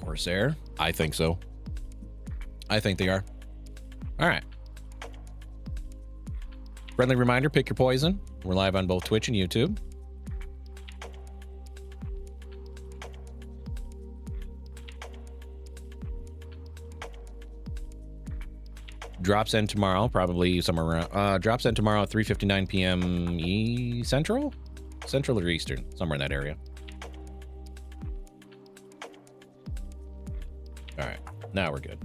Corsair? I think so. I think they are. All right. Friendly reminder, pick your poison. We're live on both Twitch and YouTube. Drops in tomorrow, probably somewhere around. Drops in tomorrow at 3:59 p.m. Central? Central or Eastern, somewhere in that area. All right, now we're good.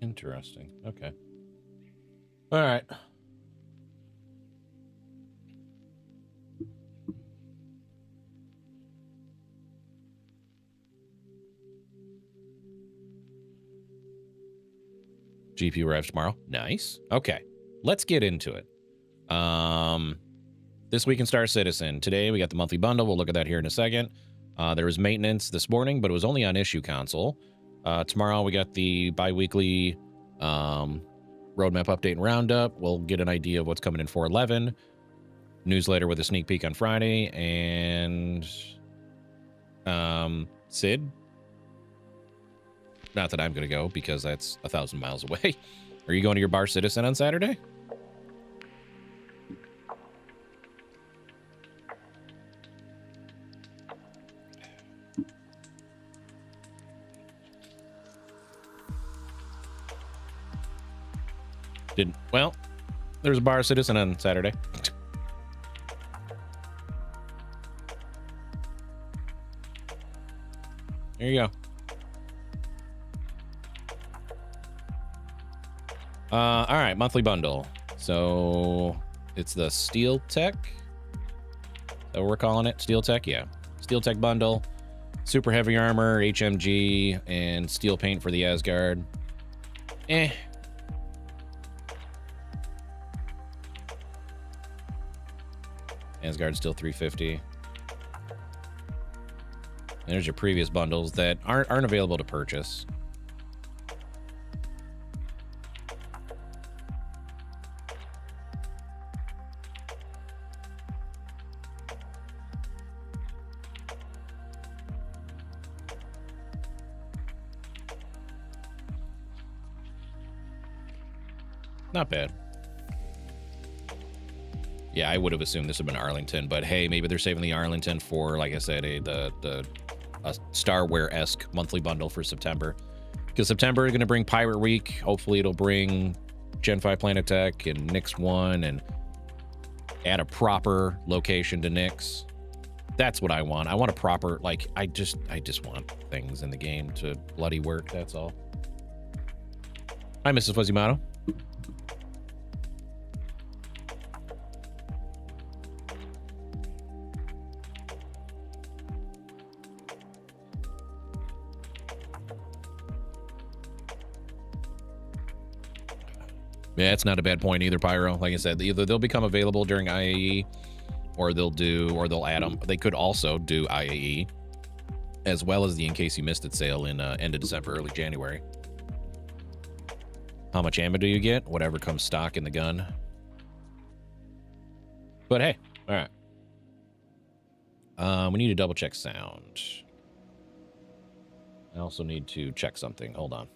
Interesting. Okay. All right. GPU arrives tomorrow. Nice. Okay. Let's get into it. This week in Star Citizen. Today we got the monthly bundle. We'll look at that here in a second. There was maintenance this morning, but it was only on issue console. Tomorrow we got the bi-weekly roadmap update and roundup. We'll get an idea of what's coming in 4.11. Newsletter with a sneak peek on Friday. And Sid. Not that I'm going to go because that's 1,000 miles away. Are you going to your Bar Citizen on Saturday? Didn't. Well, there's a Bar Citizen on Saturday. There you go. All right, monthly bundle. So it's the Steel Tech. Is that what we're calling it? Steel Tech, yeah. Steel Tech bundle, super heavy armor, HMG, and steel paint for the Asgard. Asgard's still 350. There's your previous bundles that aren't available to purchase. Not bad. Yeah, I would have assumed this would have been Arlington, but hey, maybe they're saving the Arlington for, like I said, a Starware-esque monthly bundle for September. Because September is going to bring Pirate Week. Hopefully it'll bring Gen 5 Planet Tech and Nyx 1 and add a proper location to Nyx. That's what I want. I want a proper, like, I just want things in the game to bloody work, that's all. Hi, Mrs. Fuzzymato. Yeah, it's not a bad point either, Pyro. Like I said, either they'll become available during IAE, or they'll add them. They could also do IAE, as well as the In Case You Missed It sale in end of December, early January. How much ammo do you get? Whatever comes stock in the gun. But hey, all right. We need to double check sound. I also need to check something. Hold on.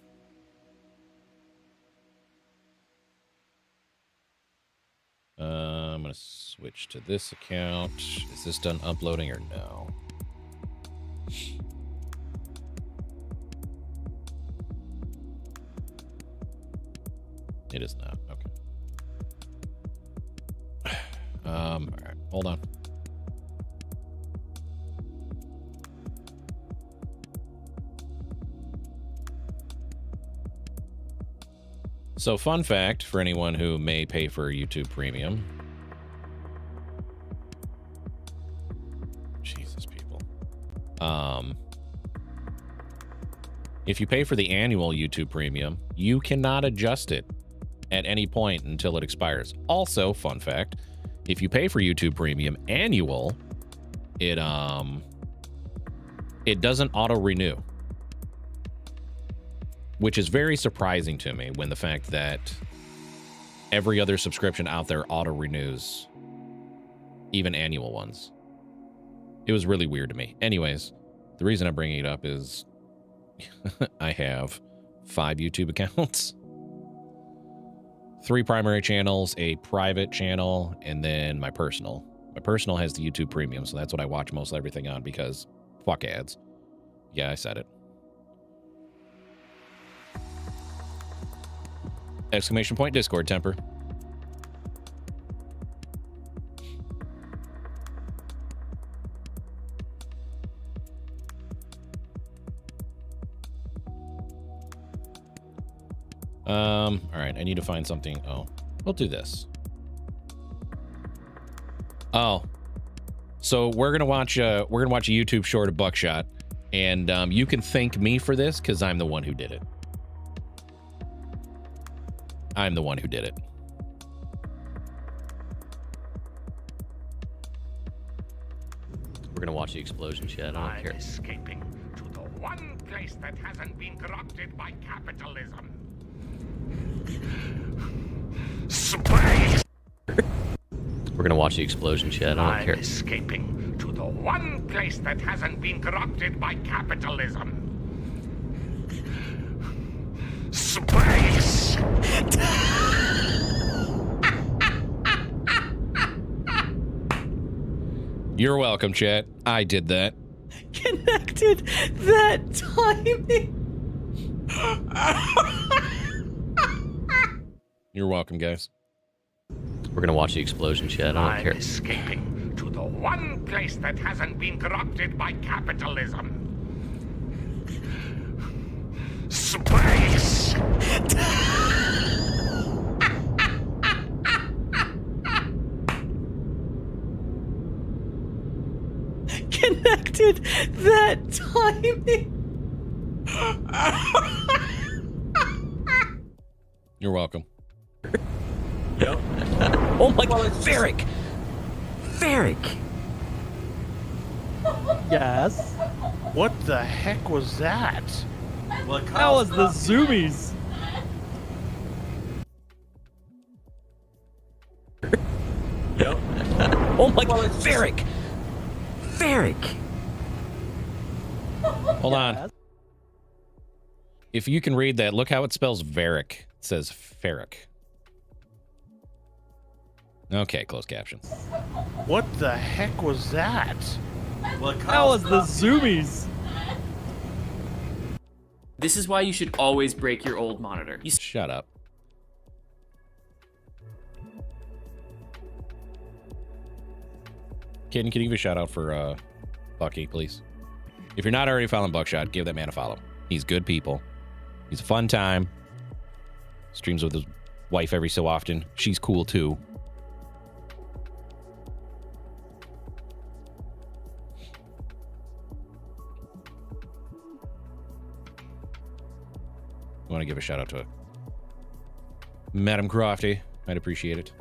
I'm going to switch to this account. Is this done uploading or no? It is not. Okay. All right. Hold on. So, fun fact for anyone who may pay for YouTube Premium. Jesus, people. If you pay for the annual YouTube premium, you cannot adjust it at any point until it expires. Also, fun fact, if you pay for YouTube premium annual, it doesn't auto renew, which is very surprising to me when the fact that every other subscription out there auto renews, even annual ones. It was really weird to me. Anyways, the reason I'm bringing it up is I have 5 YouTube accounts, 3 primary channels, a private channel, and then my personal. My personal has the YouTube premium, so that's what I watch most everything on because fuck ads. Yeah, I said it. Exclamation point Discord temper. All right, I need to find something. Oh, we'll do this. Oh, so we're gonna watch a YouTube short of Buckshot, and you can thank me for this because I'm the one who did it. I'm the one who did it. We're gonna watch the explosion, chat. I don't care. I'm escaping to the one place that hasn't been corrupted by capitalism. Space! We're gonna watch the explosion, chat. I don't care. I'm escaping to the one place that hasn't been corrupted by capitalism. Space! You're welcome, chat. I did that. Connected that timing. You're welcome, guys. We're gonna watch the explosion, chat. I don't care. I'm escaping to the one place that hasn't been corrupted by capitalism. Space! Connected that timing. You're welcome. Yep. Oh my god, Varric! Varric! Yes? What the heck was that? Well, that was the zoomies. Yep. Oh my god, Varric! Varric! Hold on. If you can read that, look how it spells Varric. It says Ferric. Okay, closed captions. What the heck was that? Well, that was the zoomies. This is why you should always break your old monitor. Shut up. Can you give a shout out for Bucky, please? If you're not already following Buckshot, give that man a follow. He's good people. He's a fun time. Streams with his wife every so often. She's cool too. I want to give a shout out to Madam Crofty. I'd appreciate it.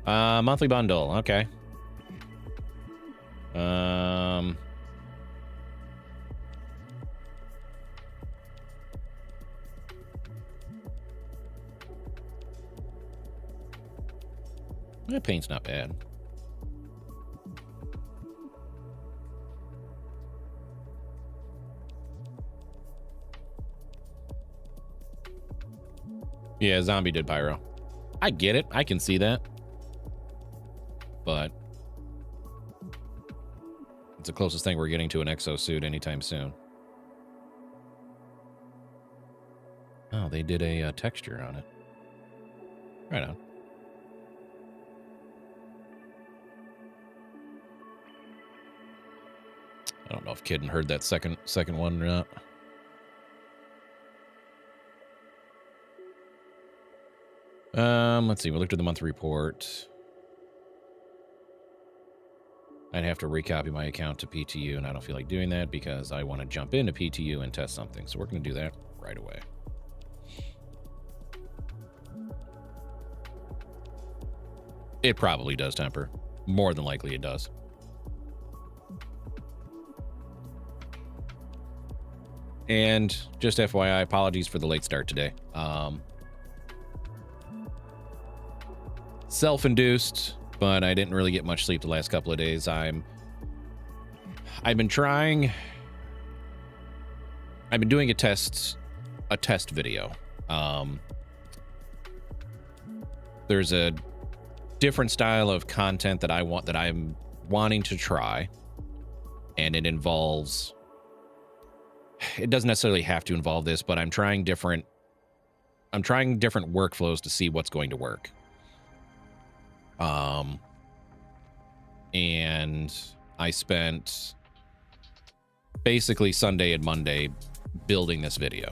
Monthly bundle. Okay. That paint's not bad. Yeah, zombie did pyro. I get it. I can see that. But it's the closest thing we're getting to an exosuit anytime soon. Oh, they did a texture on it. Right on. I don't know if Kidden heard that second one or not. Let's see. We looked at the monthly report. I'd have to recopy my account to PTU, and I don't feel like doing that because I want to jump into PTU and test something. So we're going to do that right away. It probably does temper. More than likely it does. And just FYI, apologies for the late start today. Self-induced, but I didn't really get much sleep the last couple of days. I've been doing a test video. There's a different style of content that I'm wanting to try, and it doesn't necessarily have to involve this, but I'm trying different workflows to see what's going to work. And I spent basically Sunday and Monday building this video,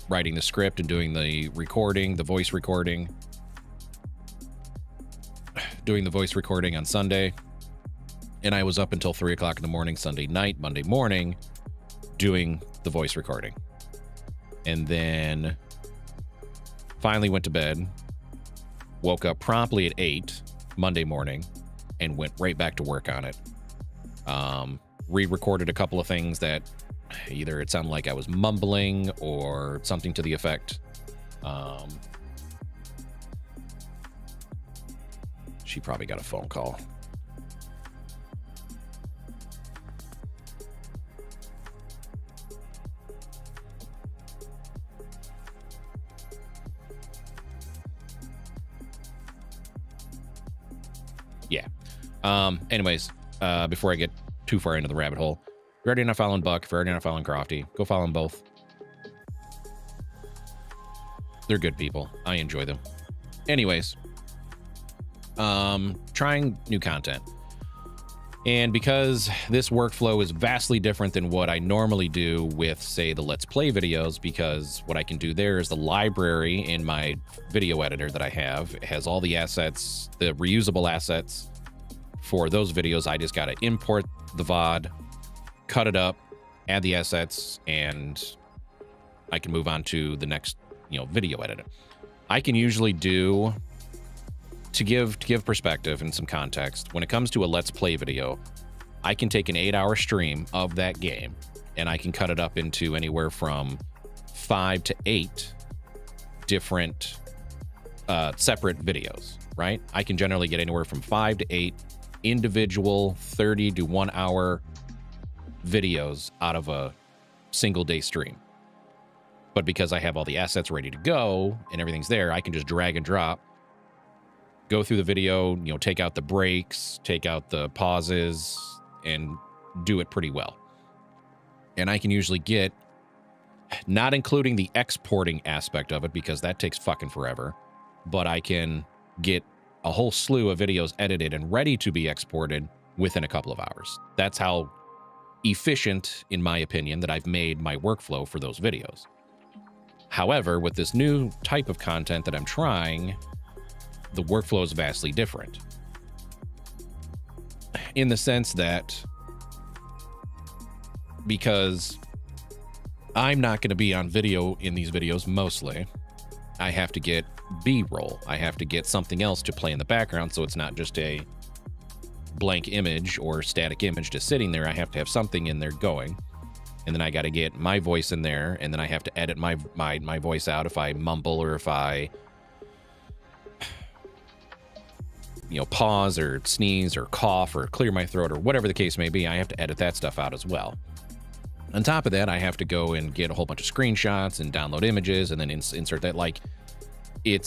writing the script and doing the recording, the voice recording, doing the voice recording on Sunday. And I was up until 3 o'clock in the morning, Sunday night, Monday morning, doing the voice recording. And then finally went to bed, woke up promptly at 8 Monday morning, and went right back to work on it. Re-recorded a couple of things that either it sounded like I was mumbling or something to the effect. She probably got a phone call. Yeah. Anyways, before I get too far into the rabbit hole, if you're already not following Buck, if you're already not following Crofty, go follow them both. They're good people. I enjoy them. Anyways, trying new content. And because this workflow is vastly different than what I normally do with, say, the Let's Play videos, because what I can do there is the library in my video editor that I have. It has all the assets, the reusable assets for those videos. I just got to import the VOD, cut it up, add the assets, and I can move on to the next, video editor. I can usually do, to give perspective and some context, when it comes to a Let's Play video, I can take an 8-hour stream of that game and I can cut it up into anywhere from 5 to 8 different separate videos, right? I can generally get anywhere from 5 to 8 individual 30 to 1 hour videos out of a single day stream. But because I have all the assets ready to go and everything's there, I can just drag and drop, go through the video, take out the breaks, take out the pauses, and do it pretty well. And I can usually get, not including the exporting aspect of it, because that takes fucking forever, but I can get a whole slew of videos edited and ready to be exported within a couple of hours. That's how efficient, in my opinion, that I've made my workflow for those videos. However, with this new type of content that I'm trying, the workflow is vastly different, in the sense that because I'm not going to be on video in these videos mostly, I have to get B-roll. I have to get something else to play in the background, so it's not just a blank image or static image just sitting there. I have to have something in there going, and then I got to get my voice in there, and then I have to edit my voice out if I mumble or if I pause or sneeze or cough or clear my throat or whatever the case may be. I have to edit that stuff out as well. On top of that, I have to go and get a whole bunch of screenshots and download images and then insert that. Like, the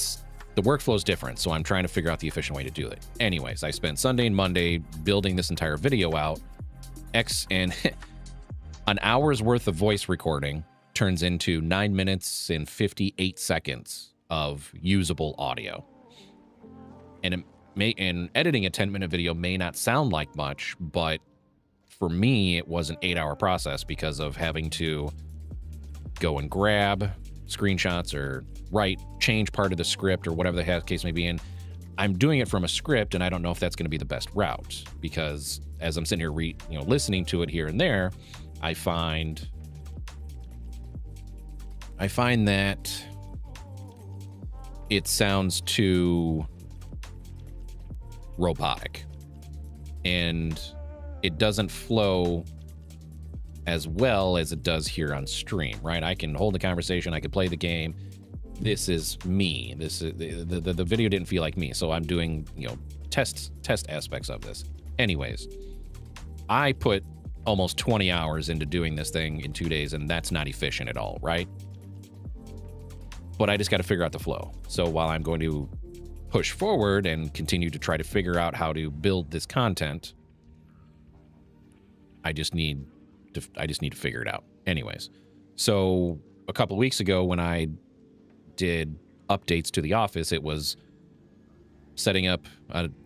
workflow is different, so I'm trying to figure out the efficient way to do it. Anyways, I spent Sunday and Monday building this entire video out. And an hour's worth of voice recording turns into 9 minutes and 58 seconds of usable audio. And editing a 10-minute video may not sound like much, but for me, it was an 8-hour process because of having to go and grab screenshots or change part of the script or whatever the case may be. And I'm doing it from a script, and I don't know if that's going to be the best route, because as I'm sitting here listening to it here and there, I find that it sounds too robotic, and it doesn't flow as well as it does here on stream, right? I can hold the conversation, I can play the game. This is me. This is the video didn't feel like me, so I'm doing test aspects of this. Anyways, I put almost 20 hours into doing this thing in 2 days, and that's not efficient at all, right? But I just got to figure out the flow. So while I'm going to push forward and continue to try to figure out how to build this content, I just need to figure it out. Anyways, so a couple of weeks ago when I did updates to the office, it was setting up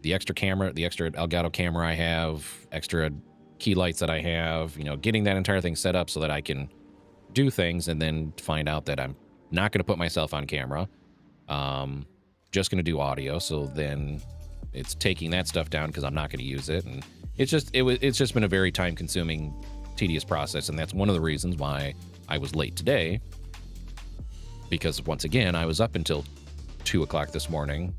the extra camera, the extra Elgato camera I have, extra key lights that I have, getting that entire thing set up so that I can do things, and then find out that I'm not going to put myself on camera. Just going to do audio. So then it's taking that stuff down because I'm not going to use it. And it's just been a very time consuming, tedious process. And that's one of the reasons why I was late today, because once again, I was up until 2 o'clock this morning,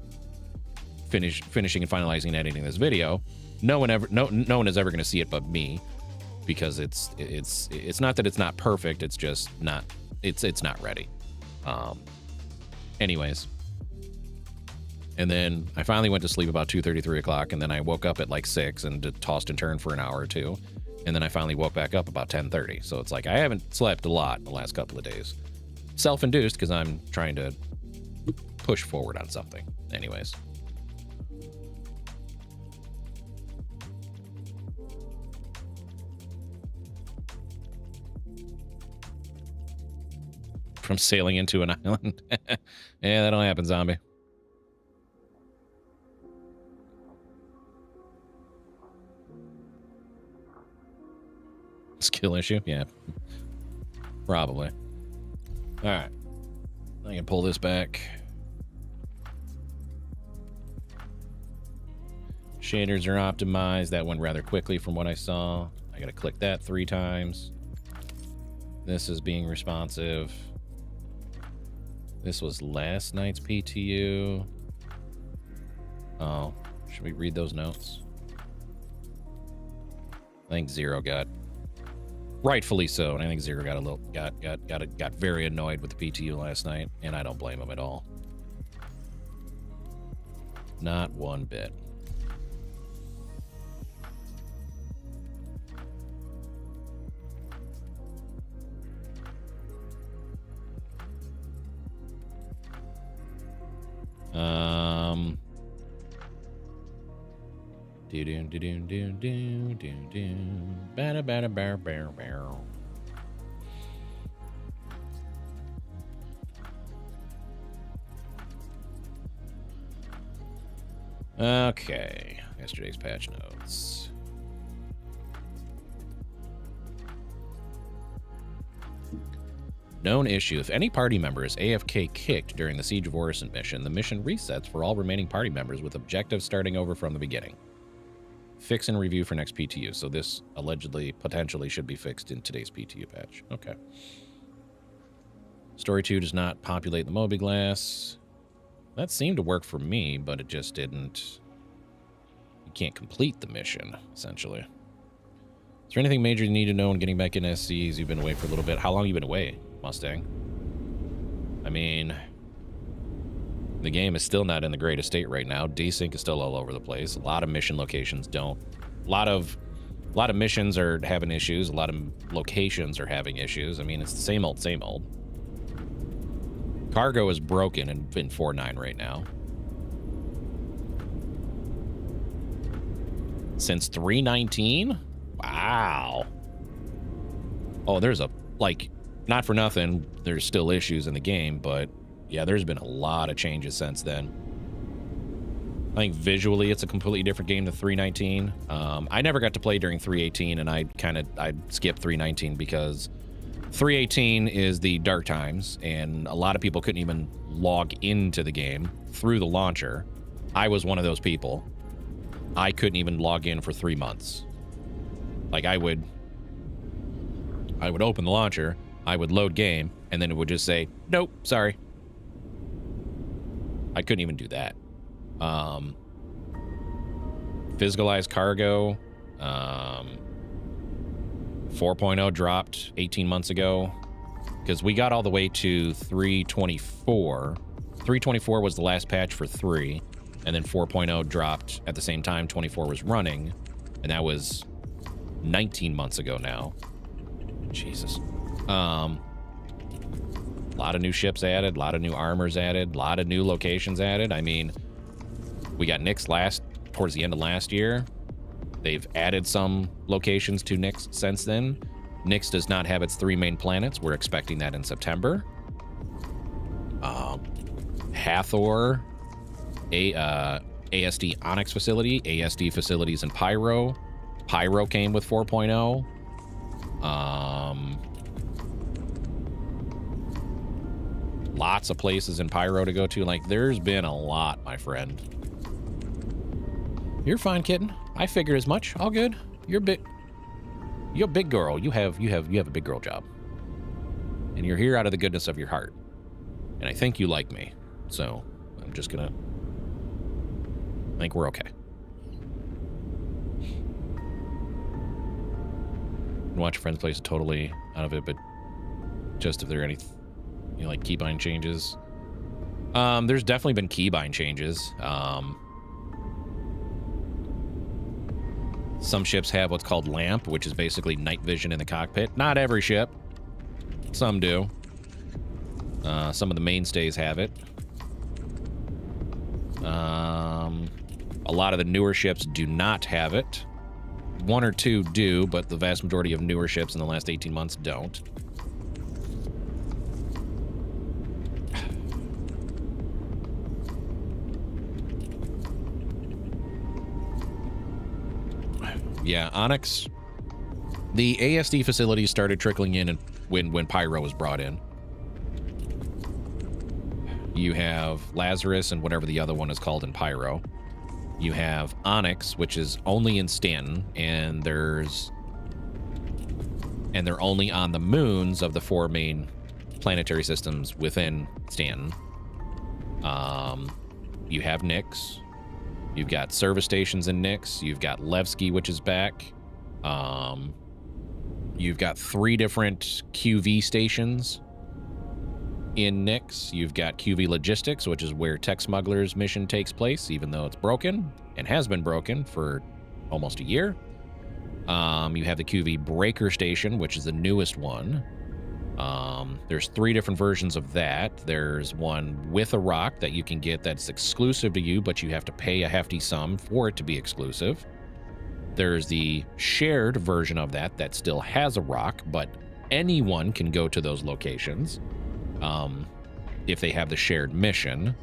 finishing and finalizing and editing this video. No one is ever going to see it but me, because it's not that it's not perfect. It's just not, it's not ready. Anyways, and then I finally went to sleep about 2:30, 3 o'clock, and then I woke up at like 6 and tossed and turned for an hour or two, and then I finally woke back up about 10:30. So it's like I haven't slept a lot in the last couple of days. Self-induced, because I'm trying to push forward on something. Anyways. From sailing into an island. Yeah, that'll happen, zombie. Skill issue? Yeah. Probably. Alright. I can pull this back. Shaders are optimized. That went rather quickly from what I saw. I gotta click that 3 times. This is being responsive. This was last night's PTU. Oh, should we read those notes? I think Zero got, rightfully so, and I think Zero got very annoyed with the PTU last night, and I don't blame him at all. Not one bit. Okay, yesterday's patch notes. Known issue. If any party member is AFK kicked during the Siege of Orison mission, the mission resets for all remaining party members with objectives starting over from the beginning. Fix and review for next PTU. So this allegedly, potentially should be fixed in today's PTU patch. Okay. Story 2 does not populate the Moby Glass. That seemed to work for me, but it just didn't. You can't complete the mission, essentially. Is there anything major you need to know in getting back in SCs? You've been away for a little bit. How long have you been away, Mustang? I mean, the game is still not in the greatest state right now. Desync is still all over the place. A lot of mission locations don't. A lot of missions are having issues. A lot of locations are having issues. I mean, it's the same old, same old. Cargo is broken in 4.9 right now. Since 3.19? Wow. Oh, there's a, like, not for nothing, there's still issues in the game, but yeah, there's been a lot of changes since then. I think visually it's a completely different game than 3.19. I never got to play during 3.18, and I skipped 3.19 because 3.18 is the dark times, and a lot of people couldn't even log into the game through the launcher. I was one of those people. I couldn't even log in for 3 months. Like I would open the launcher, I would load game, and then it would just say, nope, sorry. I couldn't even do that. Physicalized cargo, 4.0 dropped 18 months ago because we got all the way to 324. 324 was the last patch for 3, and then 4.0 dropped at the same time 24 was running, and that was 19 months ago now. Jesus. A lot of new ships added, a lot of new armors added, a lot of new locations added. I mean, we got Nyx towards the end of last year. They've added some locations to Nyx since then. Nyx does not have its 3 main planets. We're expecting that in September. Hathor, ASD Onyx facility, ASD facilities in Pyro. Pyro came with 4.0. Lots of places in Pyro to go to. Like, there's been a lot, my friend. You're fine, kitten. I figured as much. All good. You're a big girl. You have a big girl job. And you're here out of the goodness of your heart. And I think you like me. So I'm just gonna think we're okay. Watch your friends place totally out of it, but just if there are any, like keybind changes. There's definitely been keybind changes. Some ships have what's called lamp, which is basically night vision in the cockpit. Not every ship. Some do. Some of the mainstays have it. A lot of the newer ships do not have it. 1 or 2 do, but the vast majority of newer ships in the last 18 months don't. Yeah, Onyx. The ASD facilities started trickling in when Pyro was brought in. You have Lazarus and whatever the other one is called in Pyro. You have Onyx, which is only in Stanton, and they're only on the moons of the 4 main planetary systems within Stanton. You have Nyx. You've got service stations in Nyx. You've got Levski, which is back. You've got 3 different QV stations in Nyx. You've got QV Logistics, which is where Tech Smuggler's mission takes place, even though it's broken and has been broken for almost a year. You have the QV Breaker Station, which is the newest one. There's 3 different versions of that. There's one with a rock that you can get that's exclusive to you, but you have to pay a hefty sum for it to be exclusive. There's the shared version of that still has a rock, but anyone can go to those locations if they have the shared mission.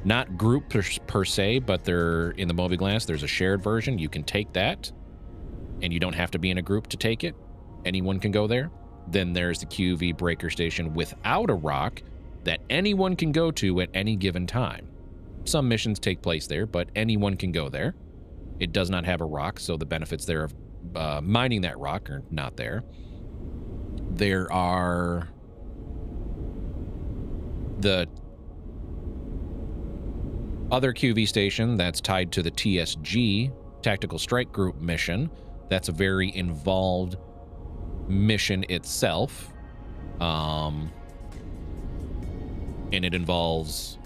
Not group per se, but they're in the Mobiglass. There's a shared version. You can take that, and you don't have to be in a group to take it. Anyone can go there. Then there's the QV Breaker Station without a rock that anyone can go to at any given time. Some missions take place there, but anyone can go there. It does not have a rock, so the benefits there of mining that rock are not there. There are the other QV station that's tied to the TSG, Tactical Strike Group mission. That's a very involved mission itself, and it involves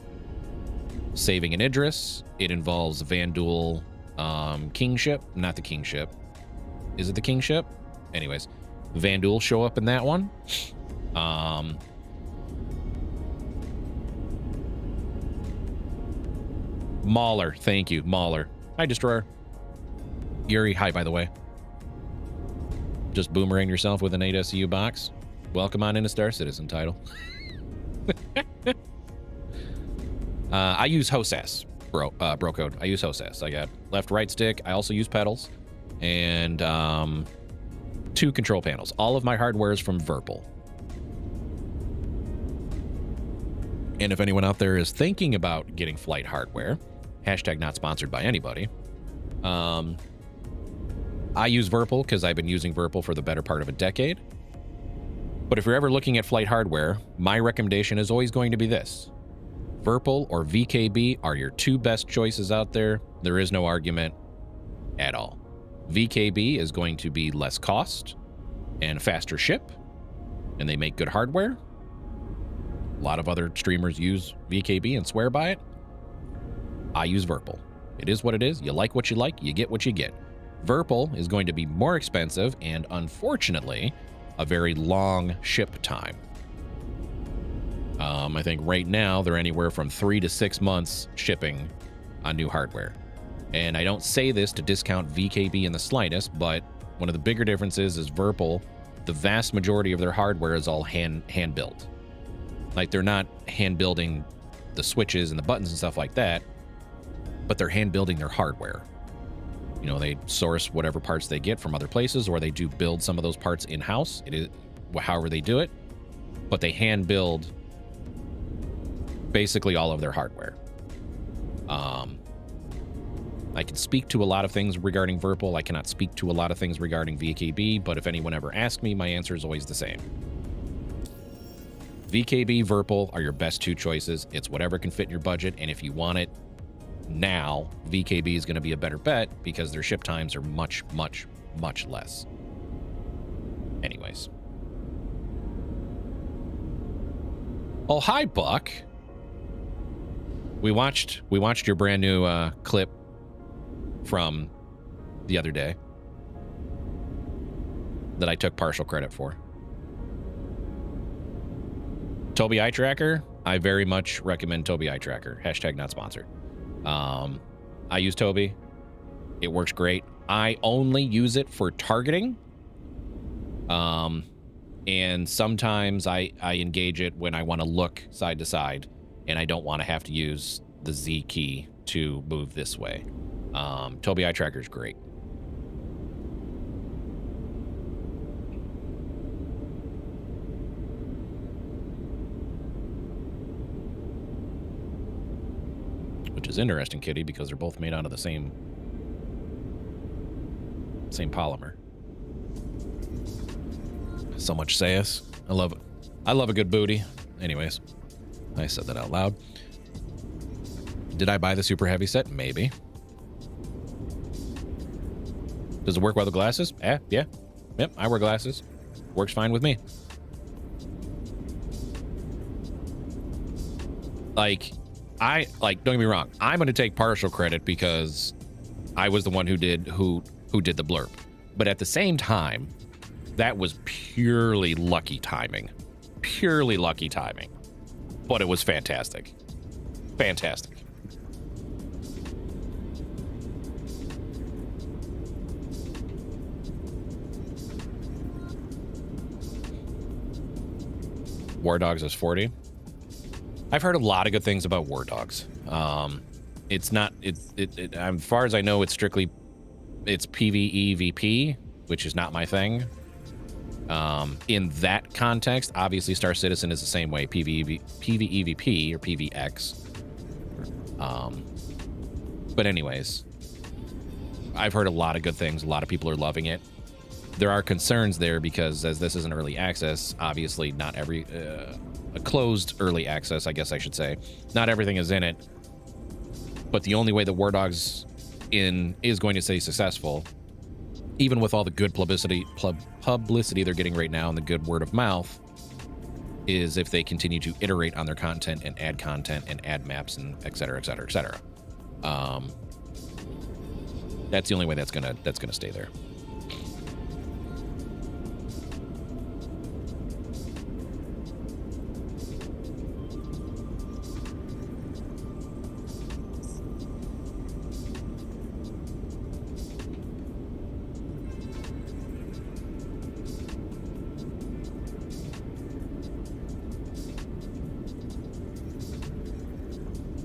saving an Idris. It involves Vanduul Kingship, not the Kingship. Is it the Kingship? Anyways, Vanduul show up in that one. Mauler, thank you, Mauler. Hi, Destroyer. Yuri, hi, by the way. Just boomerang yourself with an 8 SCU box. Welcome on into Star Citizen title. I use Hosas, bro code. I use Hosas. I got left, right stick. I also use pedals and 2 control panels. All of my hardware is from Virpil. And if anyone out there is thinking about getting flight hardware, Hashtag not sponsored by anybody. I use Virpil because I've been using Virpil for the better part of a decade. But if you're ever looking at flight hardware, my recommendation is always going to be this. Virpil or VKB are your two best choices out there. There is no argument at all. VKB is going to be less cost and faster ship, and they make good hardware. A lot of other streamers use VKB and swear by it. I use Virpil. It is what it is. You like what you like, you get what you get. Virpil is going to be more expensive and, unfortunately, a very long ship time. I think right now they're anywhere from 3 to 6 months shipping on new hardware. And I don't say this to discount VKB in the slightest, but one of the bigger differences is Virpil, the vast majority of their hardware is all hand built. Like, they're not hand building the switches and the buttons and stuff like that, but they're hand building their hardware. You know, they source whatever parts they get from other places, or they do build some of those parts in-house. It is however they do it, but they hand build basically all of their hardware. I can speak to a lot of things regarding Virpil. I cannot speak to a lot of things regarding VKB, but if anyone ever asks me, my answer is always the same. VKB, Virpil are your best two choices. It's whatever can fit in your budget, and if you want it now, VKB is going to be a better bet because their ship times are much, much, much less. Anyways. Oh, hi, Buck. We watched your brand new clip from the other day that I took partial credit for. Tobii Eye Tracker, I very much recommend Tobii Eye Tracker. Hashtag not sponsored. I use Tobii. It works great. I only use it for targeting. And sometimes I engage it when I want to look side to side and I don't want to have to use the Z key to move this way. Tobii Eye Tracker is great. Which is interesting, Kitty, because they're both made out of the same polymer. So much says. I love it. I love a good booty. Anyways, I said that out loud. Did I buy the super heavy set? Maybe. Does it work well with glasses? Yeah. Yep, I wear glasses. Works fine with me. Don't get me wrong. I'm going to take partial credit because I was the one who did the blurb. But at the same time, that was purely lucky timing. Purely lucky timing. But it was fantastic. Fantastic. War Dogs is 40. I've heard a lot of good things about War Dogs. It's not, as far as I know, it's strictly, it's PvE VP, which is not my thing. In that context, obviously Star Citizen is the same way, PvE VP or PvX. But anyways, I've heard a lot of good things. A lot of people are loving it. There are concerns there because as this is an early access, obviously not every, a closed early access, I guess I should say. Not everything is in it. But the only way that War Dogs is going to stay successful, even with all the good publicity they're getting right now and the good word of mouth, is if they continue to iterate on their content and add maps and et cetera, et cetera, et cetera. That's the only way that's gonna stay there.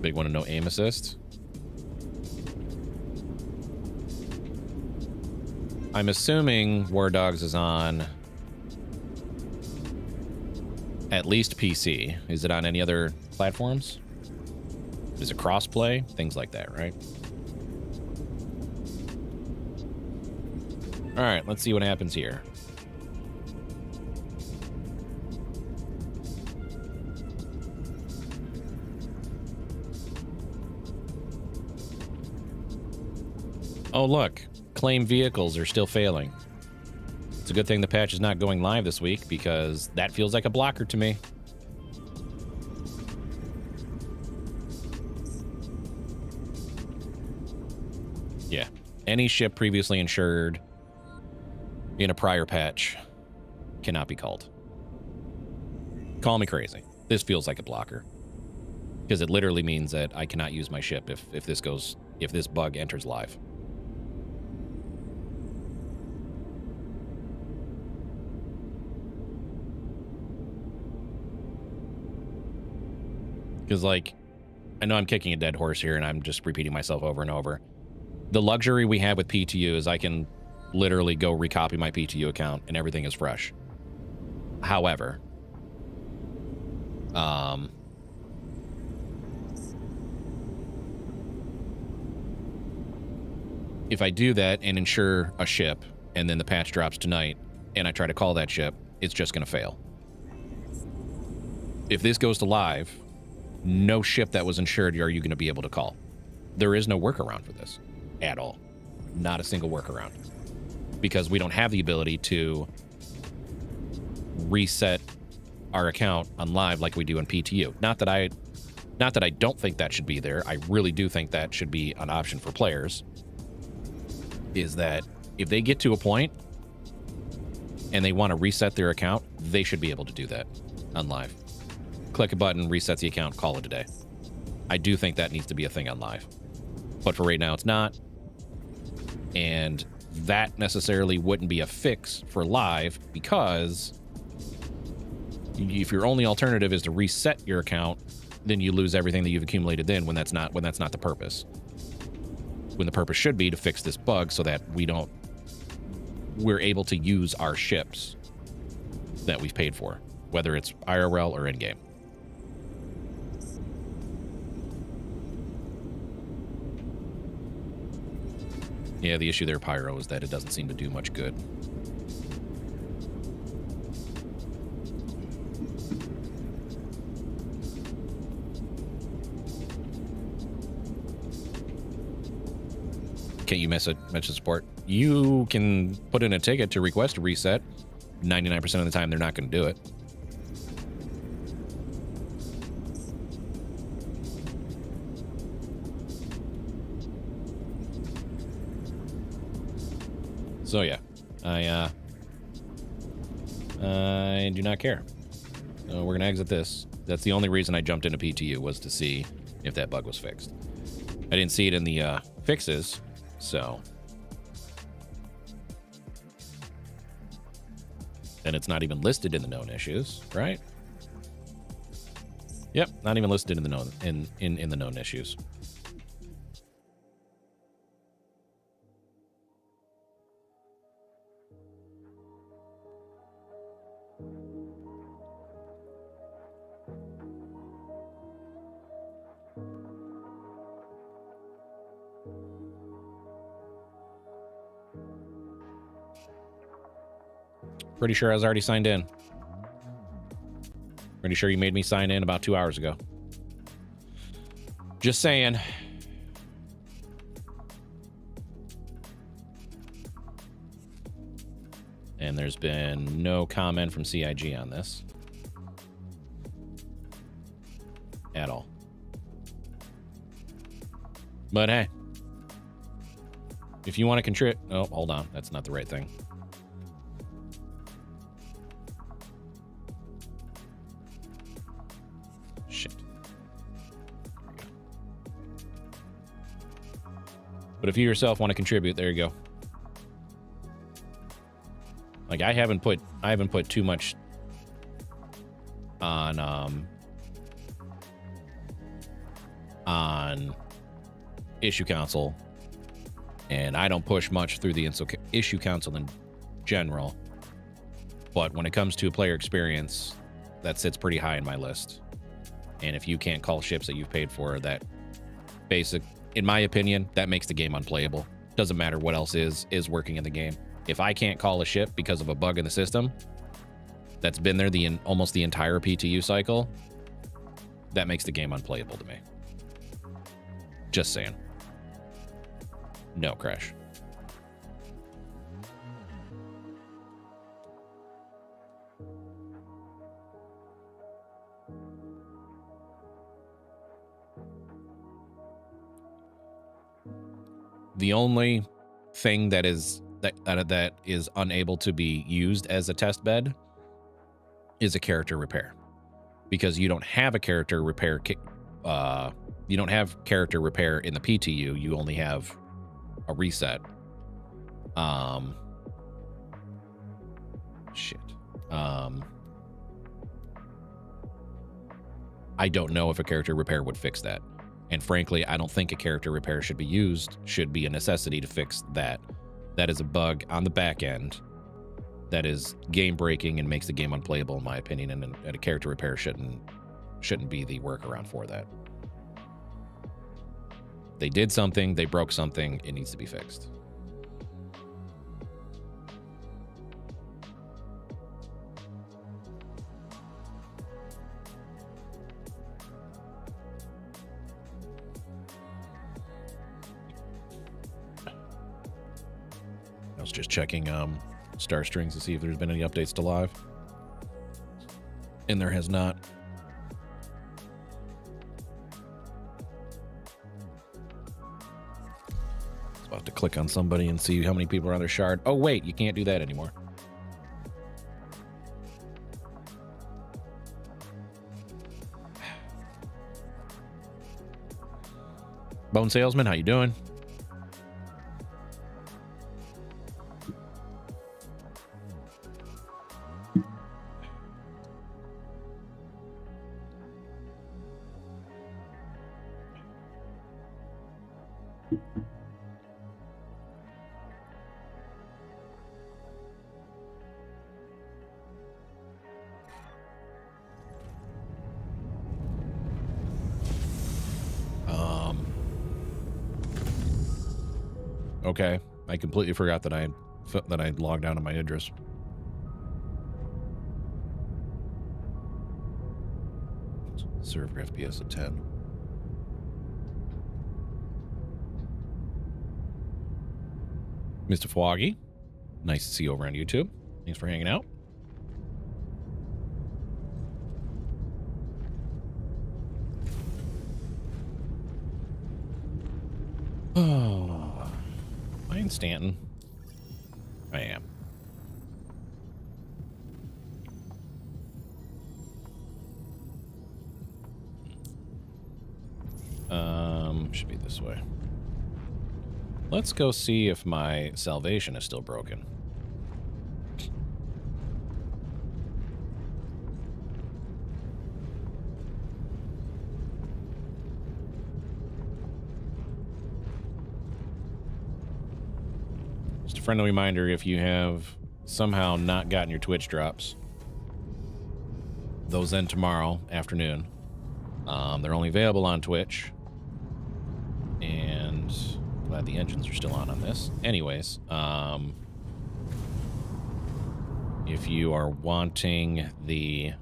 Big one to no aim assist. I'm assuming War Dogs is on at least PC. Is it on any other platforms? Is it crossplay? Things like that, right? All right, let's see what happens here. Oh, look. Claim vehicles are still failing. It's a good thing the patch is not going live this week because that feels like a blocker to me. Yeah. Any ship previously insured in a prior patch cannot be called. Call me crazy. This feels like a blocker. Because it literally means that I cannot use my ship if this bug enters live. Because, like, I know I'm kicking a dead horse here and I'm just repeating myself over and over. The luxury we have with PTU is I can literally go recopy my PTU account and everything is fresh. However, if I do that and insure a ship and then the patch drops tonight and I try to call that ship, it's just going to fail. If this goes to live, no ship that was insured are you going to be able to call. There is no workaround for this at all. Not a single workaround. Because we don't have the ability to reset our account on live like we do in PTU. Not that I don't think that should be there. I really do think that should be an option for players. Is that if they get to a point and they want to reset their account, they should be able to do that on live. Click a button, resets the account, call it a day. I do think that needs to be a thing on live. But for right now, it's not. And that necessarily wouldn't be a fix for live because if your only alternative is to reset your account, then you lose everything that you've accumulated then when that's not the purpose. When the purpose should be to fix this bug so that we're able to use our ships that we've paid for, whether it's IRL or in-game. Yeah, the issue there, Pyro, is that it doesn't seem to do much good. Can't you message support? You can put in a ticket to request a reset. 99% of the time, they're not going to do it. So yeah, I do not care. So we're gonna exit this. That's the only reason I jumped into PTU, was to see if that bug was fixed. I didn't see it in the fixes, so. And it's not even listed in the known issues, right? Yep, not even listed in the known in the known issues. Pretty sure I was already signed in. Pretty sure you made me sign in about 2 hours ago. Just saying. And there's been no comment from CIG on this. At all. But hey. If you want to contribute... Oh, hold on. That's not the right thing. But if you yourself want to contribute, there you go. Like I haven't put too much on issue council, and I don't push much through the issue council in general. But when it comes to player experience, that sits pretty high in my list. And if you can't call ships that you've paid for, that basic, in my opinion, that makes the game unplayable. Doesn't matter what else is working in the game. If I can't call a ship because of a bug in the system that's been there almost the entire PTU cycle, that makes the game unplayable to me. Just saying. No, Crash. The only thing that is unable to be used as a test bed is a character repair, because you don't have a character repair. You don't have character repair in the PTU. You only have a reset. Shit. I don't know if a character repair would fix that. And frankly, I don't think a character repair should be a necessity to fix that. That is a bug on the back end that is game breaking and makes the game unplayable, in my opinion, and a character repair shouldn't be the workaround for that. They did something, they broke something, it needs to be fixed. I was just checking Star Strings to see if there's been any updates to live, and there has not. I was about to click on somebody and see how many people are on their shard. Oh wait, you can't do that anymore. Bone Salesman, how you doing? Okay, I completely forgot that I logged out of my Idris. Server FPS at 10. Mr. Fwoggy, nice to see you over on YouTube. Thanks for hanging out. Oh, I ain't Stanton. I am. Should be this way. Let's go see if my salvation is still broken. Just a friendly reminder, if you have somehow not gotten your Twitch drops, those end tomorrow afternoon. They're only available on Twitch. And glad the engines are still on this. Anyways, if you are wanting the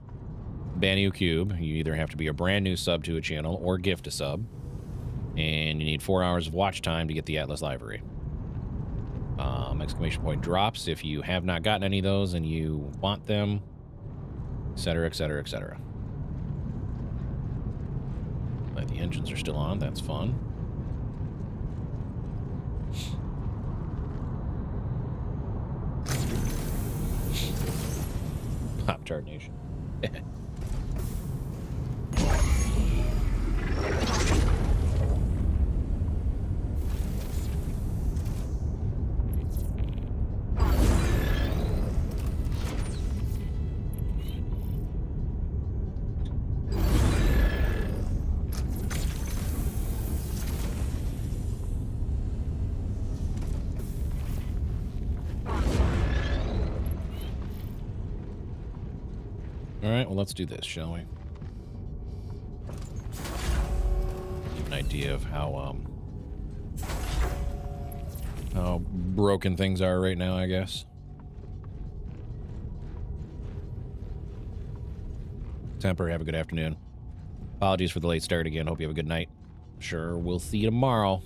Banu Cube, you either have to be a brand new sub to a channel or gift a sub. And you need 4 hours of watch time to get the Atlas Library. Exclamation point drops if you have not gotten any of those and you want them, etc., etc., etc. Glad the engines are still on. That's fun. Pop-Tart Nation. All right, well, let's do this, shall we? Keep an idea of how broken things are right now, I guess. Temper, have a good afternoon. Apologies for the late start again. Hope you have a good night. Sure, we'll see you tomorrow.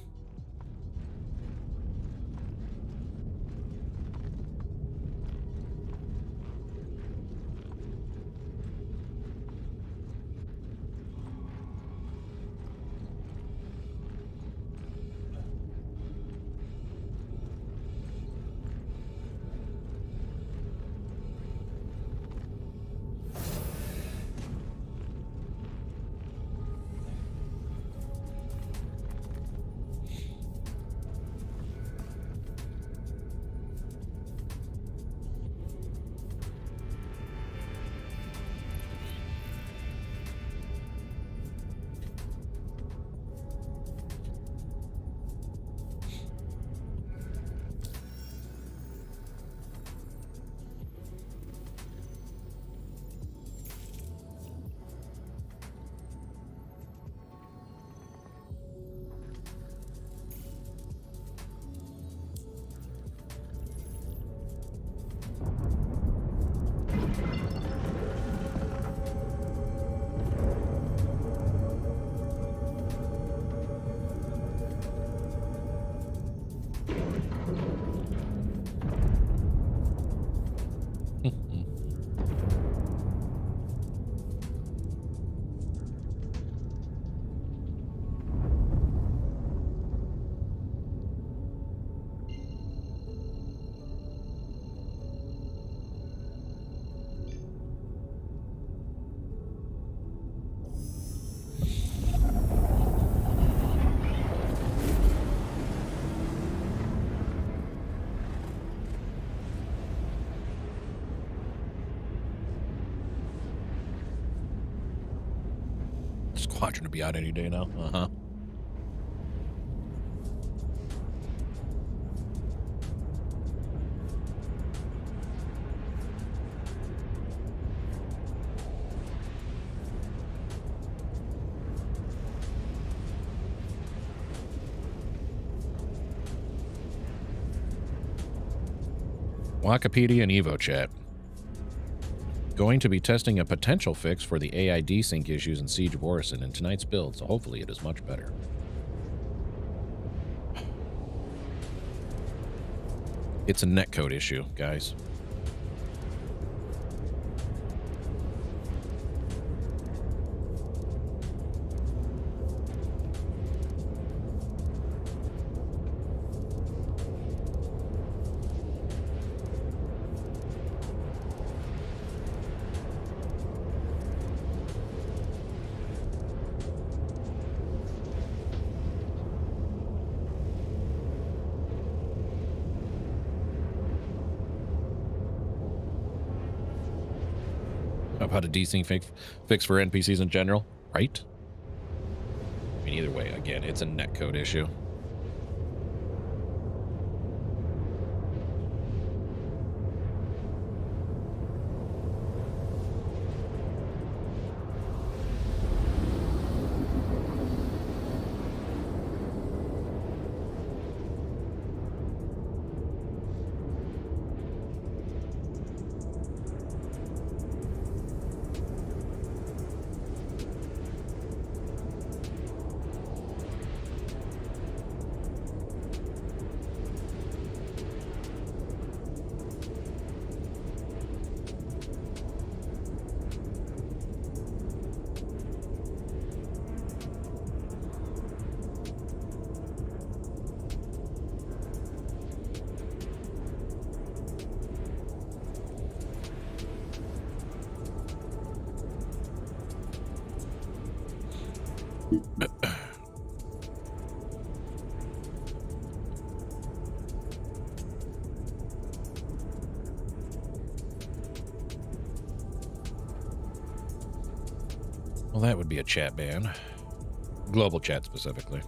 Squadron to be out any day now. Uh-huh. Wikipedia and Evo chat. Going to be testing a potential fix for the AI desync issues in Siege of Orison in tonight's build, so hopefully it is much better. It's a netcode issue, guys. How to desync fix for NPCs in general, right? I mean, either way, again, it's a netcode issue. Well, that would be a chat ban. Global chat specifically.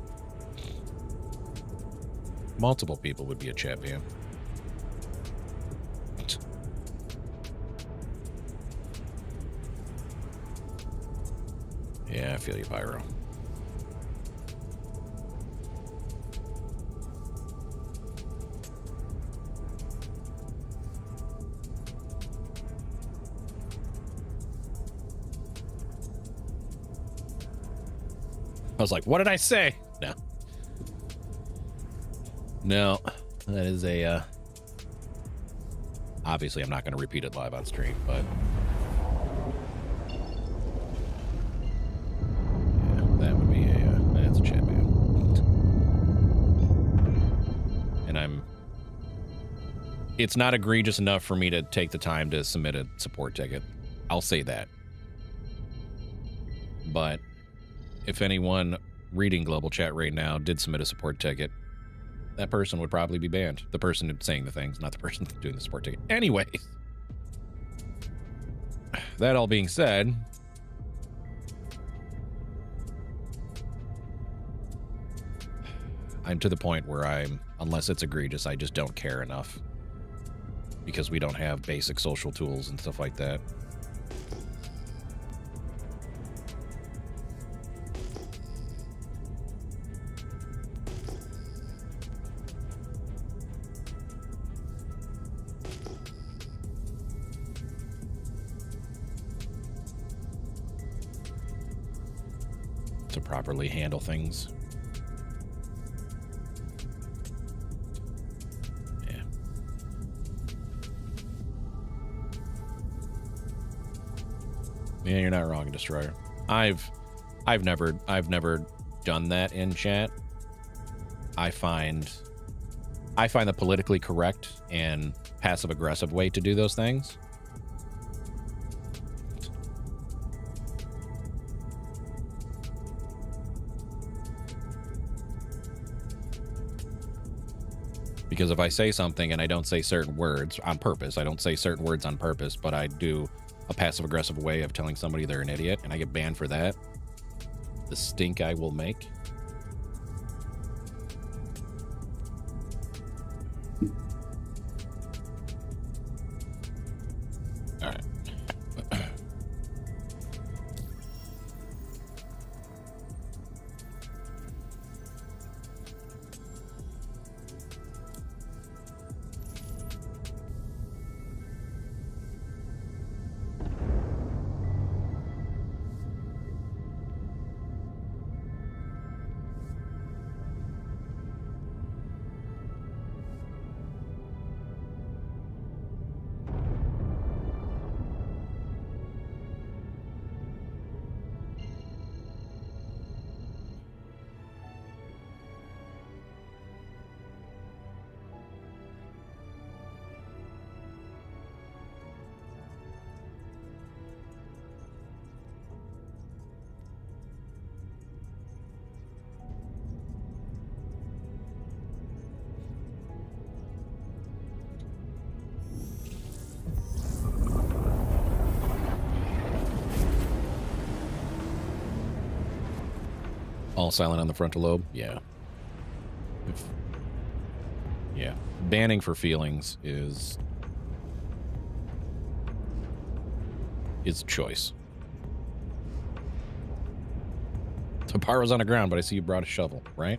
Multiple people would be a chat ban. Yeah, I feel you, Pyro. I was like, what did I say? No. No, that is a, obviously I'm not going to repeat it live on stream, but yeah, that would be that's a chat ban. And it's not egregious enough for me to take the time to submit a support ticket. I'll say that. But if anyone reading global chat right now did submit a support ticket, that person would probably be banned. The person saying the things, not the person doing the support ticket. Anyways, that all being said, I'm to the point where unless it's egregious, I just don't care enough because we don't have basic social tools and stuff like that. To properly handle things. Yeah. Yeah, you're not wrong, Destroyer. I've never done that in chat. I find the politically correct and passive aggressive way to do those things. Because if I say something and I don't say certain words on purpose, I don't say certain words on purpose, but I do a passive-aggressive way of telling somebody they're an idiot, and I get banned for that, the stink I will make. All right. All silent on the frontal lobe? Yeah. Yeah. Banning for feelings is choice. Taparo's on the ground, but I see you brought a shovel, right?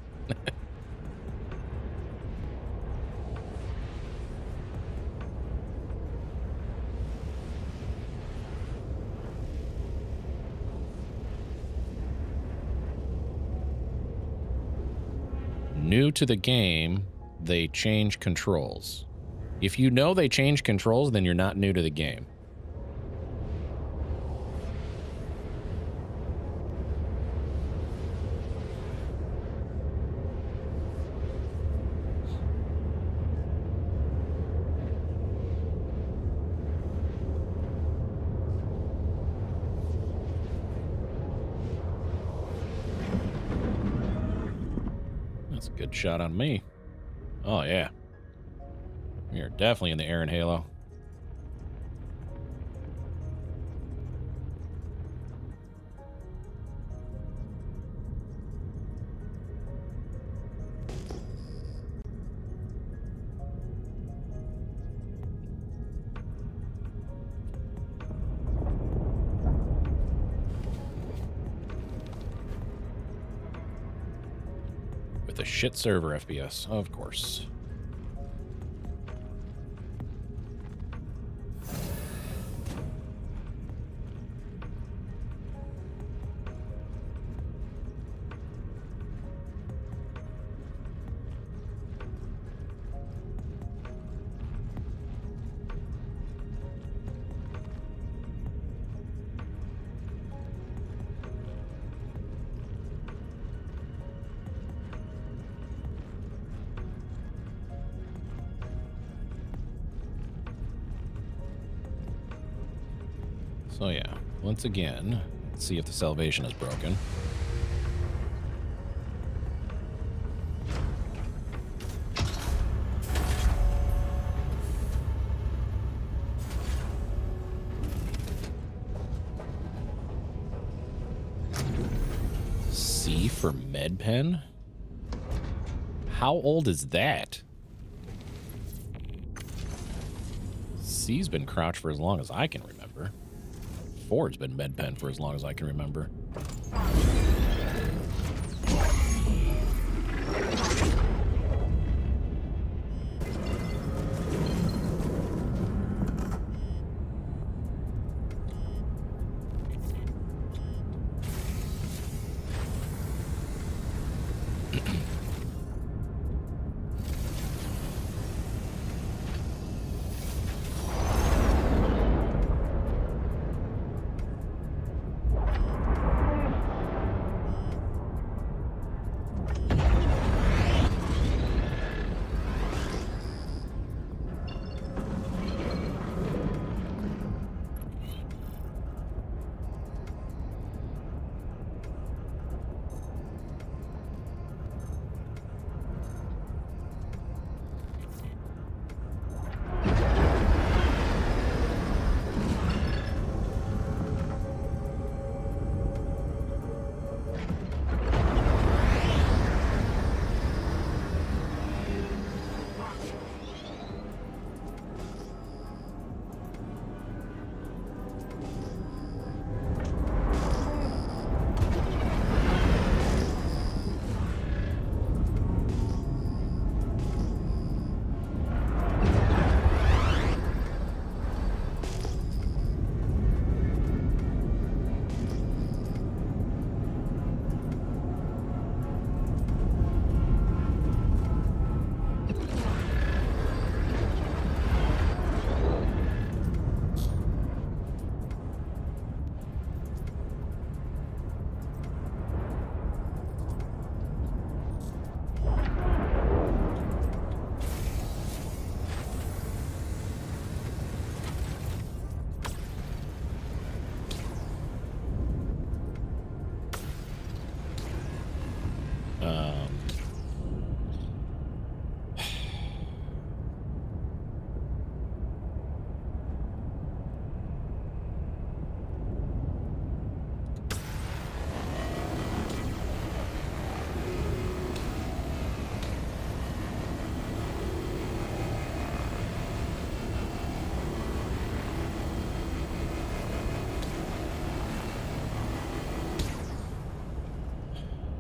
New to the game, they change controls. If you know they change controls, then you're not new to the game. Good shot on me. Oh, yeah. We are definitely in the air in Halo. The shit server FPS, of course. So yeah, once again, let's see if the salvation is broken. C for med pen? How old is that? C's been crouched for as long as I can remember. 4's been med pen for as long as I can remember.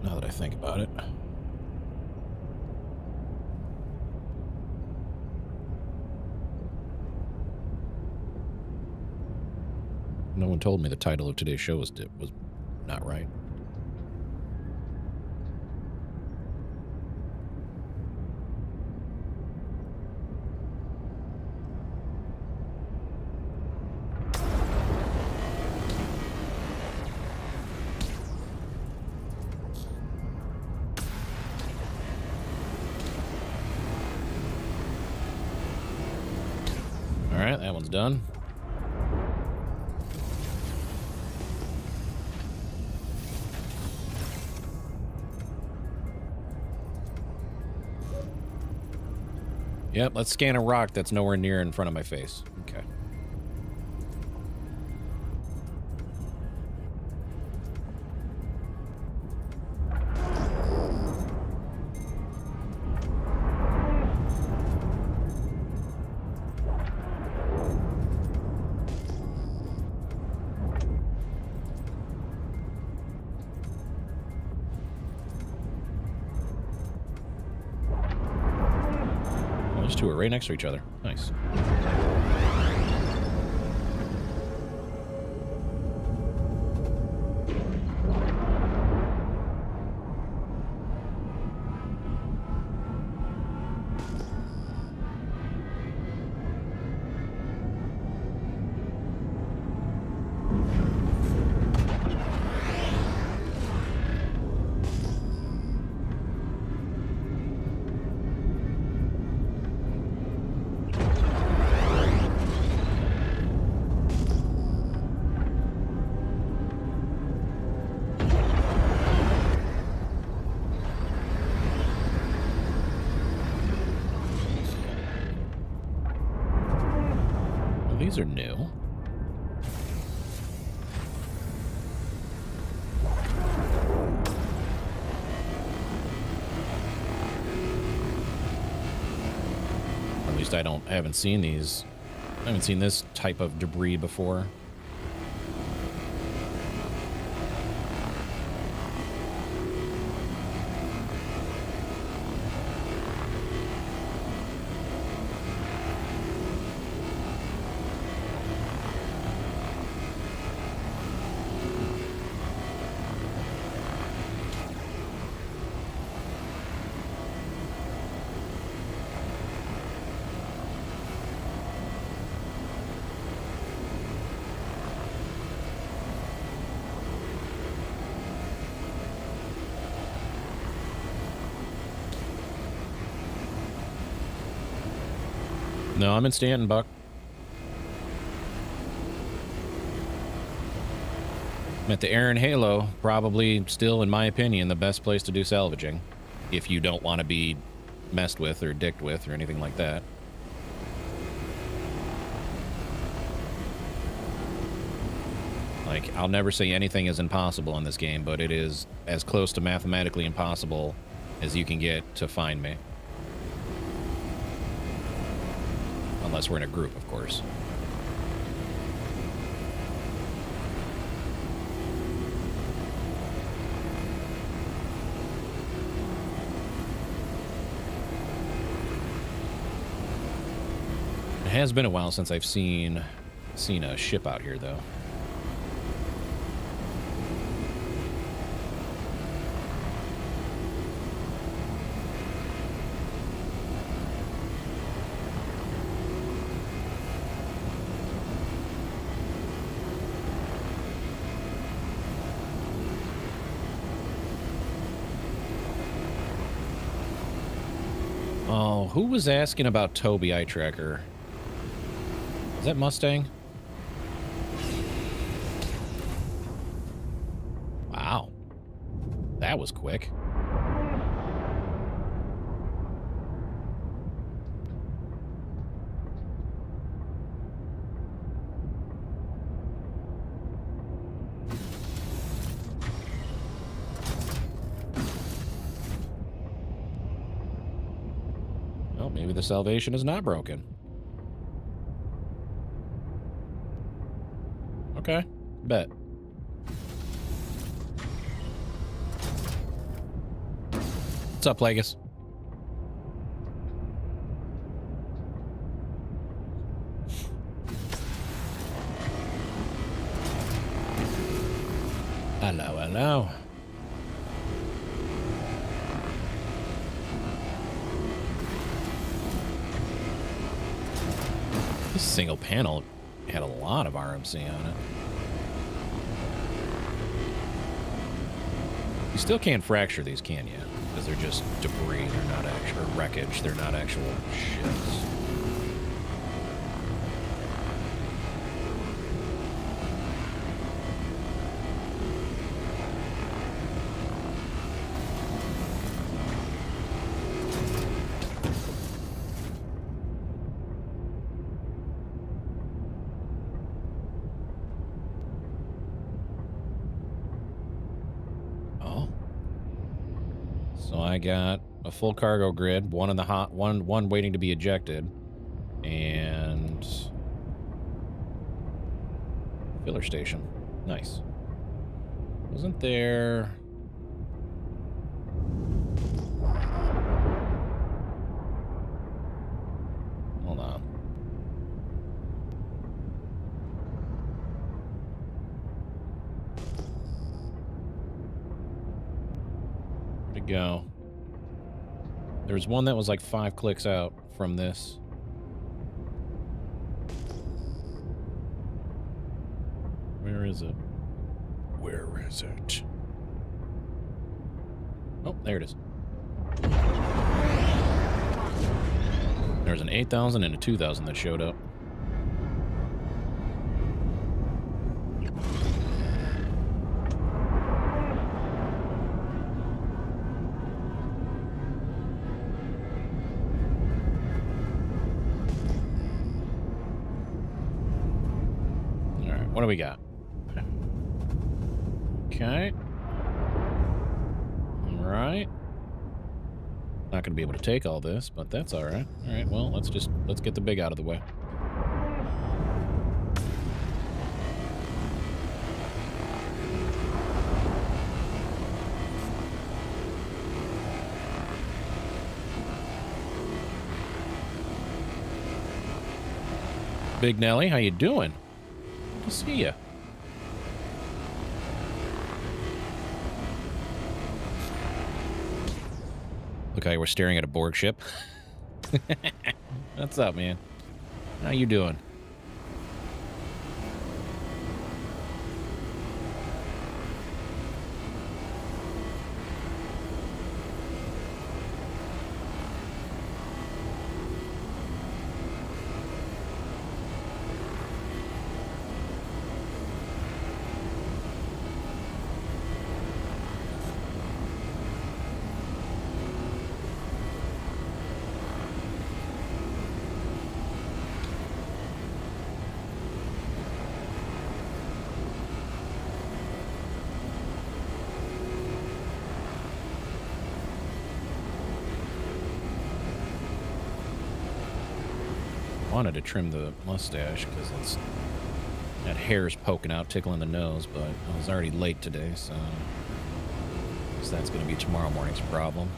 Now that I think about it. No one told me the title of today's show was not right. All right, that one's done. Yep, let's scan a rock that's nowhere near in front of my face. Okay. Those two are right next to each other. Nice. These are new. At least I haven't seen these. I haven't seen this type of debris before. No, I'm in Stanton, Buck. I'm at the Aaron Halo, probably still, in my opinion, the best place to do salvaging. If you don't want to be messed with or dicked with or anything like that. Like, I'll never say anything is impossible in this game, but it is as close to mathematically impossible as you can get to find me. Unless we're in a group, of course. It has been a while since I've seen a ship out here, though. Oh, who was asking about Toby Eye Tracker? Is that Mustang? Wow. That was quick. Well, maybe the salvation is not broken. Okay, bet. What's up, Plagueis? Hello, hello. This single panel had a lot of RMC on it. You still can't fracture these, can you? Because they're just debris. They're not actual wreckage. They're not actual ships. So I got a full cargo grid, one in the hot, one waiting to be ejected, and filler station. Nice. Wasn't there? Hold on. Where'd it go? There was one that was like 5 clicks out from this. Where is it? Where is it? Oh, there it is. There's an 8,000 and a 2,000 that showed up. what do we got? Okay. All right. Not going to be able to take all this, but that's all right. All right, well, let's get the big out of the way. Big Nelly, how you doing? Good to see you. Look how you were staring at a Borg ship. What's up, man? How you doing? Wanted to trim the mustache because it's that hair's poking out, tickling the nose, but I was already late today, so I guess that's going to be tomorrow morning's problem.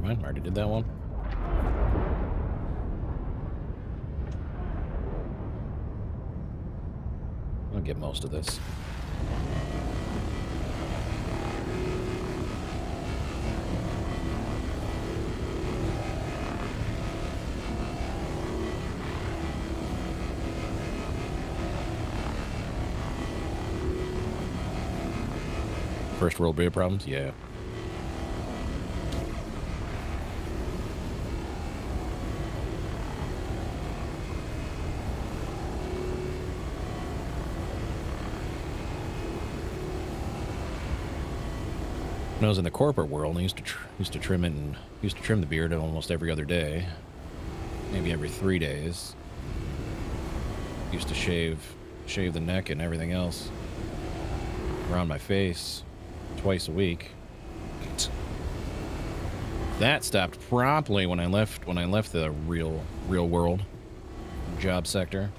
I already did that one. I'll get most of this. First world beer problems? Yeah. When I was in the corporate world, I used to trim it and used to trim the beard almost every other day, maybe every 3 days. Used to shave the neck and everything else around my face twice a week. That stopped promptly when I left the real world job sector.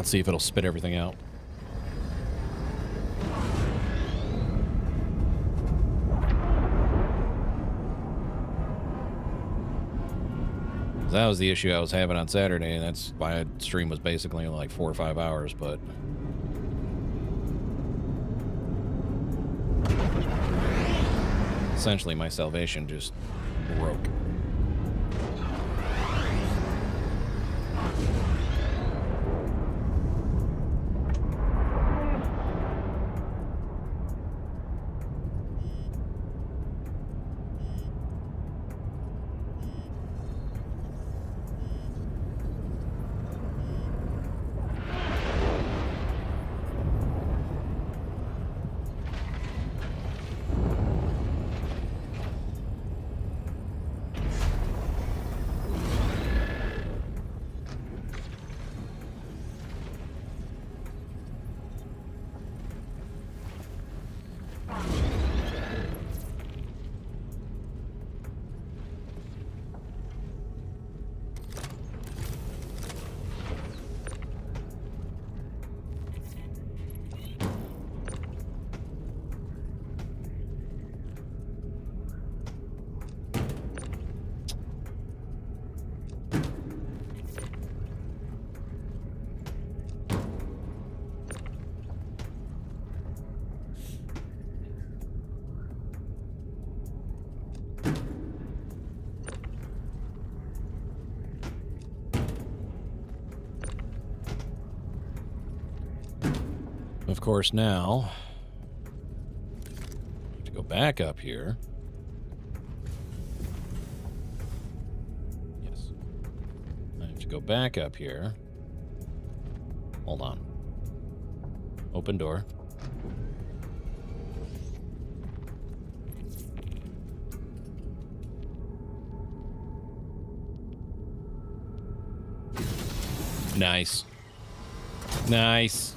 Let's see if it'll spit everything out. That was the issue I was having on Saturday, and that's why stream was basically like 4 or 5 hours, but... essentially, my salvation just broke. Of course, now I have to go back up here. Yes. I have to go back up here. Hold on. Open door. Nice. Nice.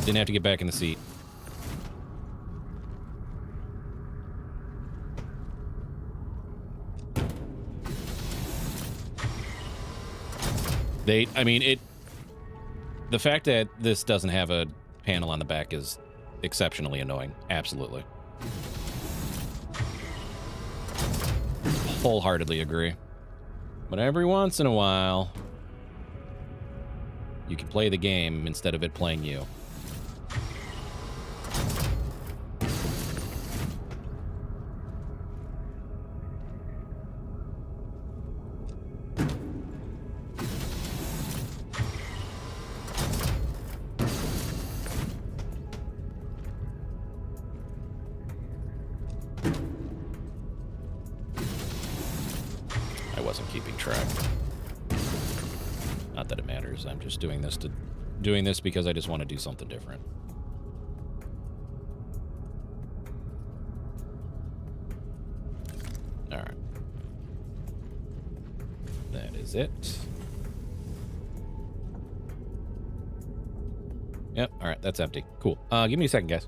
Didn't have to get back in the seat. I mean, the fact that this doesn't have a panel on the back is exceptionally annoying. Absolutely. Wholeheartedly agree. But every once in a while, you can play the game instead of it playing you. I'm just doing this because I just want to do something different. All right. That is it. Yep. All right. That's empty. Cool. Give me a second, guys.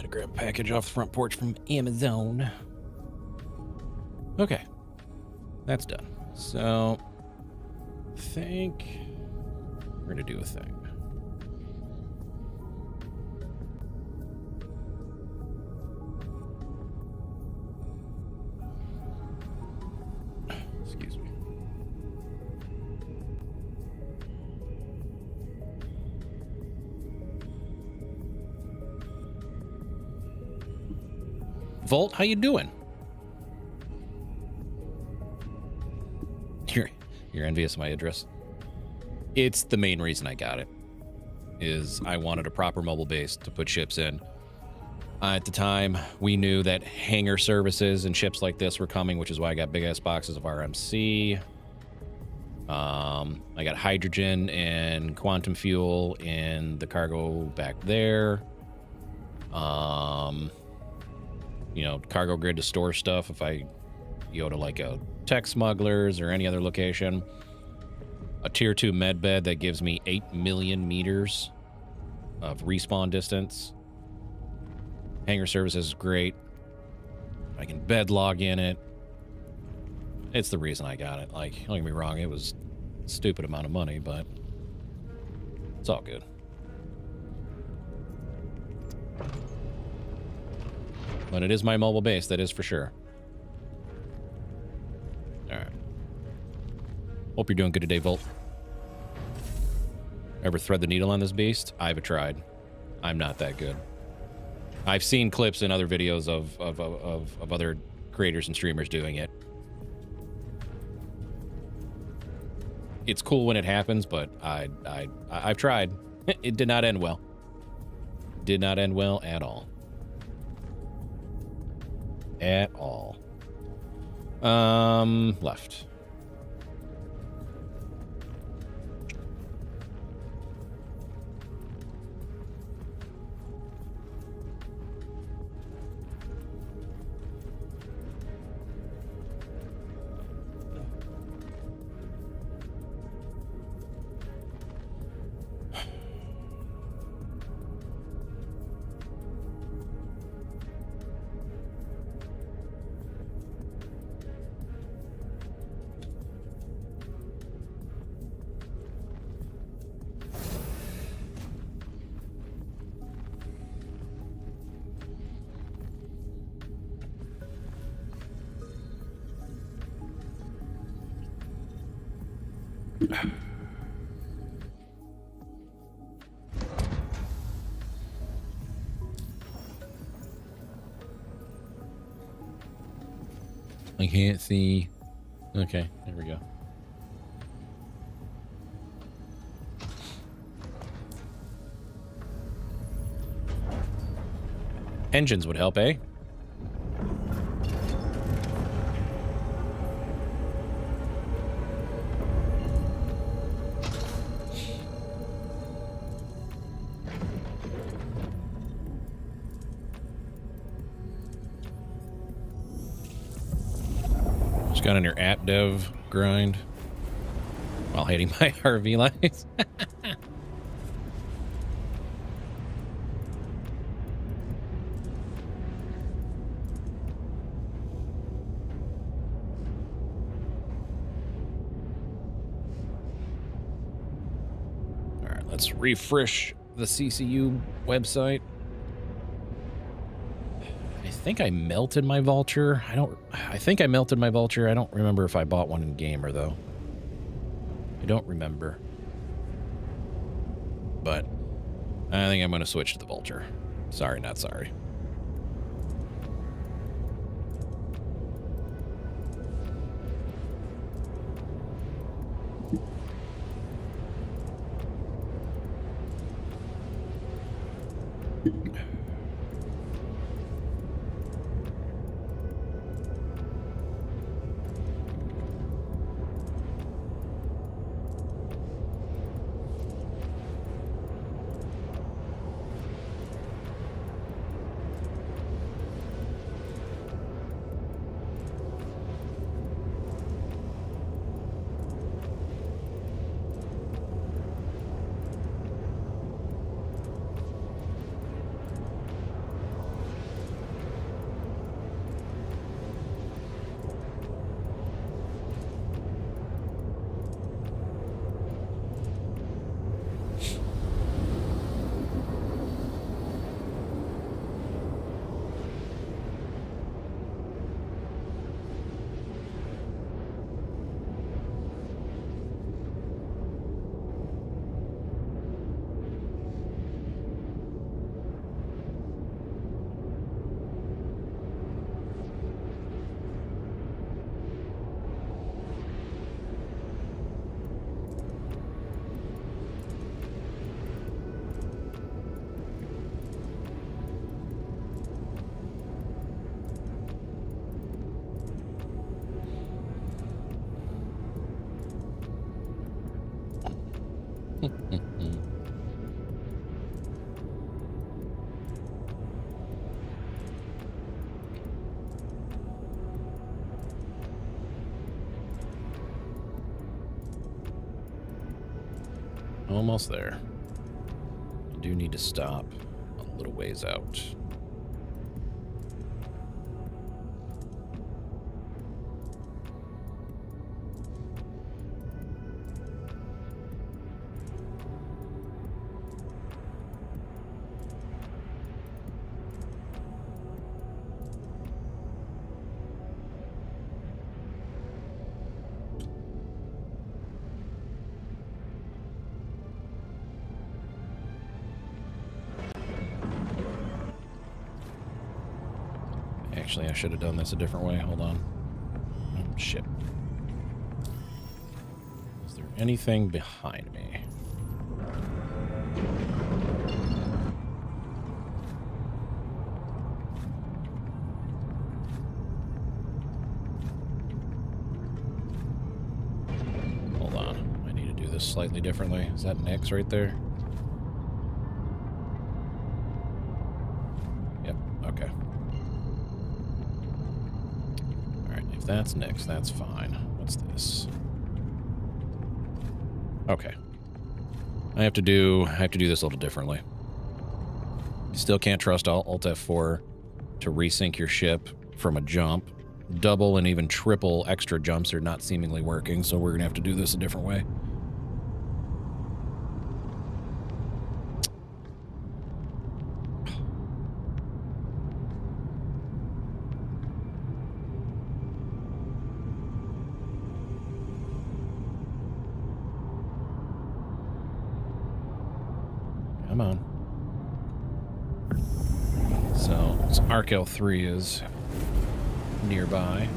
grab a package off the front porch from Amazon. Okay. That's done. So, I think we're going to do a thing. Excuse me. Volt, how you doing? You're envious of my address. It's the main reason I got it. Is I wanted a proper mobile base to put ships in. At the time, we knew that hangar services and ships like this were coming, which is why I got big ass boxes of RMC. I got hydrogen and quantum fuel in the cargo back there. You know, cargo grid to store stuff if I go to like a tech smugglers or any other location. A tier 2 med bed that gives me 8 million meters of respawn distance. Hangar services is great. I can bed log in it. It's the reason I got it. Like, don't get me wrong, it was a stupid amount of money, but it's all good. But it is my mobile base, that is for sure. Alright. Hope you're doing good today, Volt. Ever thread the needle on this beast? I've tried. I'm not that good. I've seen clips in other videos of other creators and streamers doing it. It's cool when it happens, but I've tried. It did not end well. Did not end well at all. At all. Left. I can't see. Okay, there we go. Engines would help, eh? Just got on your app dev grind while hating my RV lights. Let's refresh the CCU website. I think I melted my vulture. I think I melted my vulture. I don't remember if I bought one in gamer though. I don't remember. But I think I'm going to switch to the vulture. Sorry, not sorry. Almost there. I do need to stop a little ways out. Actually, I should have done this a different way. Hold on. Oh, shit. Is there anything behind me? Hold on. I need to do this slightly differently. Is that Nyx right there? Yep. Okay. That's Nyx, that's fine. What's this? Okay. I have to do this a little differently. Still can't trust Alt F4 to resync your ship from a jump. Double and even triple extra jumps are not seemingly working, so we're gonna have to do this a different way. Come on. So Arc L3 is nearby.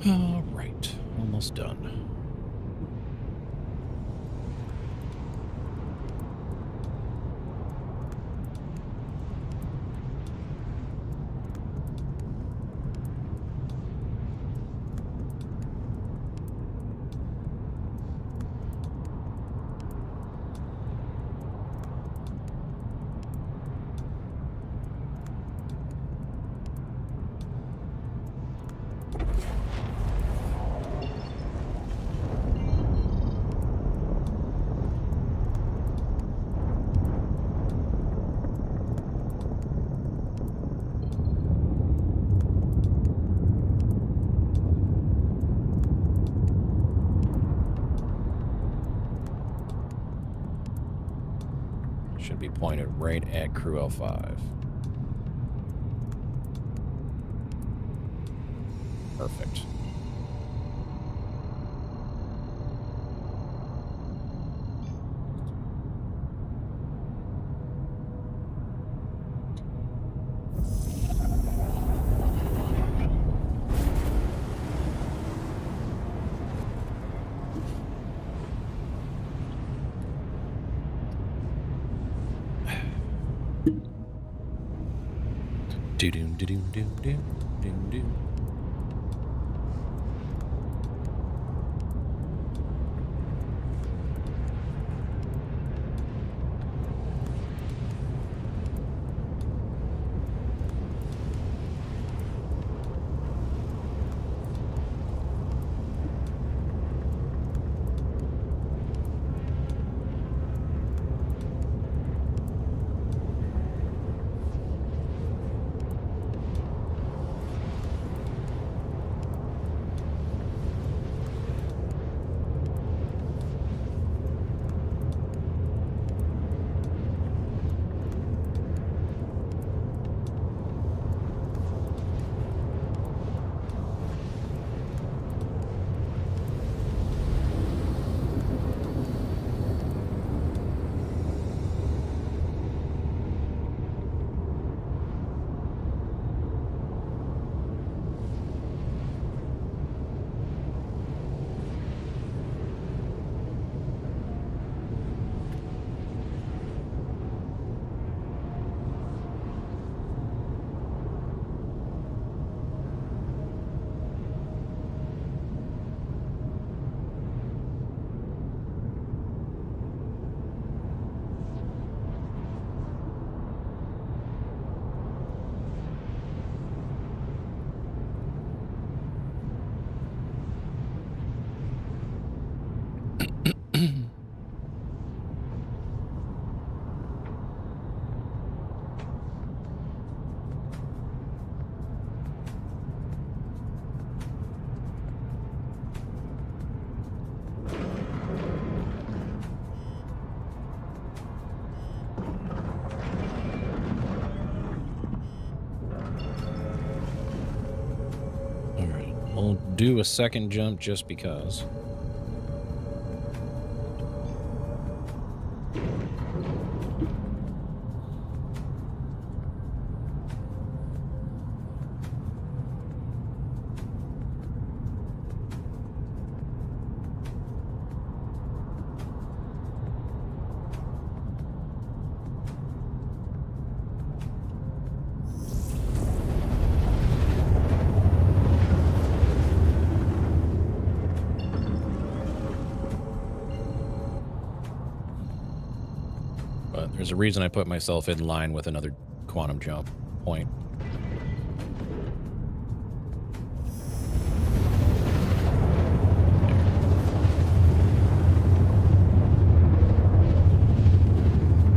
All right, almost done. Should be pointed right at Crew L5. Perfect. Do-doom, do-doom, doom, doom, doom, doom. We'll do a second jump just because. But there's a reason I put myself in line with another quantum jump point.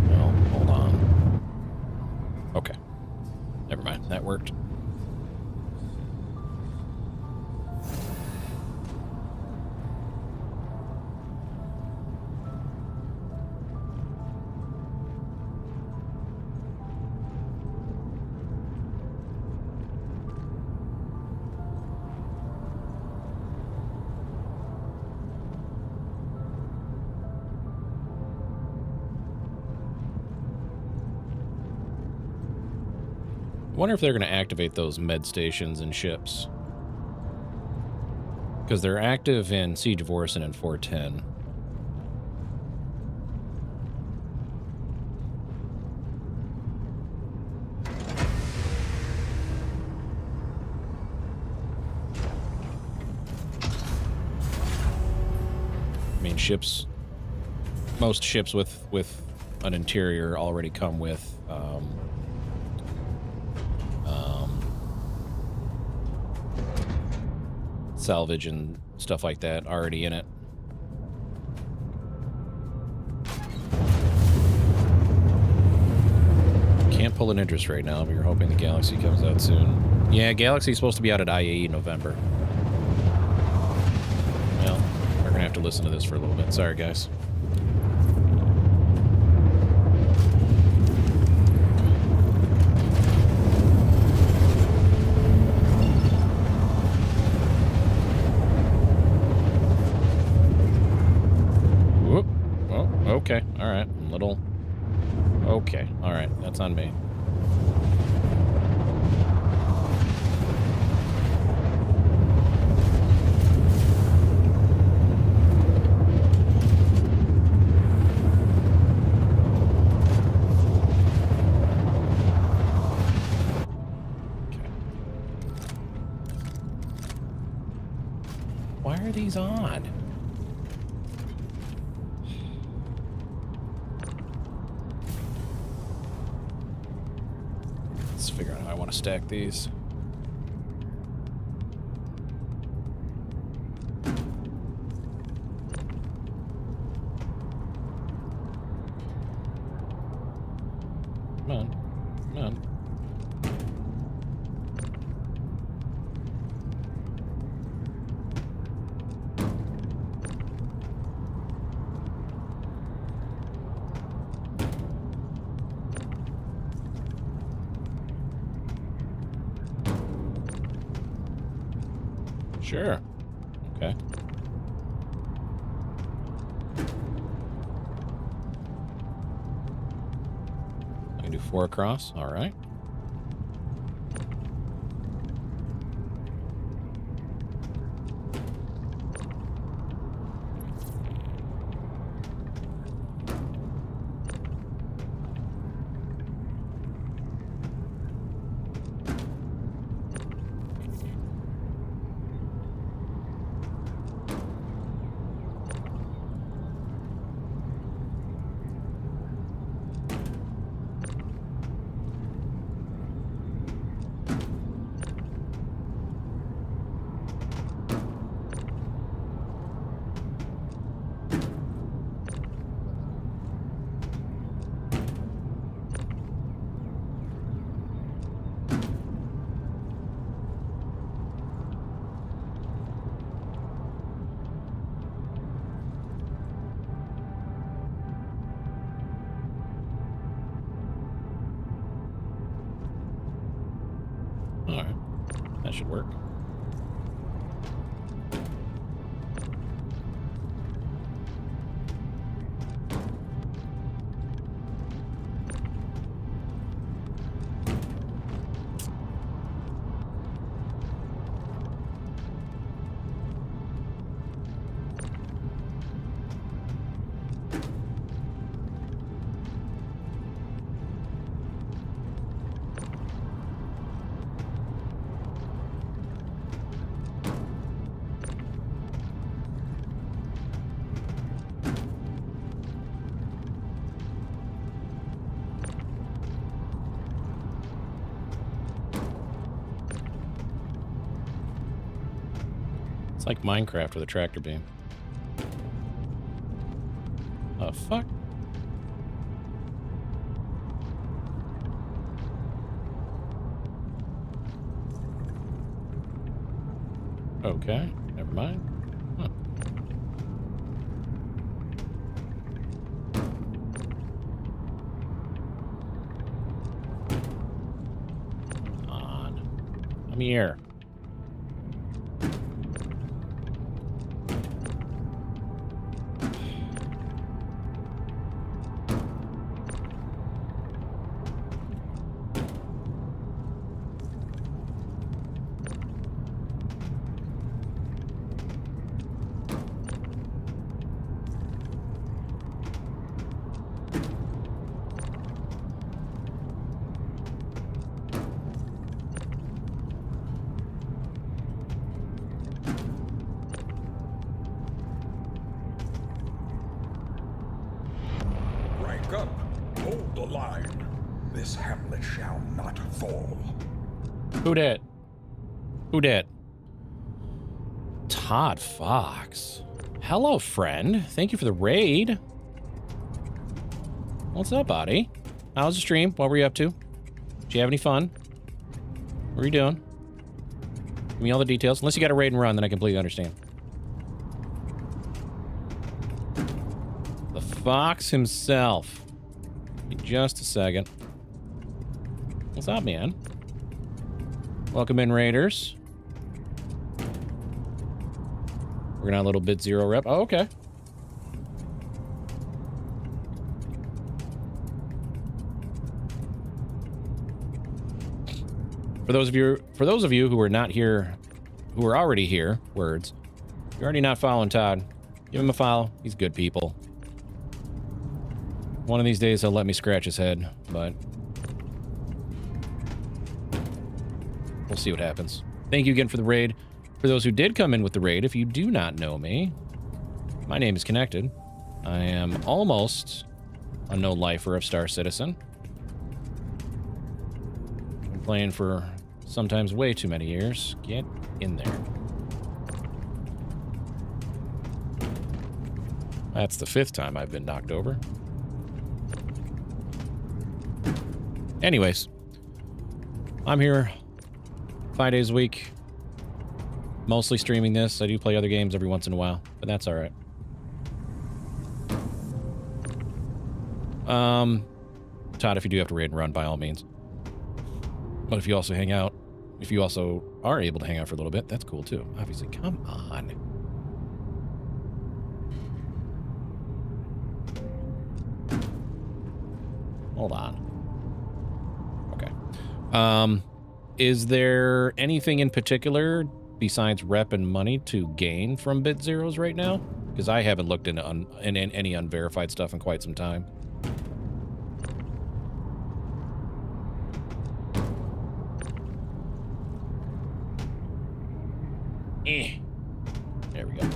Well, hold on. Okay. Never mind. That worked. I wonder if they're going to activate those med stations and ships. Because they're active in Siege of Orison and 410. I mean, ships... Most ships with an interior already come with... salvage and stuff like that already in it. Can't pull an interest right now, but you're hoping the Galaxy comes out soon. Yeah, Galaxy's supposed to be out at IAE in November. Well, we're gonna have to listen to this for a little bit. Sorry, guys. Okay, all right, little... Okay, all right, that's on me. Why are these on? Let's figure out how I want to stack these. Come on. Come on. Sure. Okay. I can do 4 across. All right. All right. That should work. It's like Minecraft with a tractor beam. Oh, fuck. Okay, never mind. Huh. Come on. Come here. Rank up. Hold the line. This hamlet shall not fall. Who dat? Who dat? Todd Fox. Hello, friend. Thank you for the raid. What's up, buddy? How's the stream? What were you up to? Did you have any fun? What were you doing? Give me all the details. Unless you got a raid and run, then I completely understand. The Fox himself. Give me just a second. What's up, man? Welcome in, Raiders. We're gonna have a little bit 0 rep. Oh, okay. For those of you who are not here, who are already here, words. If you're already not following Todd, give him a follow. He's good people. One of these days he'll let me scratch his head, but we'll see what happens. Thank you again for the raid. For those who did come in with the raid, if you do not know me, my name is Connected. I am almost a no-lifer of Star Citizen. Been playing for sometimes way too many years. Get in there. That's the 5th time I've been knocked over. Anyways, I'm here 5 days a week. Mostly streaming this. I do play other games every once in a while, but that's all right. Todd, if you do have to raid and run, by all means. But if you also hang out, if you also are able to hang out for a little bit, that's cool too. Obviously, come on. Hold on. Okay. Is there anything in particular besides rep and money to gain from Bit Zeros right now? Because I haven't looked into any unverified stuff in quite some time. There we go.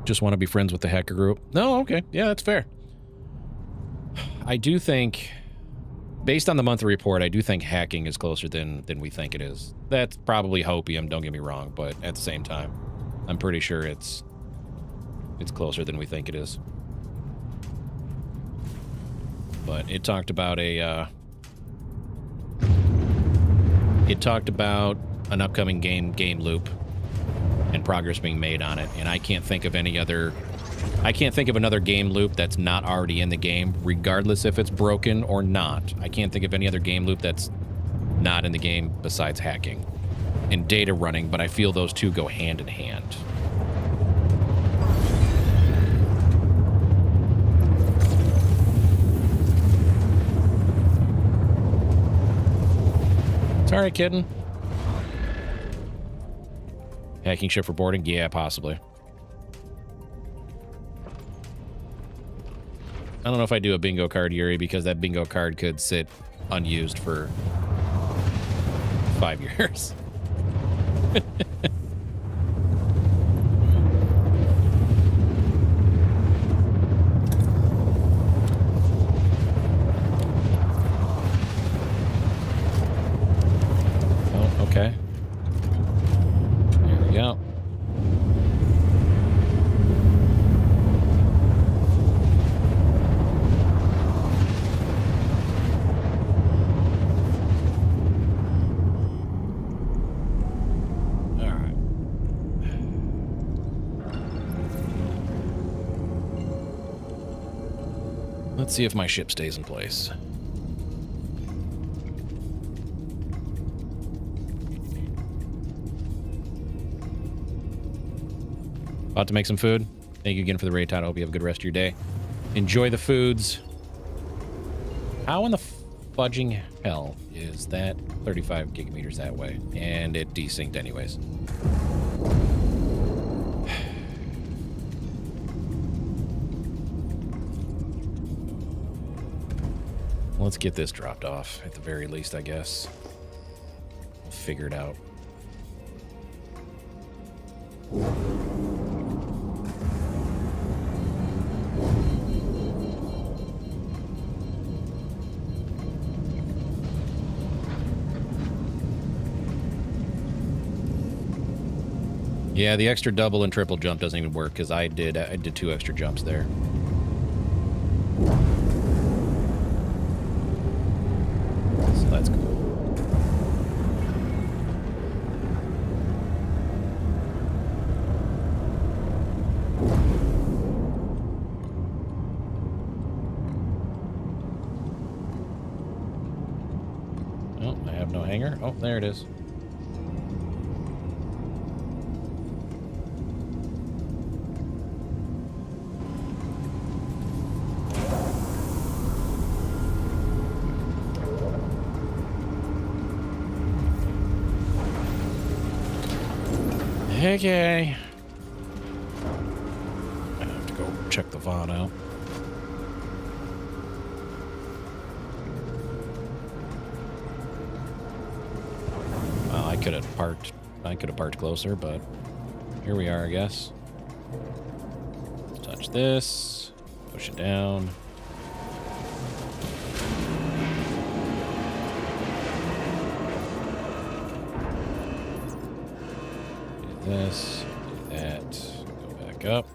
Just want to be friends with the hacker group. No, okay. Yeah, that's fair. I do think, based on the monthly report, I do think hacking is closer than we think it is. That's probably hopium, don't get me wrong, but at the same time, I'm pretty sure it's closer than we think it is. But it talked about an upcoming game loop and progress being made on it, and I can't think of another game loop that's not already in the game, regardless if it's broken or not. I can't think of any other game loop that's not in the game besides hacking and data running, but I feel those two go hand in hand. It's all right, kitten. Hacking ship for boarding? Yeah, possibly. I don't know if I do a bingo card, Yuri, because that bingo card could sit unused for 5 years. Oh, okay. There we go. Let's see if my ship stays in place. About to make some food. Thank you again for the raid, Todd. I hope you have a good rest of your day. Enjoy the foods. How in the fudging hell is that 35 gigameters that way? And it desynced anyways. Let's get this dropped off at the very least, I guess. We'll figure it out. Yeah, the extra double and triple jump doesn't even work because I did 2 extra jumps there. So that's cool. Oh, I have no hanger. Oh, there it is. Okay. I have to go check the VOD out. could have parked closer, but here we are, I guess. Touch this, push it down. Do this, do that, go back up.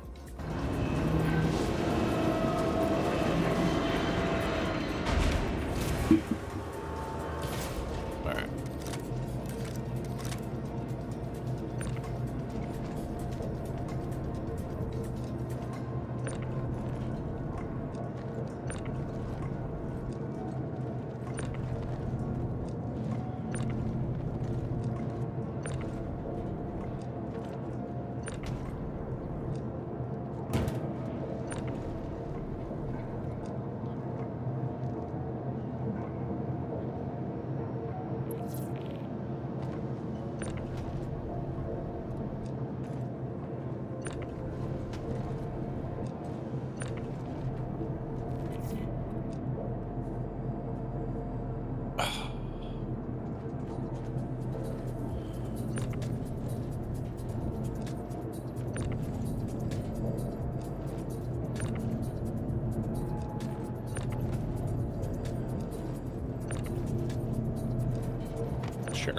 All right. Sure.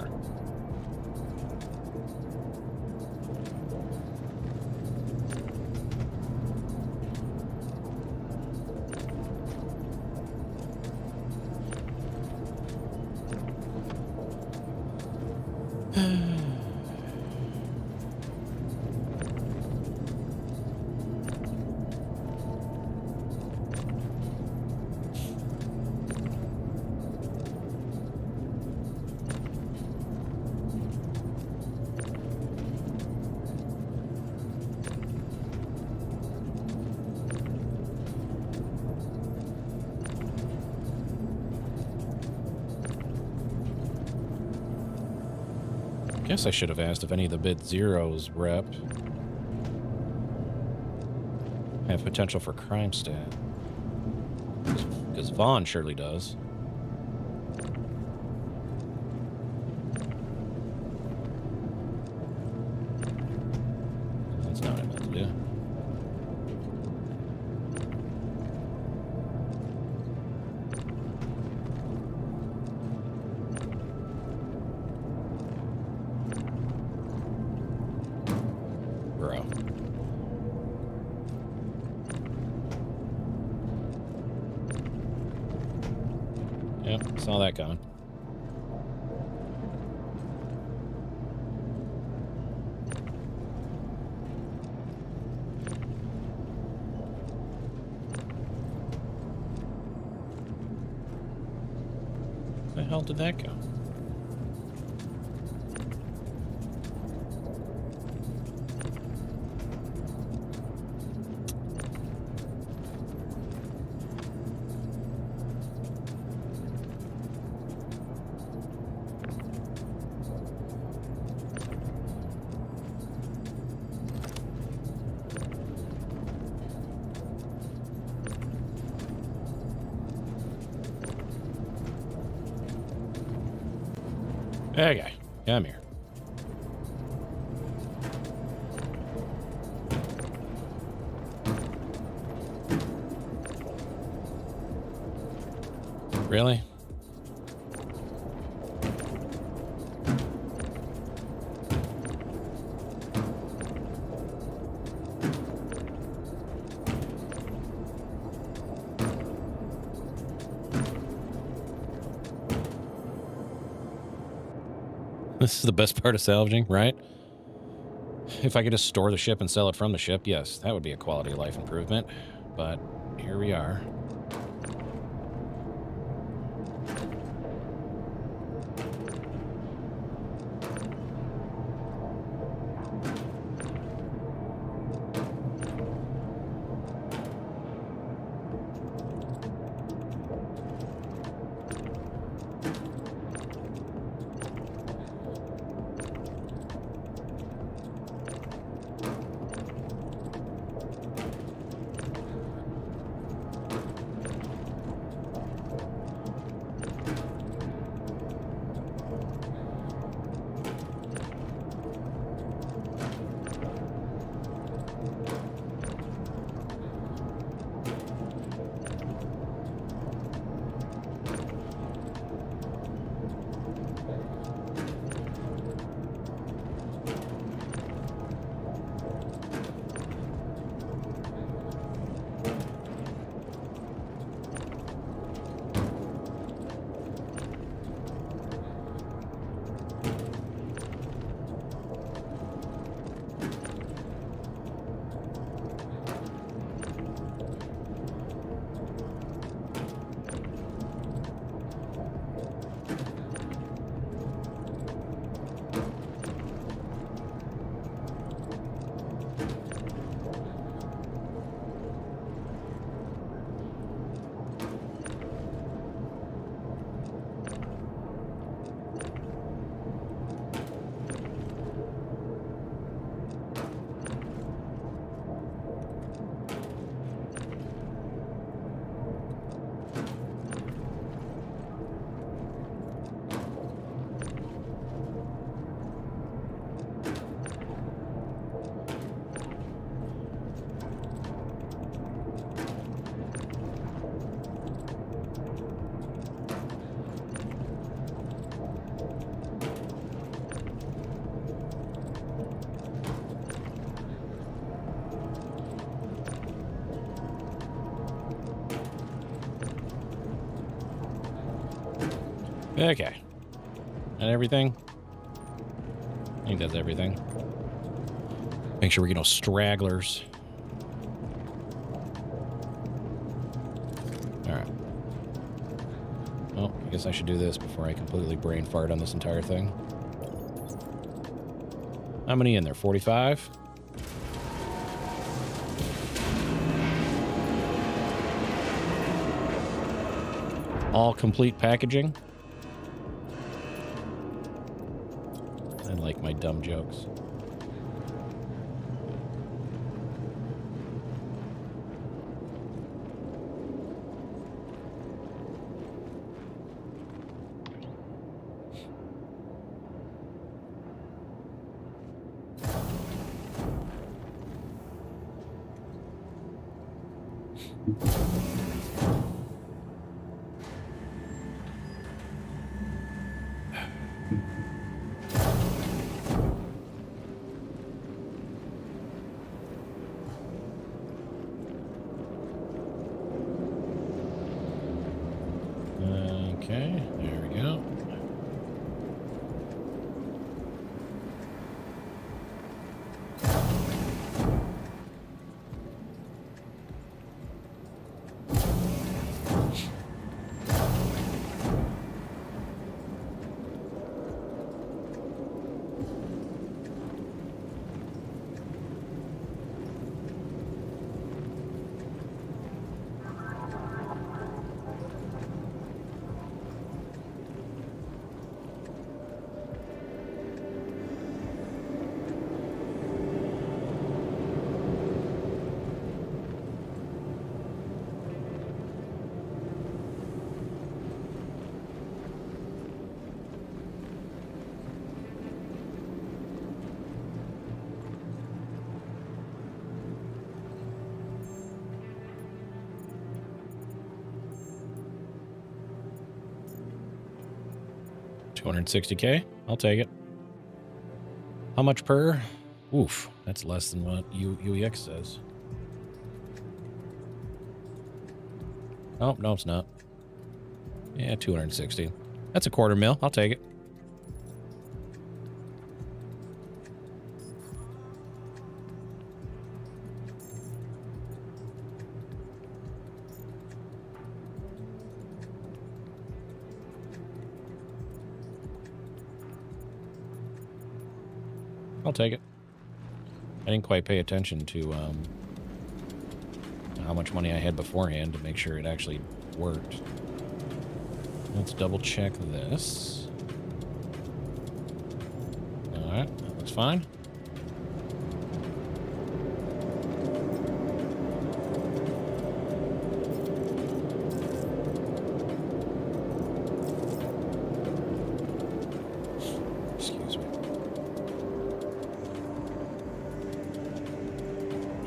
Guess I should have asked if any of the bid zeros rep have potential for crime stat. Because Vaughn surely does. That's not what I meant to do. Bro. Yep, saw that coming. Where the hell did that go? Okay, come here. Really? This is the best part of salvaging, right? If I could just store the ship and sell it from the ship, yes, that would be a quality of life improvement. But here we are. Okay. And everything? I think that's everything. Make sure we get no stragglers. Alright. Well, I guess I should do this before I completely brain fart on this entire thing. How many in there? 45? All complete packaging. I like my dumb jokes. Okay, there we go. $260K. I'll take it. How much per? Oof, that's less than what UEX says. Oh, no, it's not. Yeah, 260. That's a $250,000. I'll take it. I'll take it. I didn't quite pay attention to how much money I had beforehand to make sure it actually worked. Let's double check this. All right, that looks fine. Excuse me.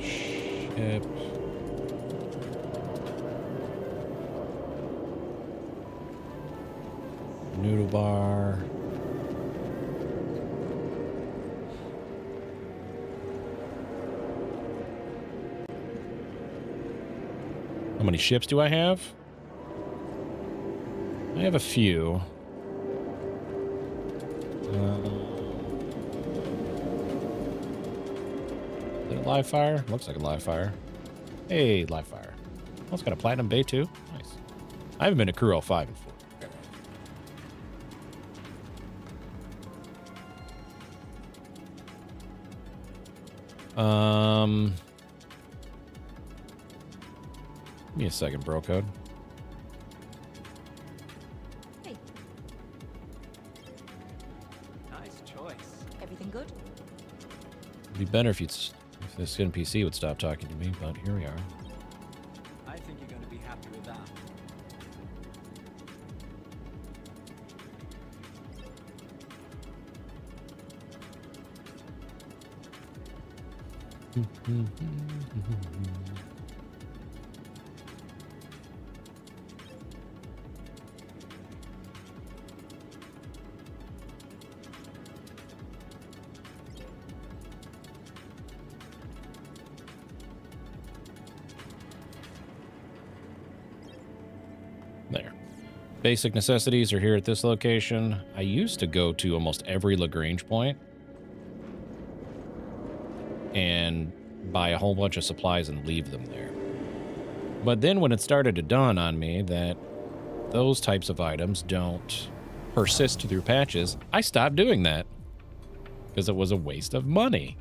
Ship. Noodle bar. How many ships do I have? I have a few. Is it a live fire? Looks like a live fire. Hey, live fire. Oh, it's got a platinum bay too. Nice. I haven't been to Crew 05 before. Give me a second, bro code. Hey. Nice choice. Everything good? It'd be better if this NPC would stop talking to me, but here we are. I think you're going to be happy with that. Basic necessities are here at this location. I used to go to almost every Lagrange point and buy a whole bunch of supplies and leave them there. But then when it started to dawn on me that those types of items don't persist through patches, I stopped doing that because it was a waste of money.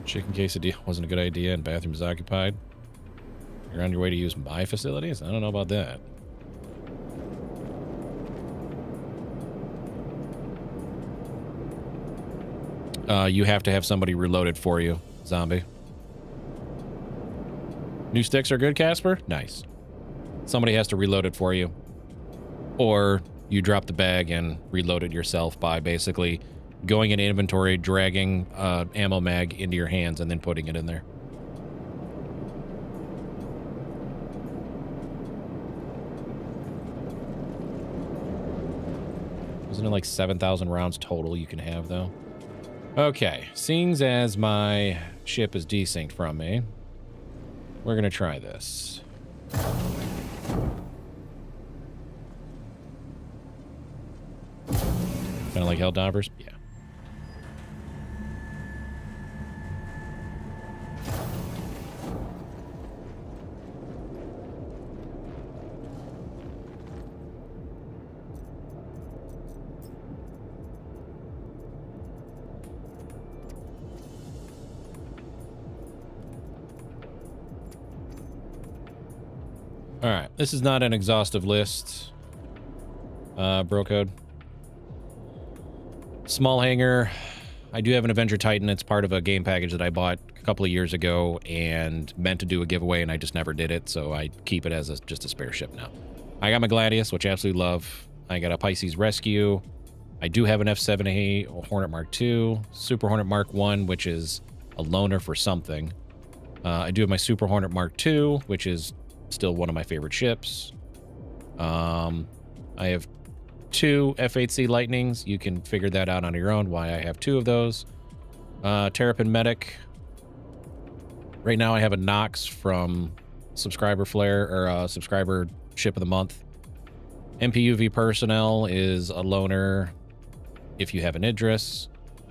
Chicken quesadilla wasn't a good idea and bathroom is occupied. You're on your way to use my facilities? I don't know about that. You have to have somebody reload it for you, zombie. New sticks are good, Casper? Nice. Somebody has to reload it for you. Or you drop the bag and reload it yourself by basically going in inventory, dragging ammo mag into your hands, and then putting it in there. Wasn't it like 7,000 rounds total you can have, though? Okay, seeing as my ship is desynced from me, we're going to try this. Kind of like Helldivers? Yeah. All right, this is not an exhaustive list. Bro code. Small hangar. I do have an Avenger Titan. It's part of a game package that I bought a couple of years ago and meant to do a giveaway, and I just never did it, so I keep it as just a spare ship now. I got my Gladius, which I absolutely love. I got a Pisces Rescue. I do have an F-7A Hornet Mark II, Super Hornet Mark I, which is a loaner for something. I do have my Super Hornet Mark II, which is still one of my favorite ships. I have 2 F-8C Lightnings. You can figure that out on your own why I have 2 of those. Terrapin Medic. Right now I have a Nox from Subscriber Flare, or Subscriber Ship of the Month. MPUV Personnel is a loaner if you have an Idris.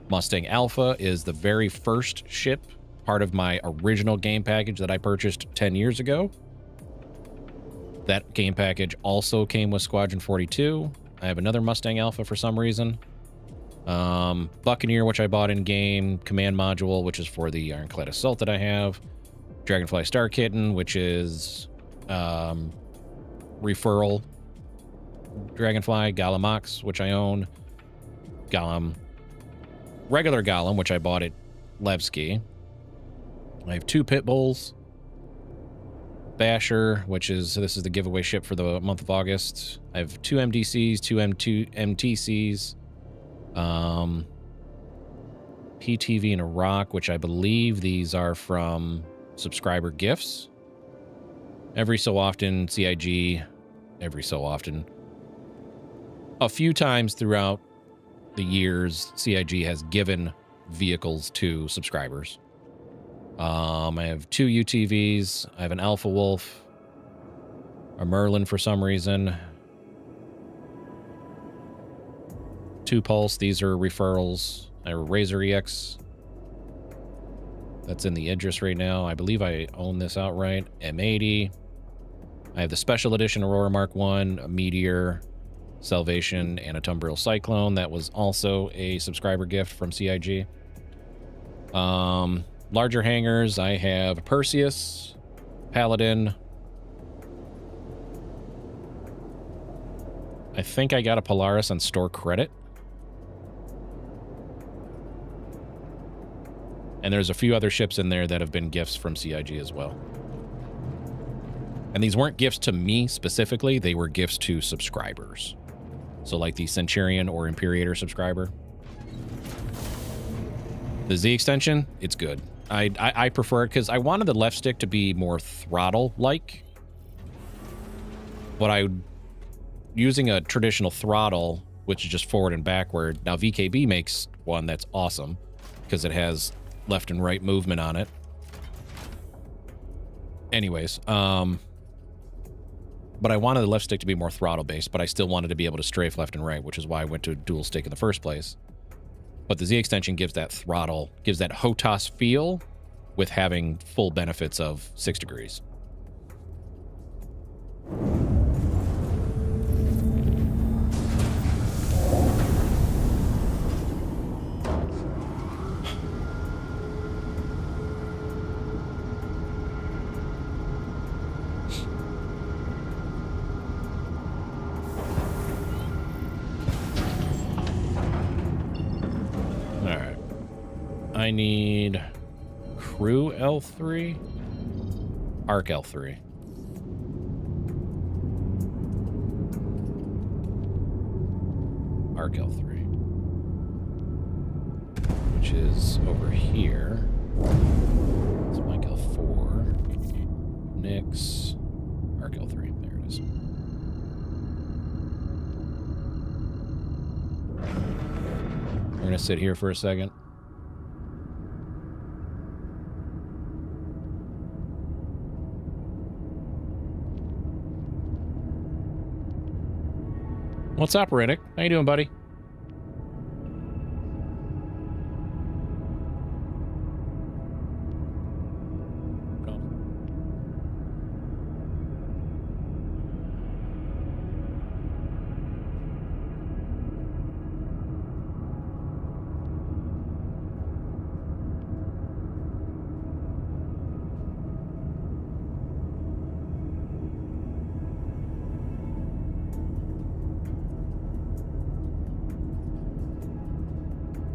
Mustang Alpha is the very first ship, part of my original game package that I purchased 10 years ago. That game package also came with Squadron 42. I have another Mustang Alpha for some reason. Buccaneer, which I bought in game. Command Module, which is for the Ironclad Assault that I have. Dragonfly Star Kitten, which is referral. Dragonfly. Galamox, which I own. Golem. Regular Golem, which I bought at Levski. I have 2 Pit Bulls. Basher, which is, this is the giveaway ship for the month of August. I have 2 MDCs, 2 MTCs, PTV and a Rock, which I believe these are from subscriber gifts. Every so often, CIG, every so often, a few times throughout the years, CIG has given vehicles to subscribers. I have 2 UTVs. I have an Alpha Wolf, a Merlin for some reason, 2 Pulse. These are referrals. I have a Razor EX. That's in the Idris right now. I believe I own this outright. M80. I have the Special Edition Aurora Mark I, a Meteor, Salvation, and a Tumbril Cyclone. That was also a subscriber gift from CIG. Larger hangars, I have Perseus, Paladin. I think I got a Polaris on store credit. And there's a few other ships in there that have been gifts from CIG as well. And these weren't gifts to me specifically, they were gifts to subscribers. So like the Centurion or Imperator subscriber. The Z extension, it's good. I prefer it because I wanted the left stick to be more throttle-like. But using a traditional throttle, which is just forward and backward. Now VKB makes one that's awesome. because it has left and right movement on it. Anyways, but I wanted the left stick to be more throttle based, but I still wanted to be able to strafe left and right, which is why I went to a dual stick in the first place. But the Z extension gives that throttle, gives that HOTAS feel with having full benefits of 6 degrees. I need crew L3, arc L3. Arc L3, which is over here. It's Mike L4, Nix, arc L3. There it is. We're gonna sit here for a second. What's up, Riddick? How you doing, buddy?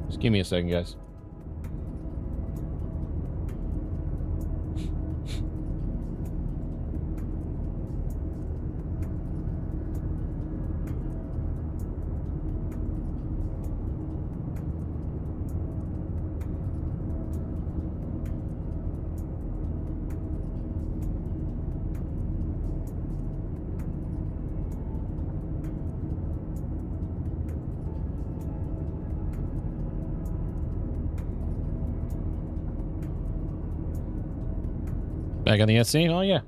Just give me a second, guys. Back on the SC? Oh, yeah.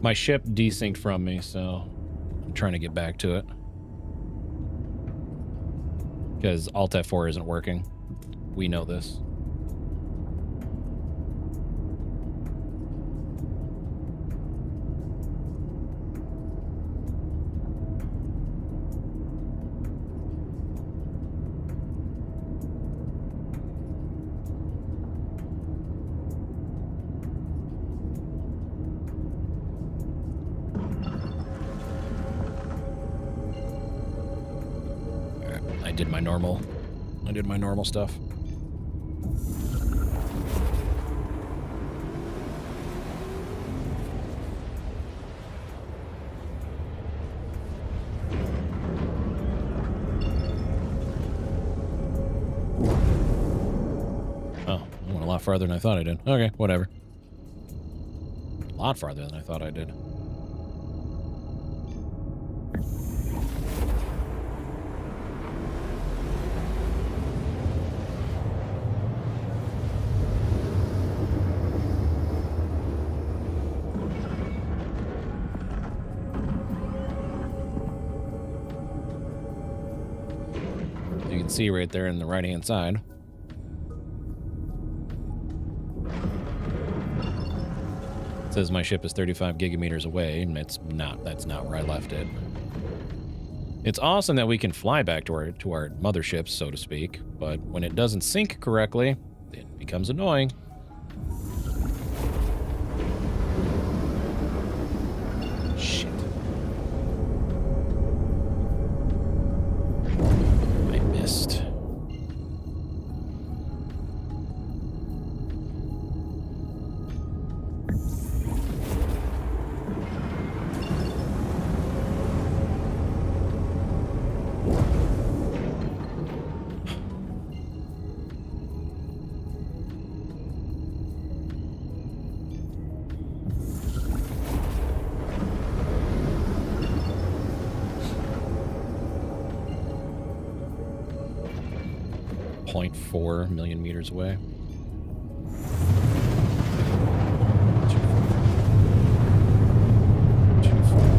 My ship desynced from me, so I'm trying to get back to it. Because Alt F4 isn't working. We know this. I did my normal stuff. Oh, I went a lot farther than I thought I did. Okay, whatever. A lot farther than I thought I did. See right there in the right hand side. It says my ship is 35 gigameters away, and that's not where I left it. It's awesome that we can fly back to our mothership, so to speak, but when it doesn't sync correctly, it becomes annoying. Shit. Missed. 1.4 million meters away. Too far.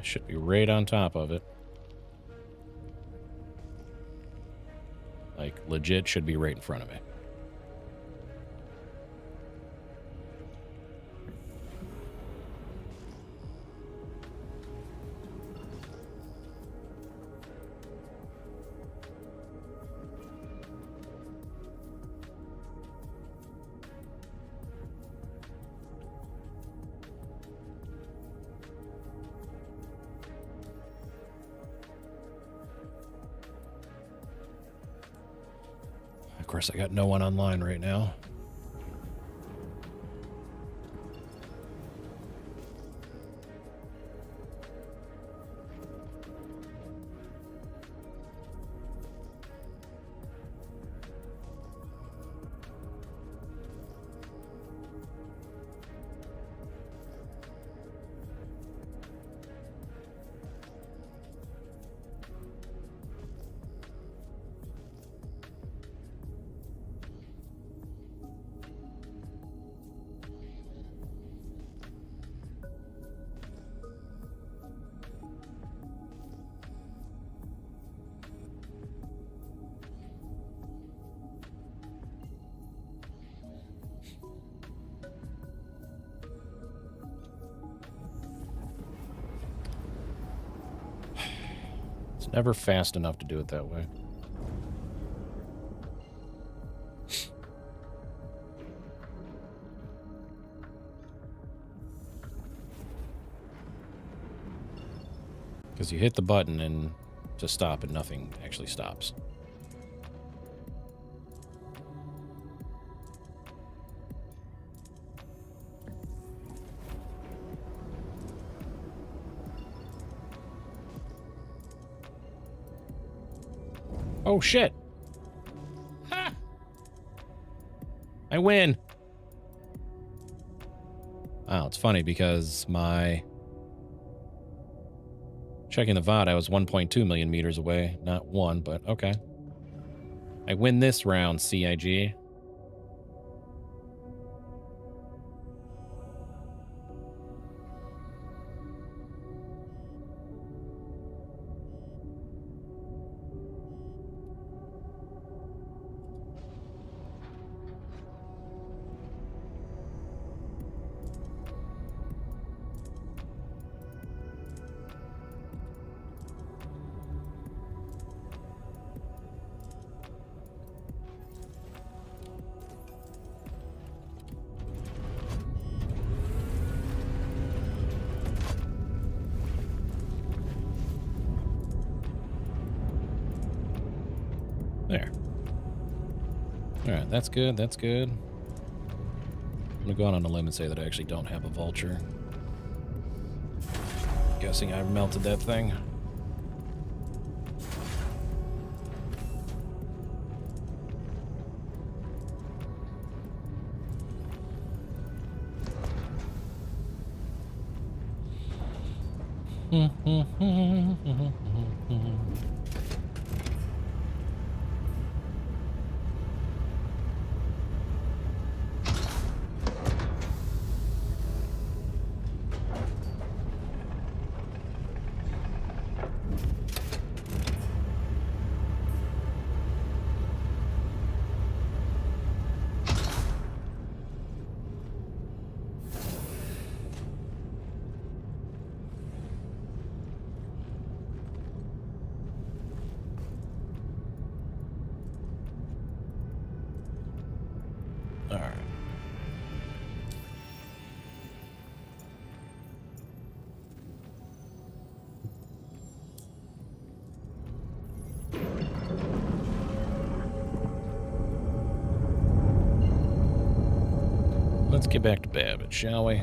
Should be right on top of it. Like, legit should be right in front of me. Of course, I got no one online right now. It's never fast enough to do it that way. Because you hit the button and to stop and nothing actually stops. Oh shit. Ha! I win. Wow, it's funny because my checking the VOD, I was 1.2 million meters away, not 1, but okay. I win this round, CIG. There. Alright, that's good, that's good. I'm gonna go out on a limb and say that I actually don't have a vulture. Guessing I've melted that thing. All right. Let's get back to Babbitt, shall we?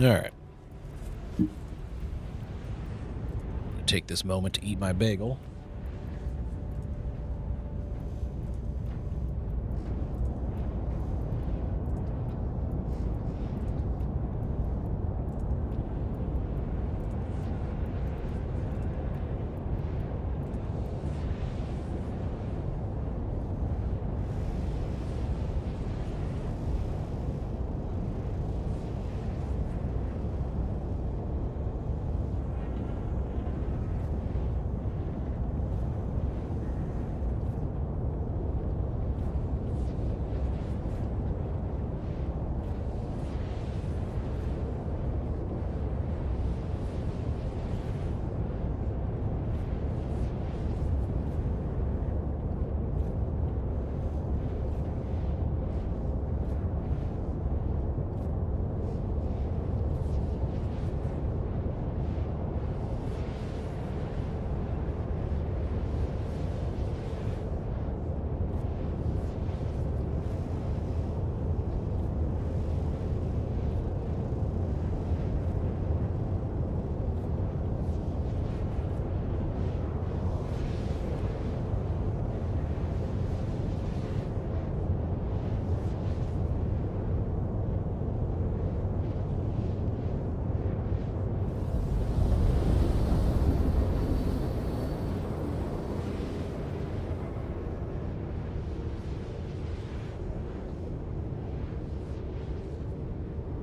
All right. Take this moment to eat my bagel.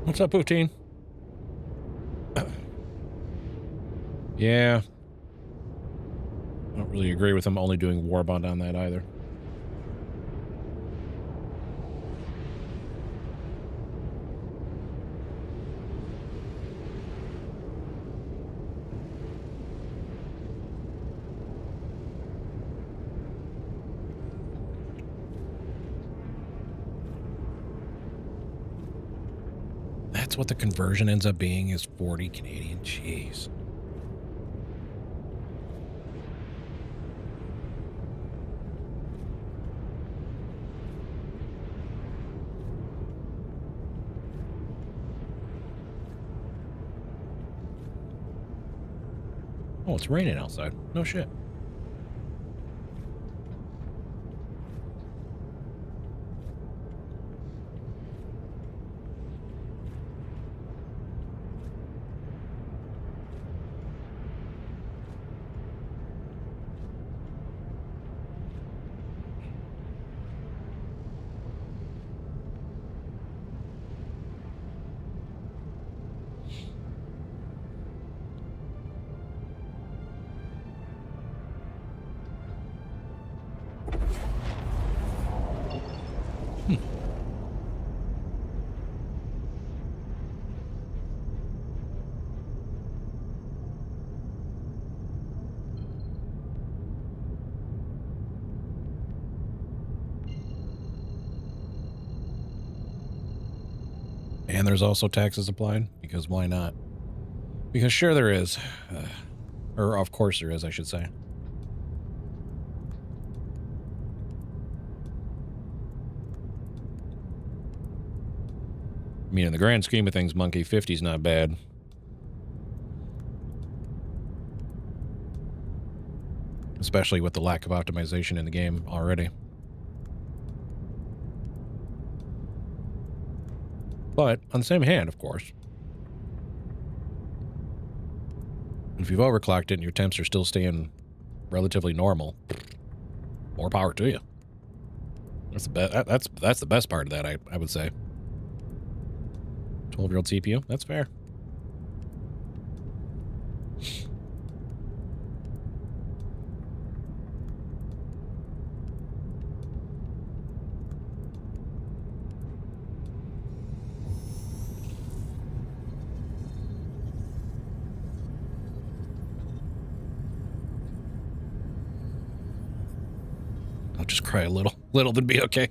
What's up, Poutine? Yeah. I don't really agree with him only doing Warbond on that either. That's what the conversion ends up being, is 40 Canadian. Jeez. Oh, it's raining outside. No shit. And there's also taxes applied, because why not? Because sure there is. Or of course there is, I should say. I mean, in the grand scheme of things, Monkey 50's not bad. Especially with the lack of optimization in the game already. But, on the same hand, of course, if you've overclocked it and your temps are still staying relatively normal, more power to you. That's the best part of that, I would say. 12-year-old CPU, that's fair. just cry a little. Little than be okay.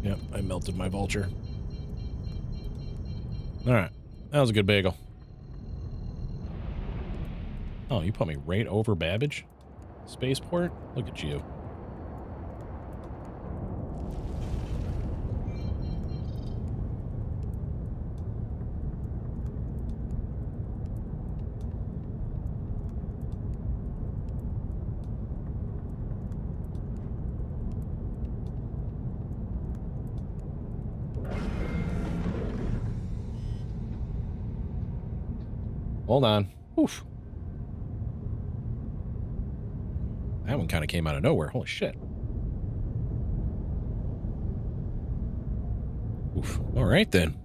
Yep, I melted my vulture. All right, that was a good bagel. Oh, you put me right over Babbage? Spaceport? Look at you. Hold on. Oof. That one kind of came out of nowhere. Holy shit. Oof. All right, then.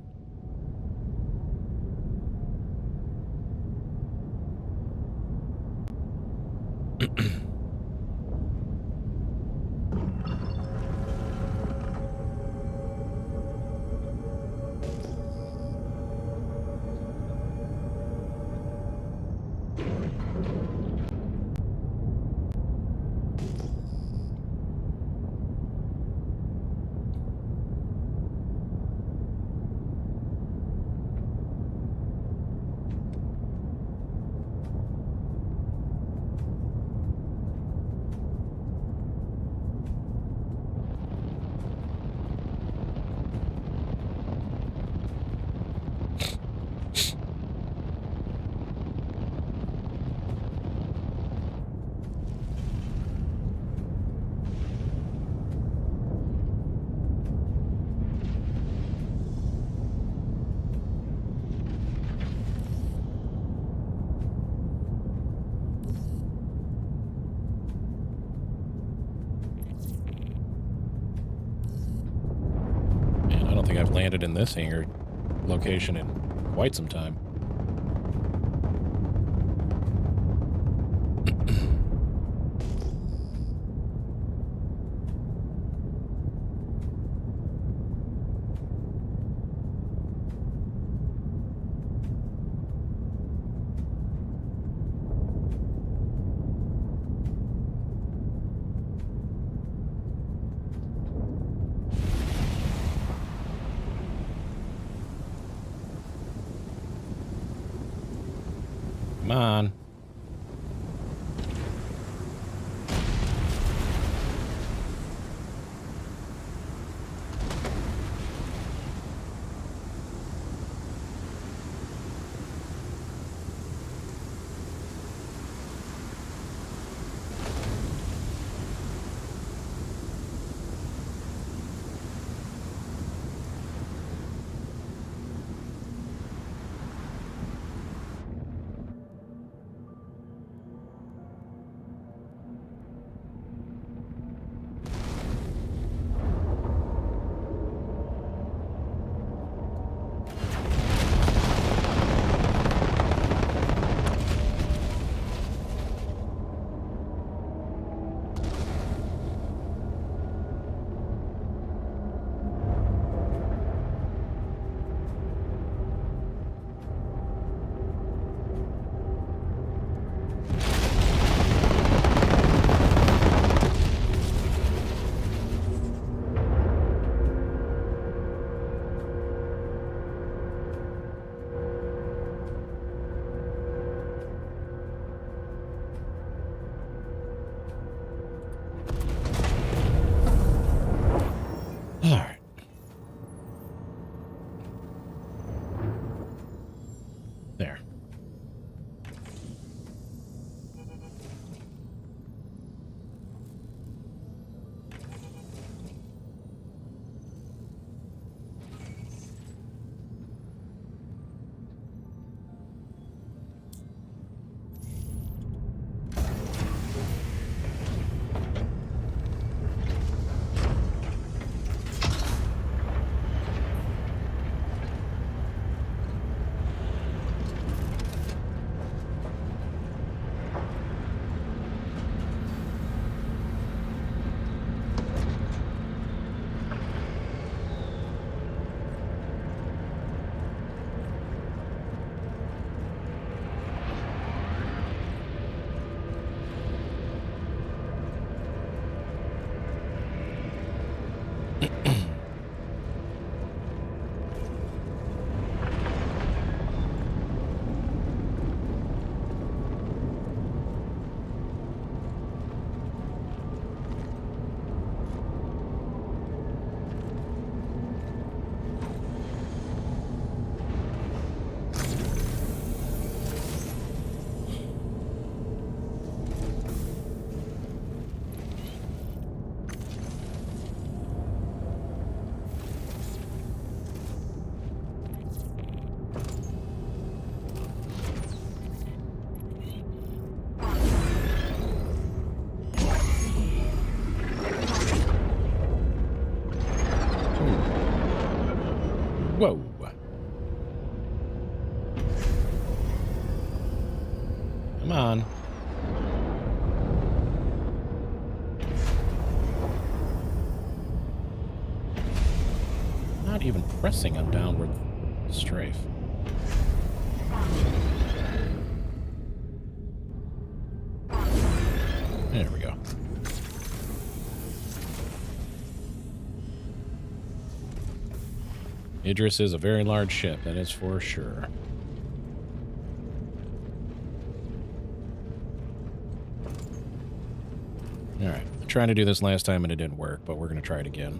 Man, I don't think I've landed in this hangar location in quite some time. Come on. not even pressing on downward strafe. There we go. Idris is a very large ship, that is for sure. Alright, I'm trying to do this last time and it didn't work, but we're going to try it again.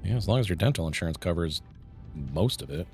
Yeah, as long as your dental insurance covers most of it.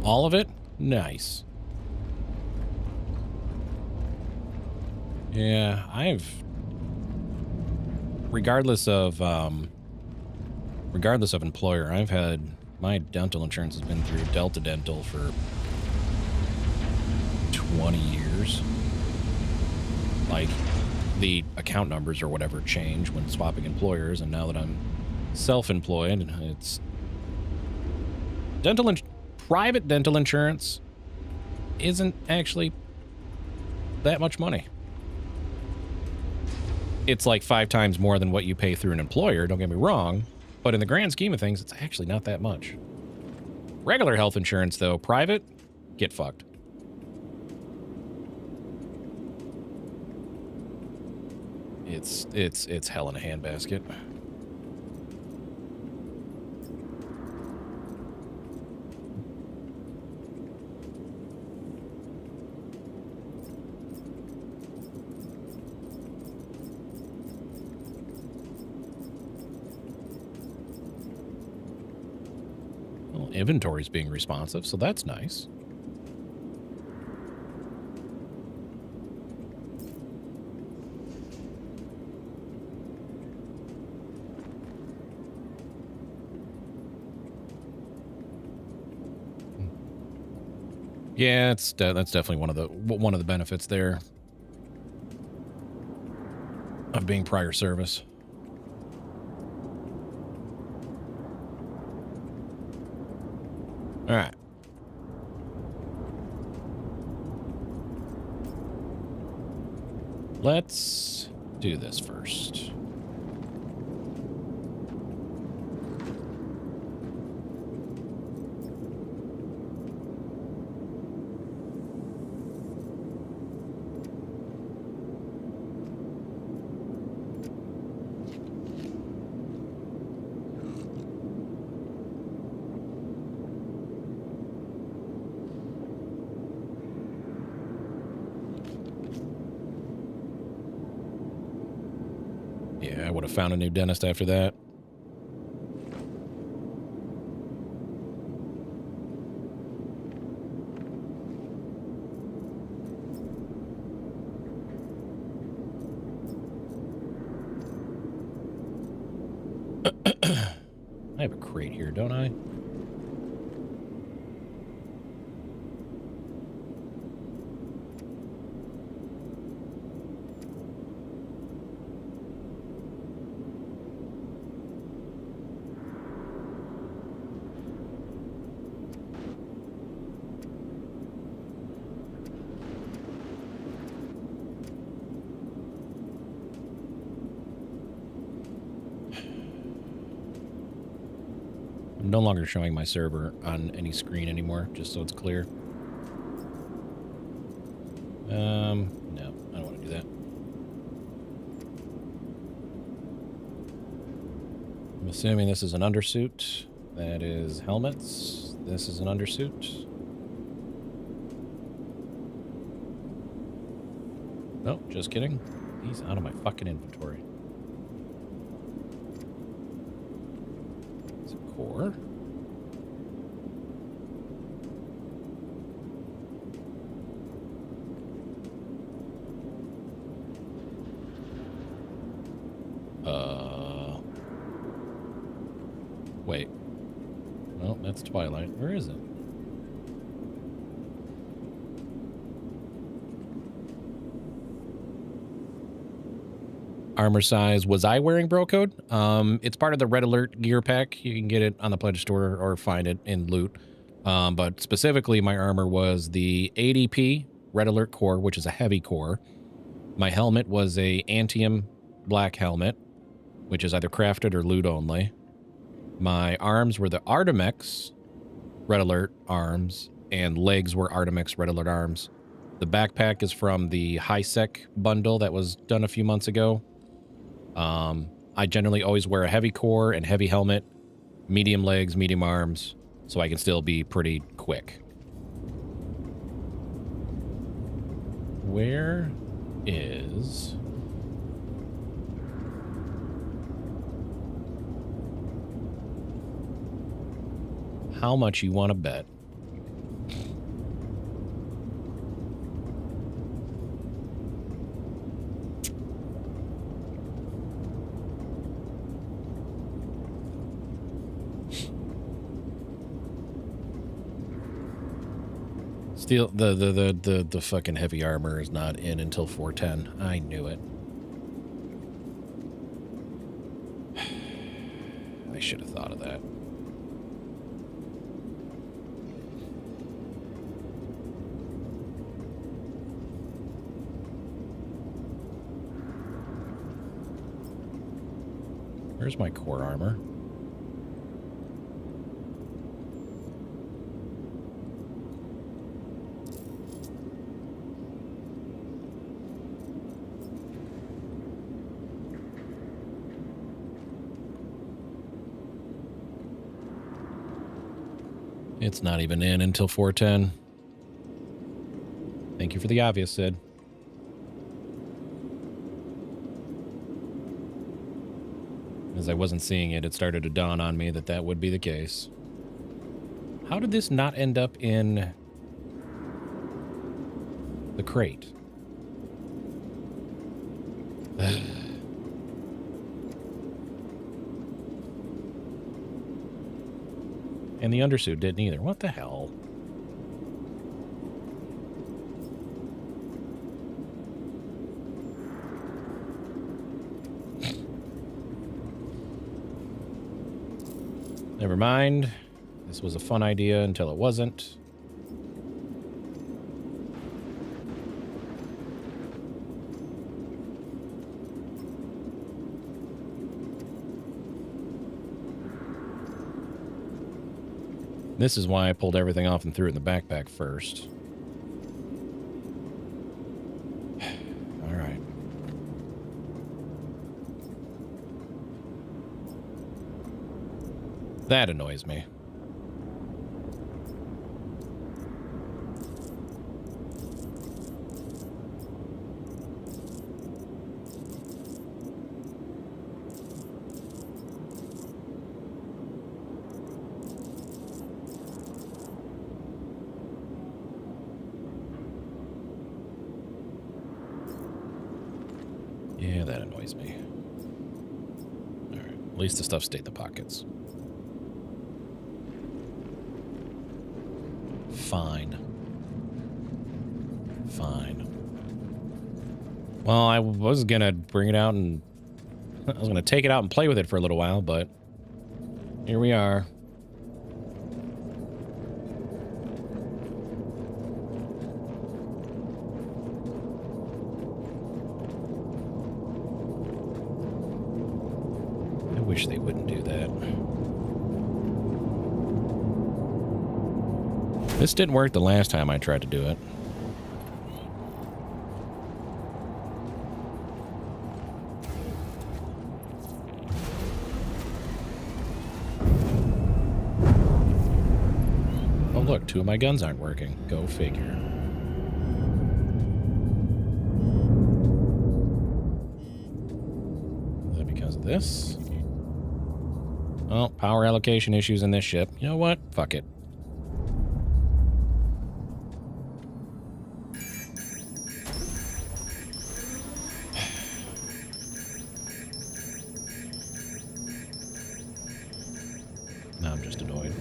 All of it? Nice. Yeah, regardless of employer, I've had my dental insurance has been through Delta Dental for 20 years. Like, the account numbers or whatever change when swapping employers, and now that I'm self-employed, it's private dental insurance isn't actually that much money. It's like 5 times more than what you pay through an employer, don't get me wrong, but in the grand scheme of things, it's actually not that much. Regular health insurance, though, private, get fucked. It's hell in a handbasket. Well, inventory's being responsive, so that's nice. Yeah, that's definitely one of the benefits there of being prior service. All right. Let's do this first. Yeah, I would have found a new dentist after that. I have a crate here, don't I? no longer showing my server on any screen anymore, just so it's clear. No, I don't want to do that. I'm assuming this is an undersuit. That is helmets. This is an undersuit. No, just kidding. He's out of my fucking inventory. It's a core. Wait. Well, that's Twilight. Where is it? Armor size. Was I wearing bro code? It's part of the Red Alert gear pack. You can get it on the pledge store or find it in loot. But specifically, my armor was the ADP Red Alert core, which is a heavy core. My helmet was a Antium black helmet, which is either crafted or loot only. My arms were the Artemex Red Alert arms, and legs were Artemex Red Alert arms. The backpack is from the High-Sec bundle that was done a few months ago. I generally always wear a heavy core and heavy helmet, medium legs, medium arms, so I can still be pretty quick. Where is... How much you want to bet? Steel, the fucking heavy armor is not in until 410. I knew it. I should have thought of that. Where's my core armor? It's not even in until 410. Thank you for the obvious, Sid. As I wasn't seeing it, it started to dawn on me that that would be the case. How did this not end up in the crate? And the undersuit didn't either. What the hell? Never mind. This was a fun idea until it wasn't. This is why I pulled everything off and threw it in the backpack first. All right. That annoys me. Yeah, that annoys me. All right. At least the stuff stayed in the pockets. Fine. Fine. Well, I was gonna bring it out and... I was gonna take it out and play with it for a little while, but... here we are. I wish they wouldn't do that. This didn't work the last time I tried to do it. Oh look, 2 of my guns aren't working. Go figure. Is that because of this? Oh, power allocation issues in this ship. You know what? Fuck it. Now I'm just annoyed.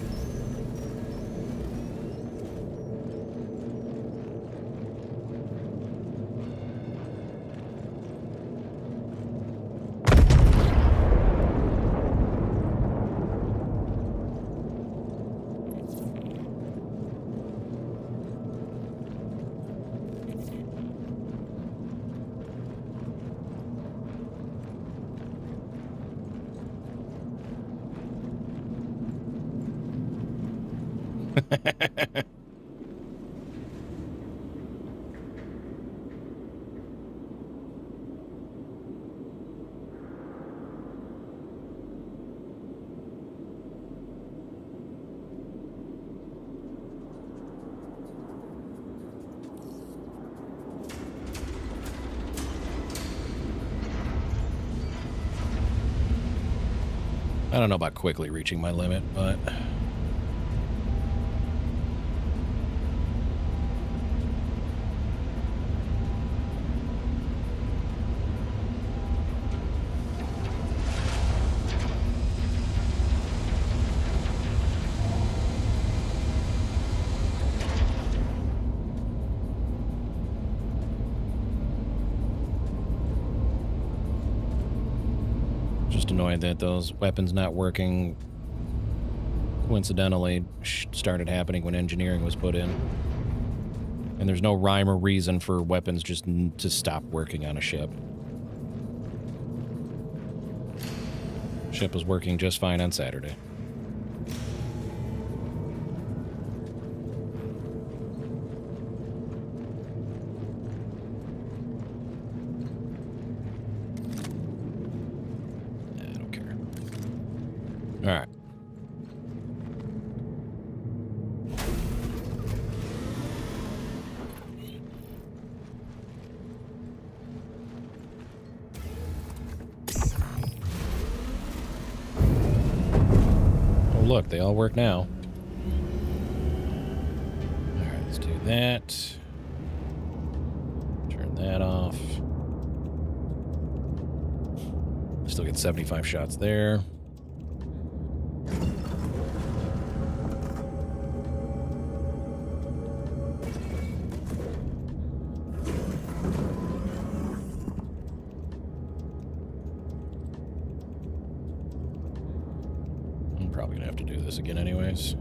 I don't know about quickly reaching my limit, but... annoyed that those weapons not working coincidentally started happening when engineering was put in. And there's no rhyme or reason for weapons just to stop working on a ship. Ship was working just fine on Saturday. All right. Oh, look, they all work now. All right, let's do that. Turn that off. Still get 75 shots there. Probably gonna have to do this again anyways.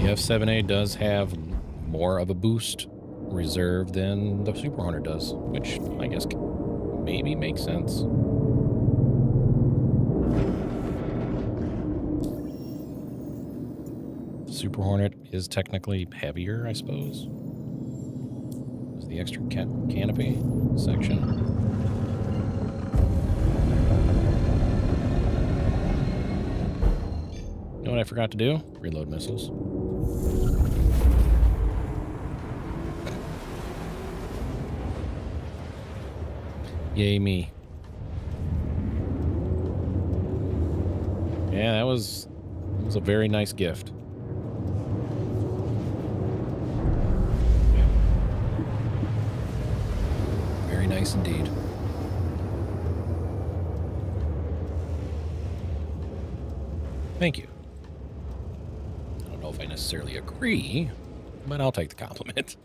F7A does have more of a boost reserve than the Super Hornet does, which I guess maybe makes sense. Super Hornet is technically heavier, I suppose. Is the extra canopy section. You know what I forgot to do? Reload missiles. Yay me. Yeah, that was a very nice gift. Nice indeed. Thank you. I don't know if I necessarily agree, but I'll take the compliment.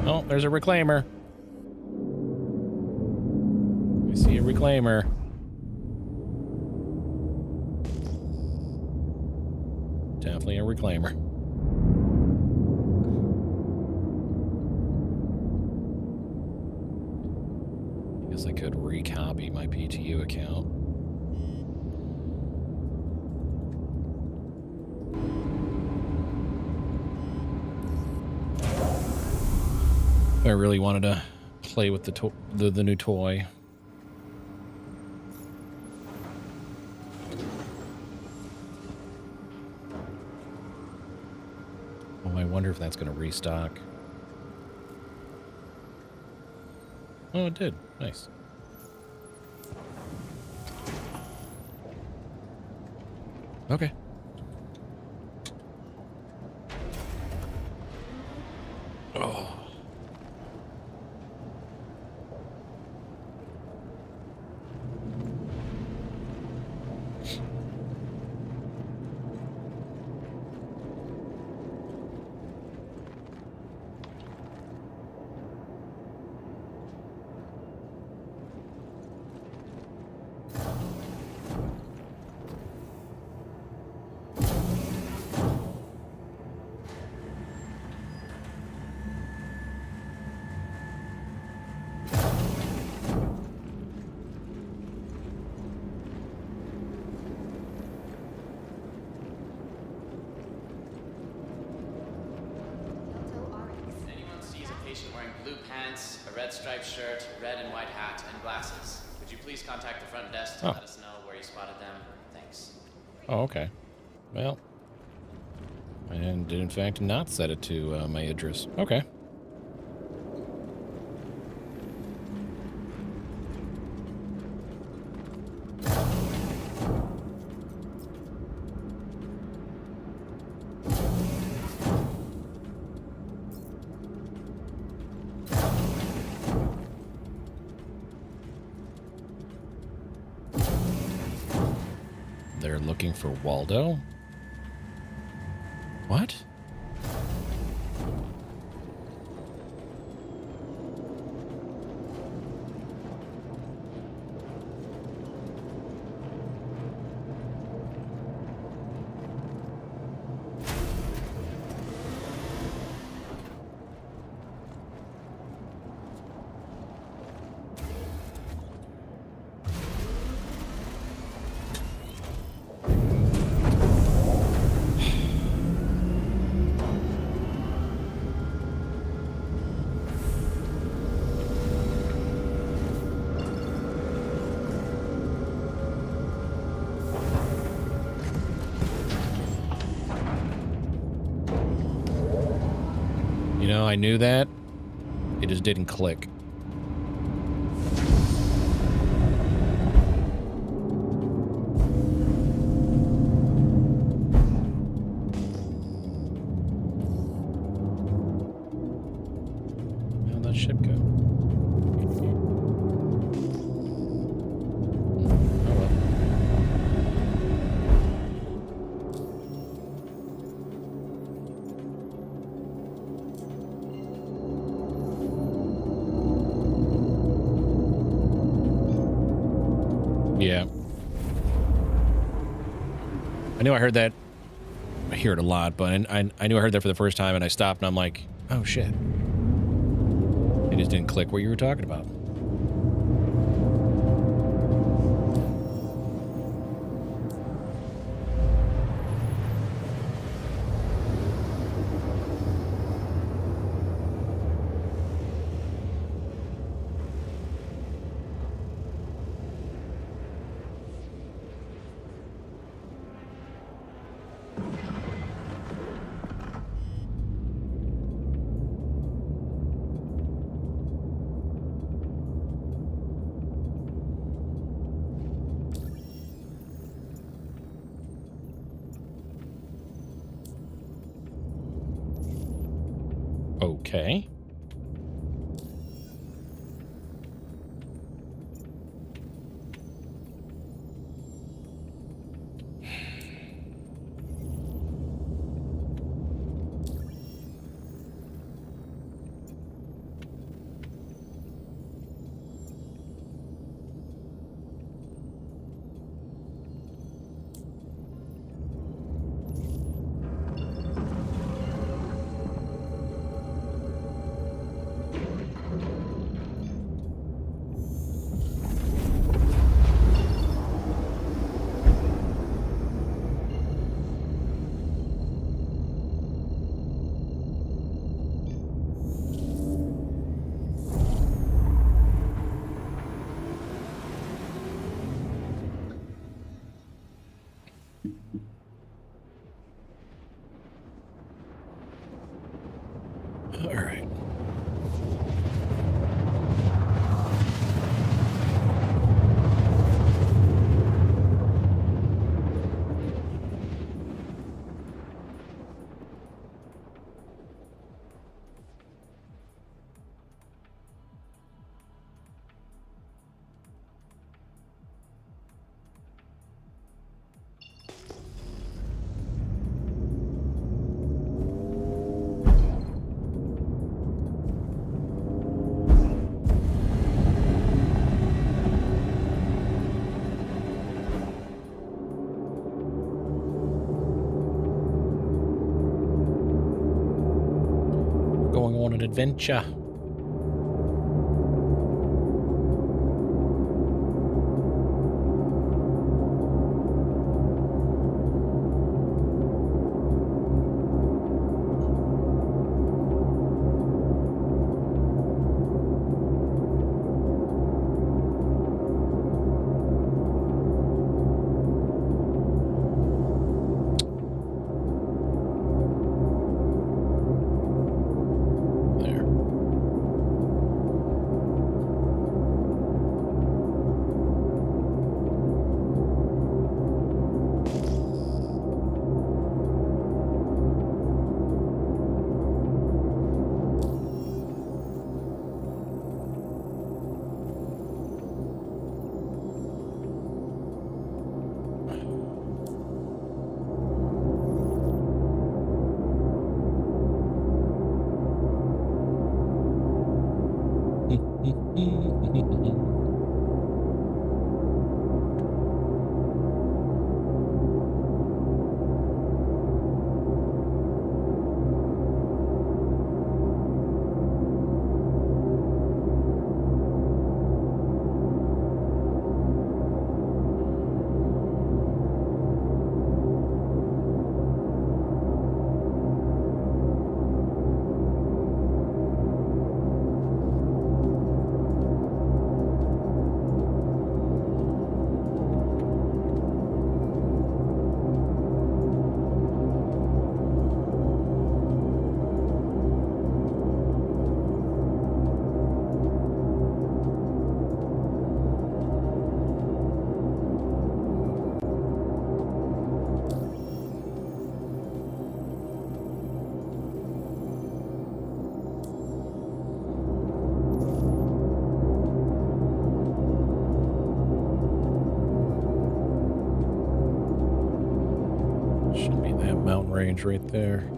Oh, there's a reclaimer. I see a reclaimer. Definitely a reclaimer. I guess I could recopy my PTU account. I really wanted to play with the new toy. Oh, I wonder if that's going to restock. Oh, it did. Nice. Okay. Oh. Anyone sees a patient wearing blue pants, a red striped shirt, red and white hat, and glasses, would you please contact the front desk to let us know where you spotted them? Thanks. Oh, okay. Well, and did in fact not set it to my address. Okay. They're looking for Waldo? What? You know, I knew that. It just didn't click. How'd that ship go? Oh well. Yeah. I knew I heard that. I hear it a lot, but I knew I heard that for the first time, and I stopped, and I'm like, oh, shit. It just didn't click what you were talking about. Okay. All right. Going on an adventure. There. Should be that mountain range right there.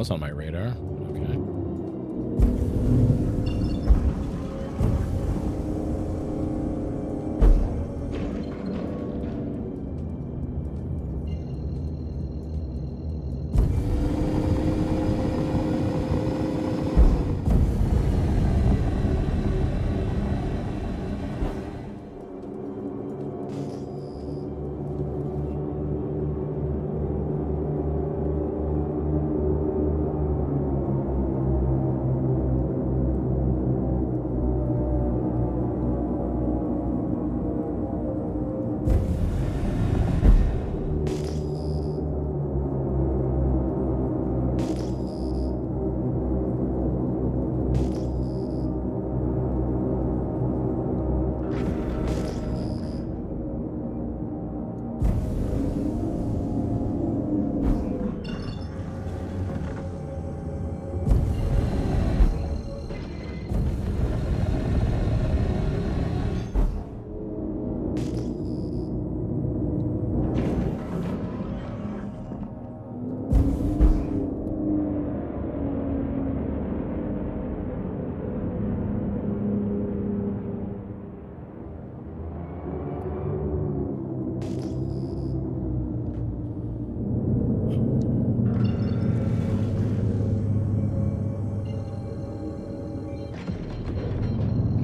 was on my radar. Okay.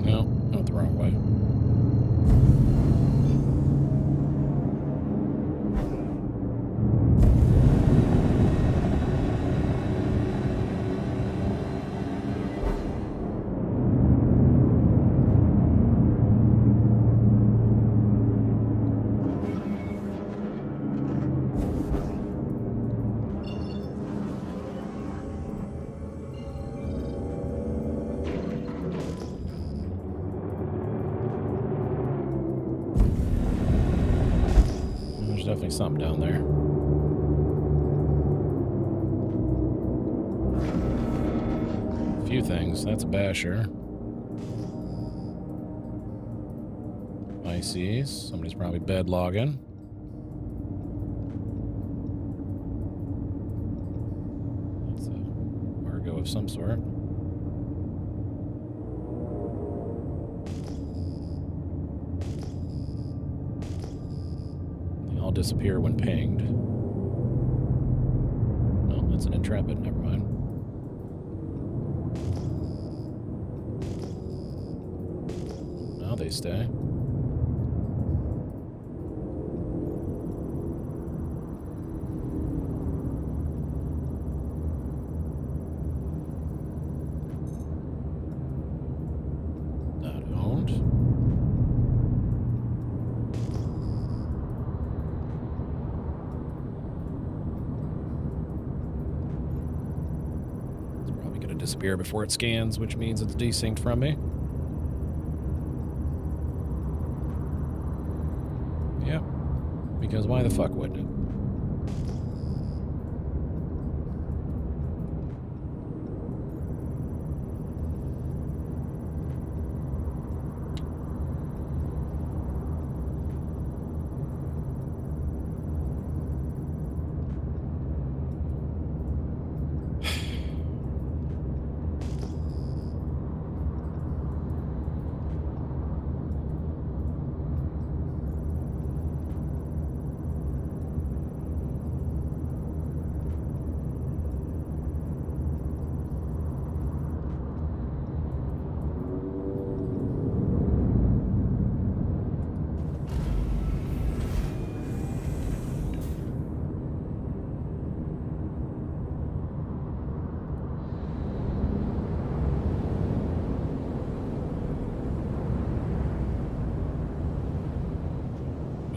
No, not the wrong way. There's definitely something down there. A few things. That's a basher. Ices. Somebody's probably bed logging. That's a Argo of some sort. They all disappear when pinged. No, that's an Intrepid. Never mind. Now they stay. Not owned. It's probably going to disappear before it scans, which means it's desynced from me. Yep. Because why the fuck wouldn't it?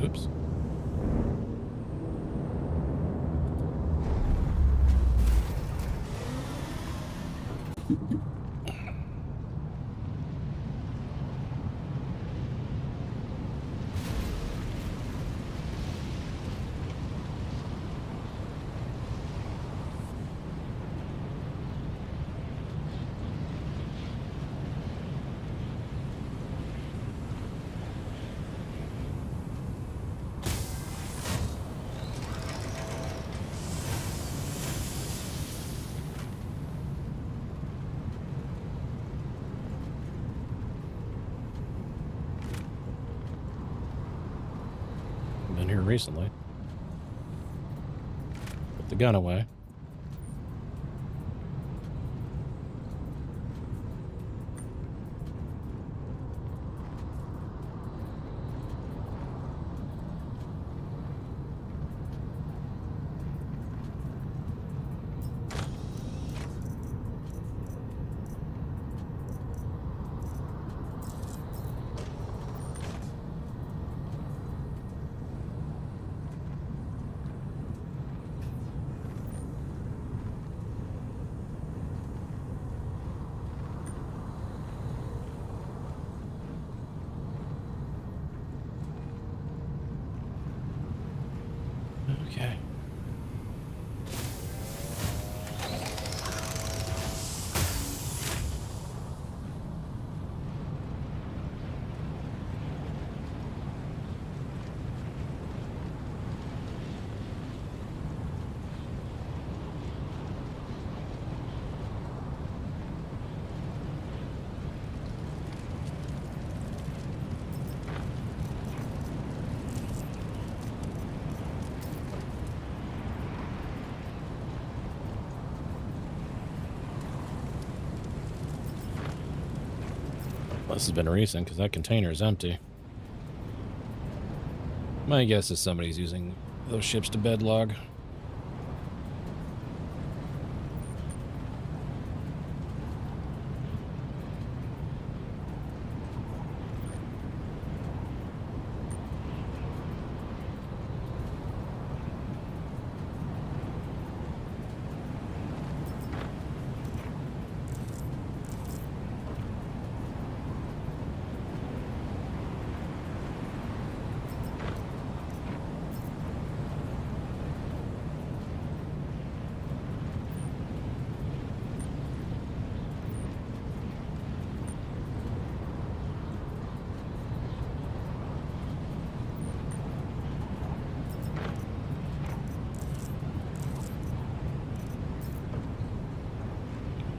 Oops. recently. Put the gun away. Okay. This has been recent because that container is empty. My guess is somebody's using those ships to bed log.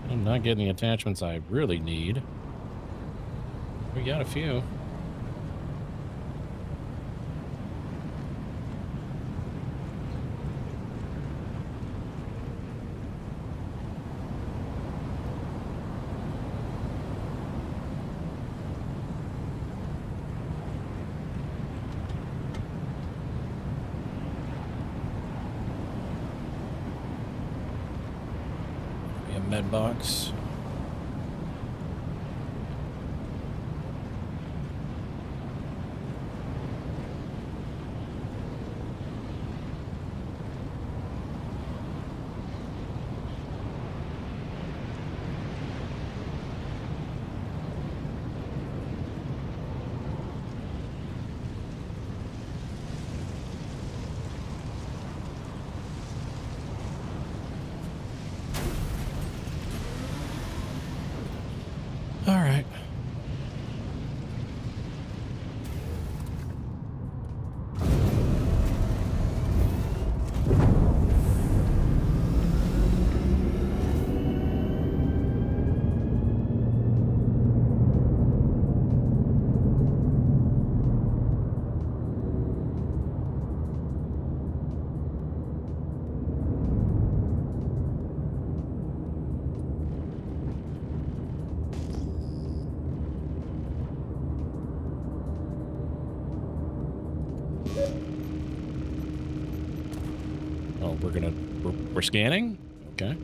I'm not getting the attachments I really need. We got a few. Med box. All right. Oh, we're scanning? Okay.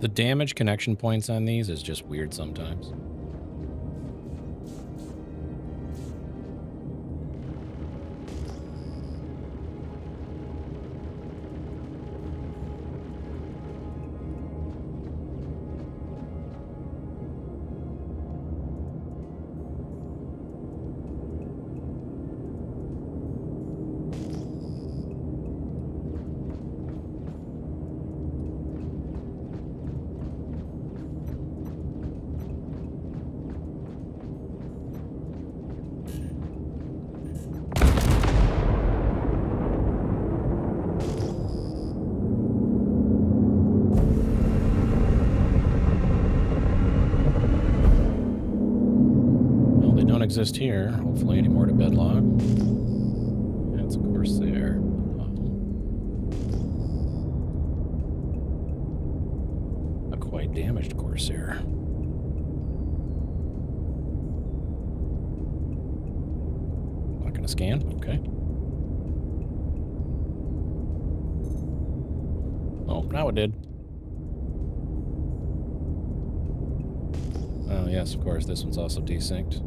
The damage connection points on these is just weird sometimes. Exist here. Hopefully any more to bedlock. That's of course there. A quite damaged Corsair. Not gonna scan? Okay. Oh, now it did. Oh yes, of course, this one's also desynced.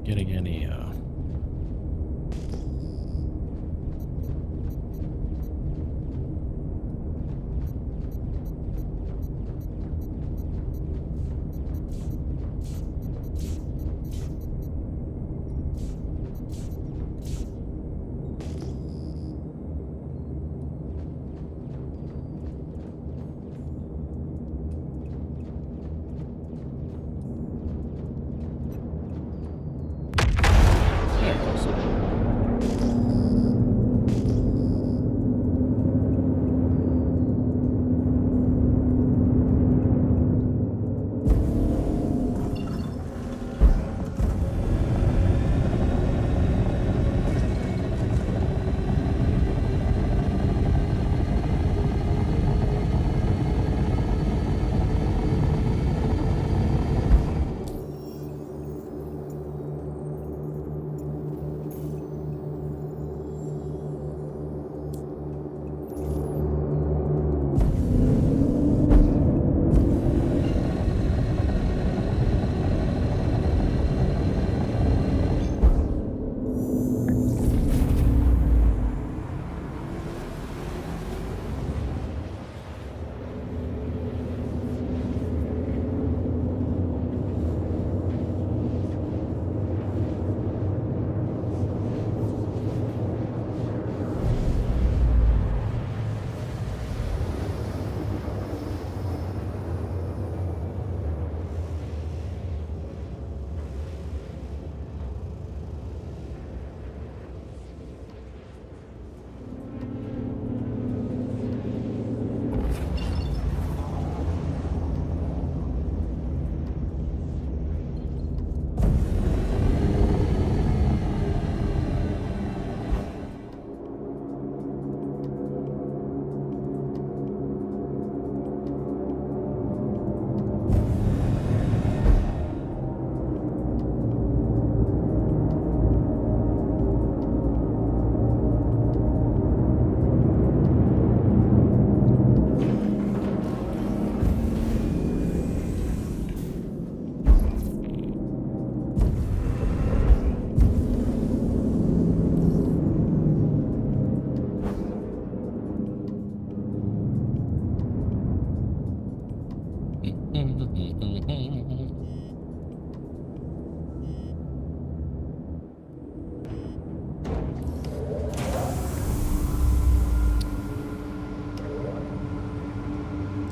Getting any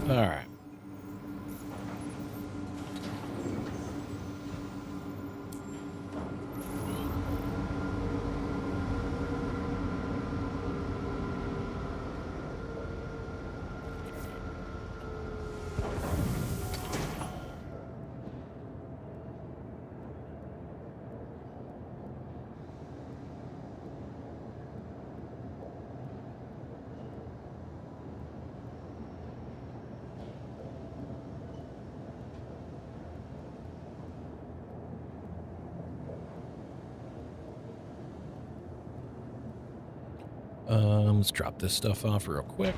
All right. Let's drop this stuff off real quick.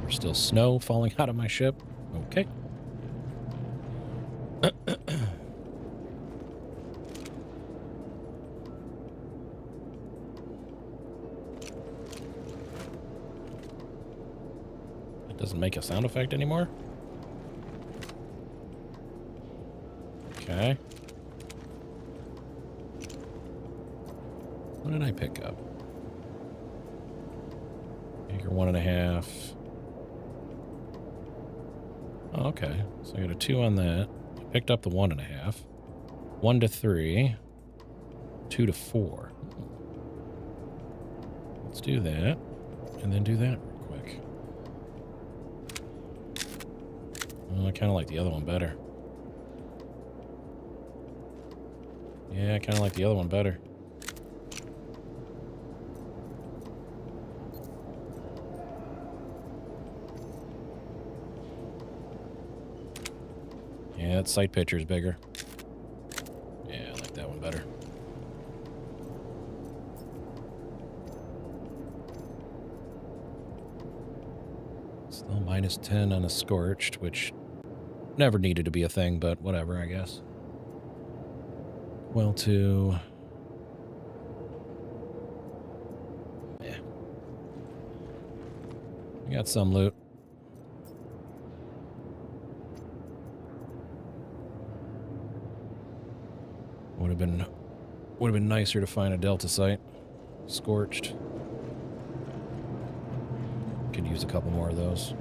There's still snow falling out of my ship. Okay. It doesn't make a sound effect anymore. Okay. What did I pick up? Acre 1.5. Oh, okay. So I got a 2 on that. I picked up the 1.5. 1 to 3. 2 to 4. Let's do that. And then do that real quick. Oh, I kind of like the other one better. Yeah, I kind of like the other one better. Yeah, that sight picture is bigger. Yeah, I like that one better. Still minus 10 on a scorched, which never needed to be a thing, but whatever, I guess. Well, to... Yeah. We got some loot. Would have been nicer to find a Delta site. Scorched. Could use a couple more of those.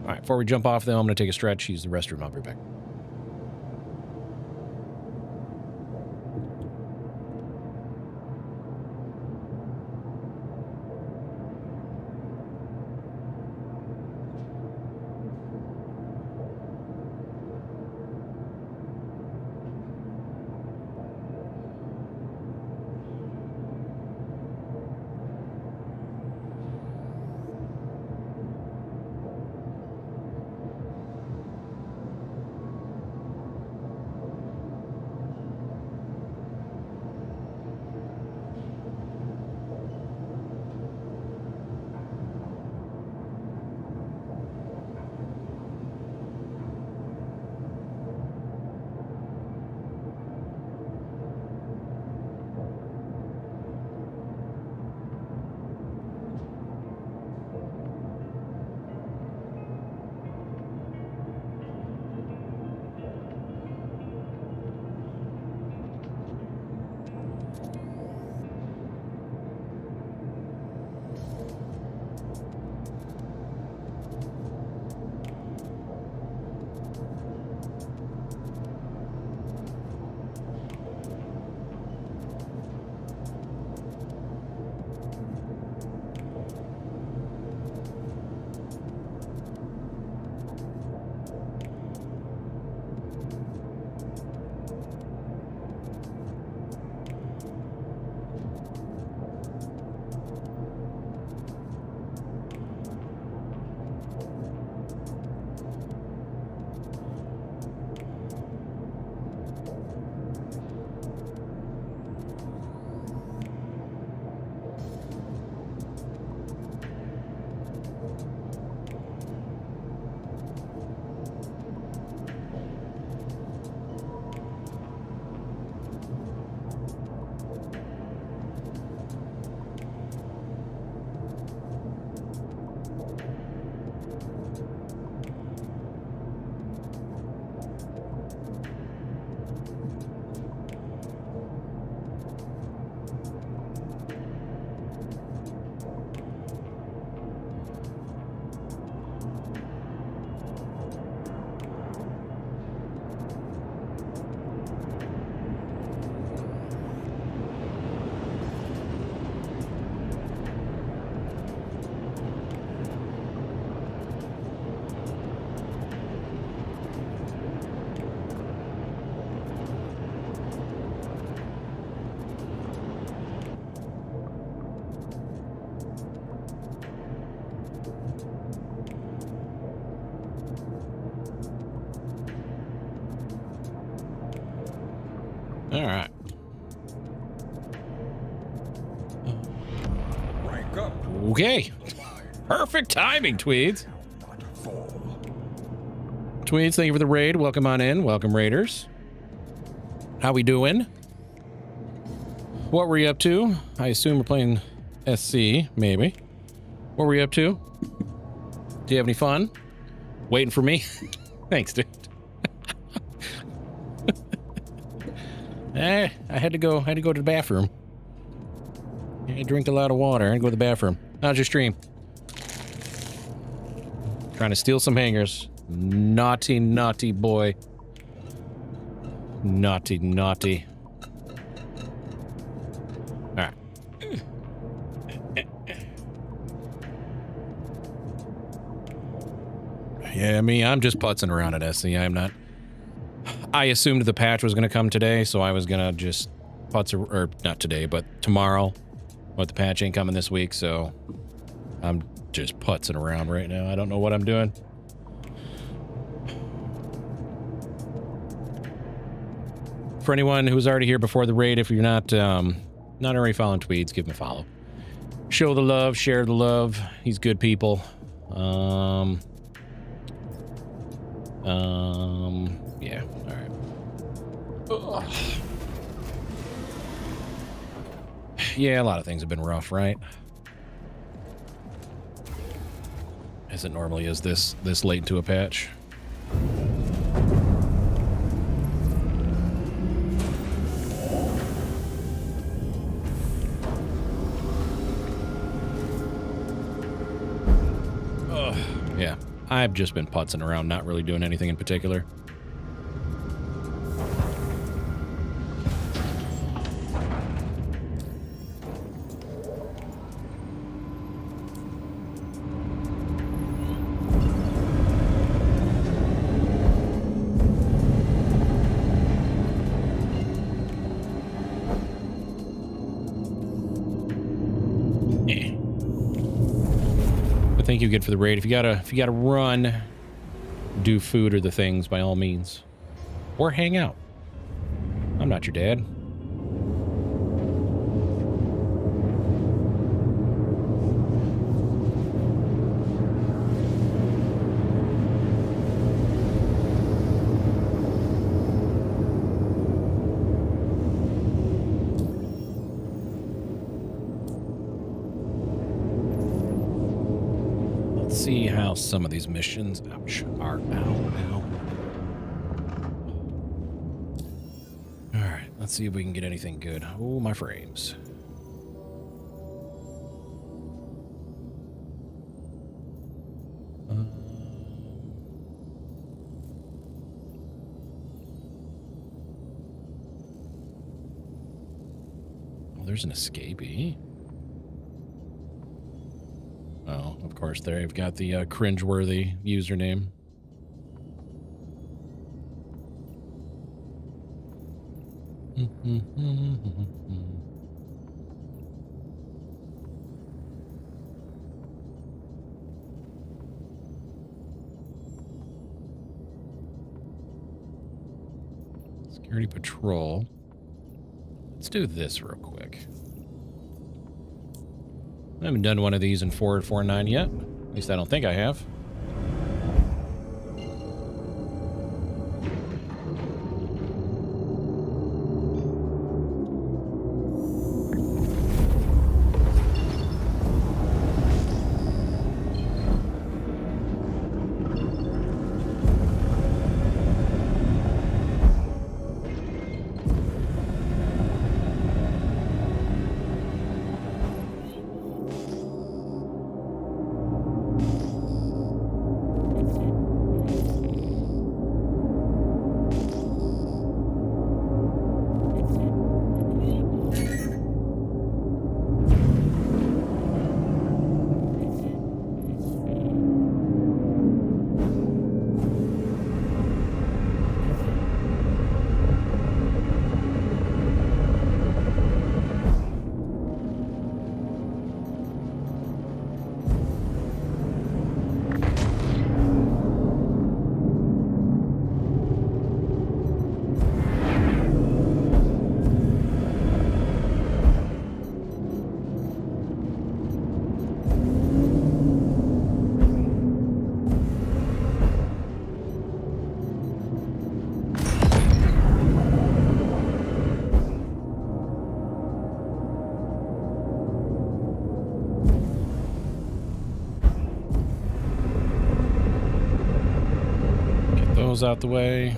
Alright, before we jump off though, I'm gonna take a stretch, use the restroom, I'll be back. All right. Rank up. Okay. Perfect timing, Tweeds. Tweeds, thank you for the raid. Welcome on in. Welcome, Raiders. How we doing? What were you up to? I assume we're playing SC, maybe. What were you up to? Do you have any fun? Waiting for me? Thanks, dude. I had to go to the bathroom. I drink a lot of water and go to the bathroom. How's your stream? Trying to steal some hangers. Naughty, naughty boy. Naughty, naughty. All right. Yeah, I'm just putzing around at SC. I'm not. I assumed the patch was going to come today, so I was going to just putz, or not today, but tomorrow. But the patch ain't coming this week, so I'm just putzing around right now. I don't know what I'm doing. For anyone who's already here before the raid, if you're not already following Tweeds, give him a follow. Show the love, share the love. He's good people. Yeah, all right. Ugh. Yeah, a lot of things have been rough, right? As it normally is this late into a patch. Yeah, I've just been putzing around, not really doing anything in particular. Thank you again for the raid. If you gotta run, do food or the things by all means, or hang out. I'm not your dad. See how some of these missions are. Ow. All right, let's see if we can get anything good. Oh, my frames. Oh, there's an escapee. Oh, of course, they've got the cringeworthy username. Security patrol. Let's do this real quick. I haven't done one of these in 4.49 yet. At least I don't think I have. those out the way.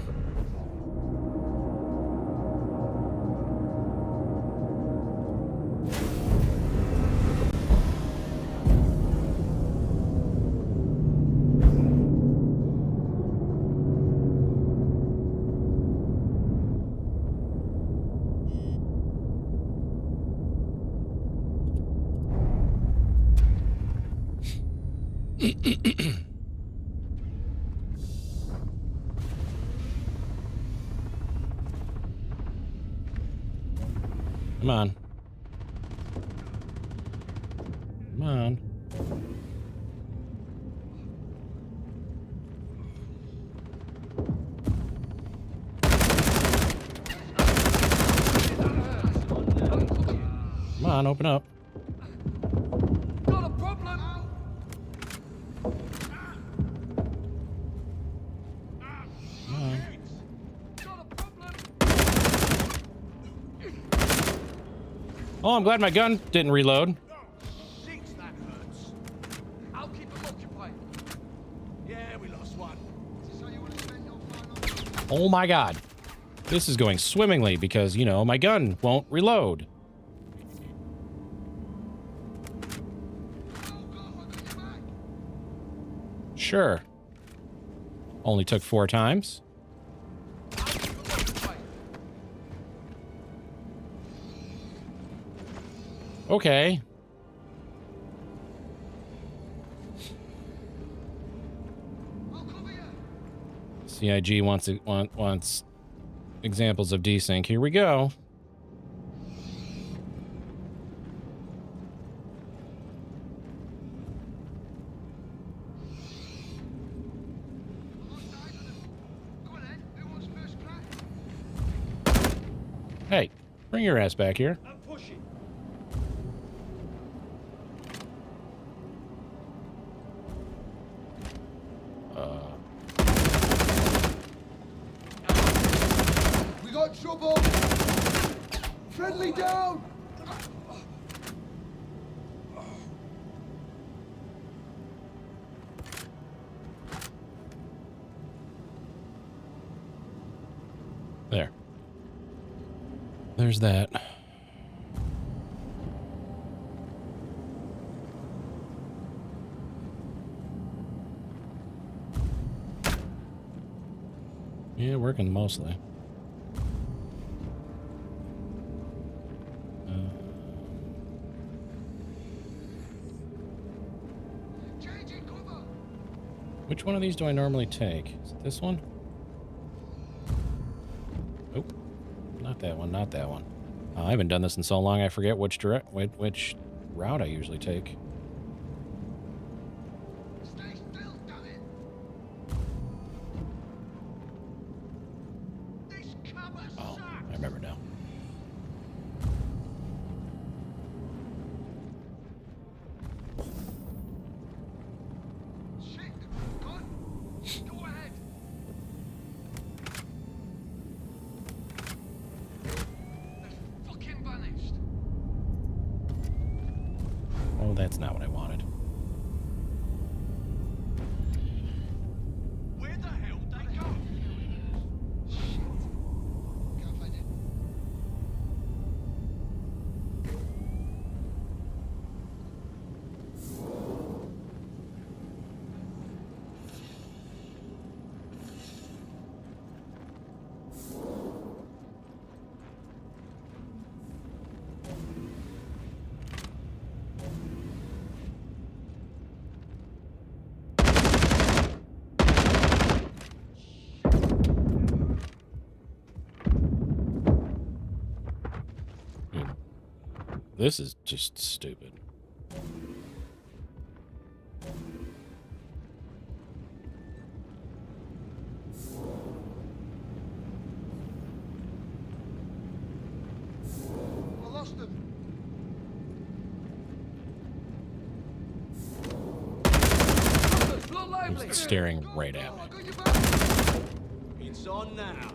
Come on. Come on. Come on, open up. Got a problem? Come on. Got a problem? Oh, I'm glad my gun didn't reload. Six, that hurts. I'll keep them occupied. Yeah, we lost one. Oh my god. This is going swimmingly because, you know, my gun won't reload. Sure. Only took 4 times. Okay. CIG wants examples of desync. Here we go. Hey, bring your ass back here. I'm pushing. We got trouble. Friendly down. There. There's that. Yeah, working mostly. Which one of these do I normally take? Is it this one? Nope. Not that one, not that one. I haven't done this in so long I forget which route I usually take. Stay still, damn it. This cover Oh, sucks. I remember now. Shit. Gone. Go ahead. They've fucking vanished. Oh, that's not what I wanted. Where the hell they go? Shit. Can't find it. Dude, this is just stupid. I lost them. Floor lively. He's staring right at me. I got your back. It's on now.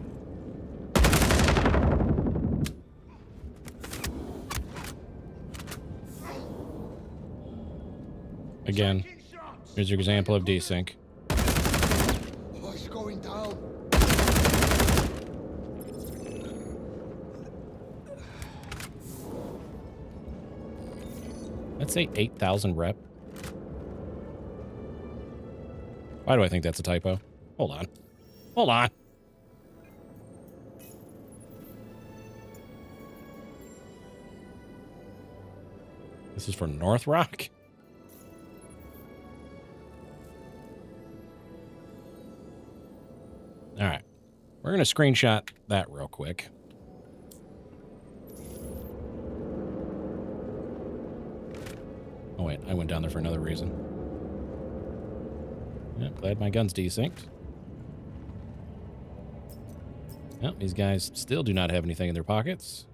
Again, Taking shots. here's your example of desync. Oh, it's going down. Let's say 8,000 rep. Why do I think that's a typo? Hold on. Hold on. This is for North Rock? All right. We're going to screenshot that real quick. Oh, wait. I went down there for another reason. Yep, glad my gun's desynced. Yep, these guys still do not have anything in their pockets.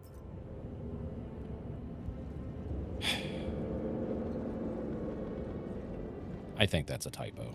I think that's a typo.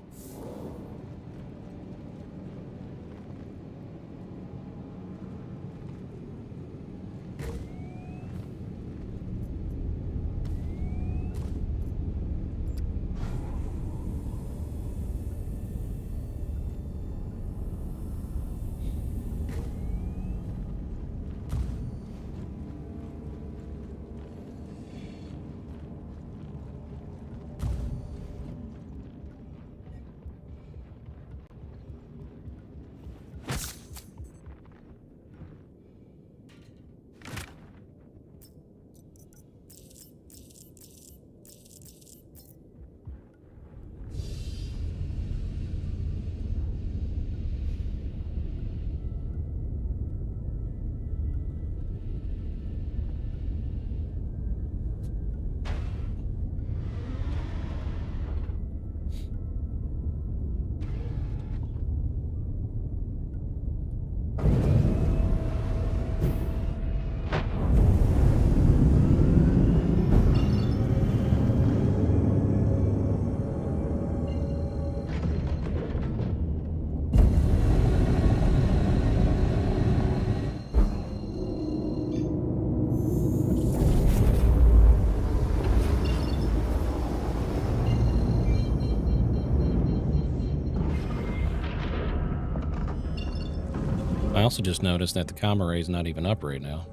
I also just noticed that the comm array is not even up right now.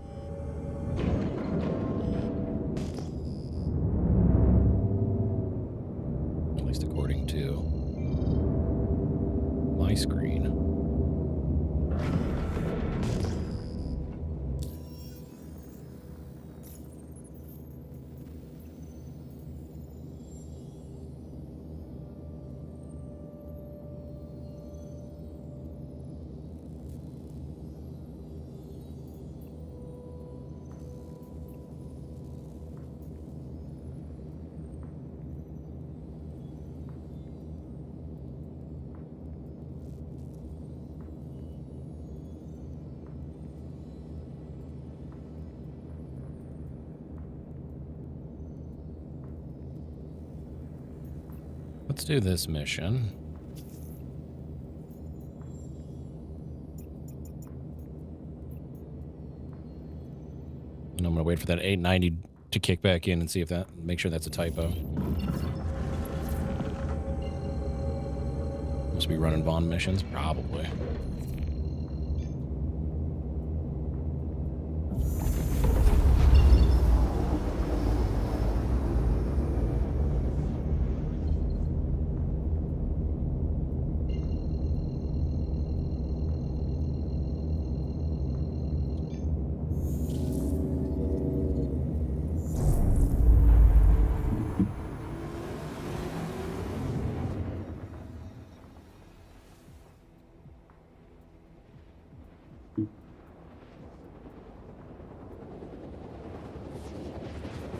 At least according to my screen. Let's do this mission. And I'm going to wait for that 890 to kick back in and see if that, make sure that's a typo. Must be running Vaughn missions? Probably.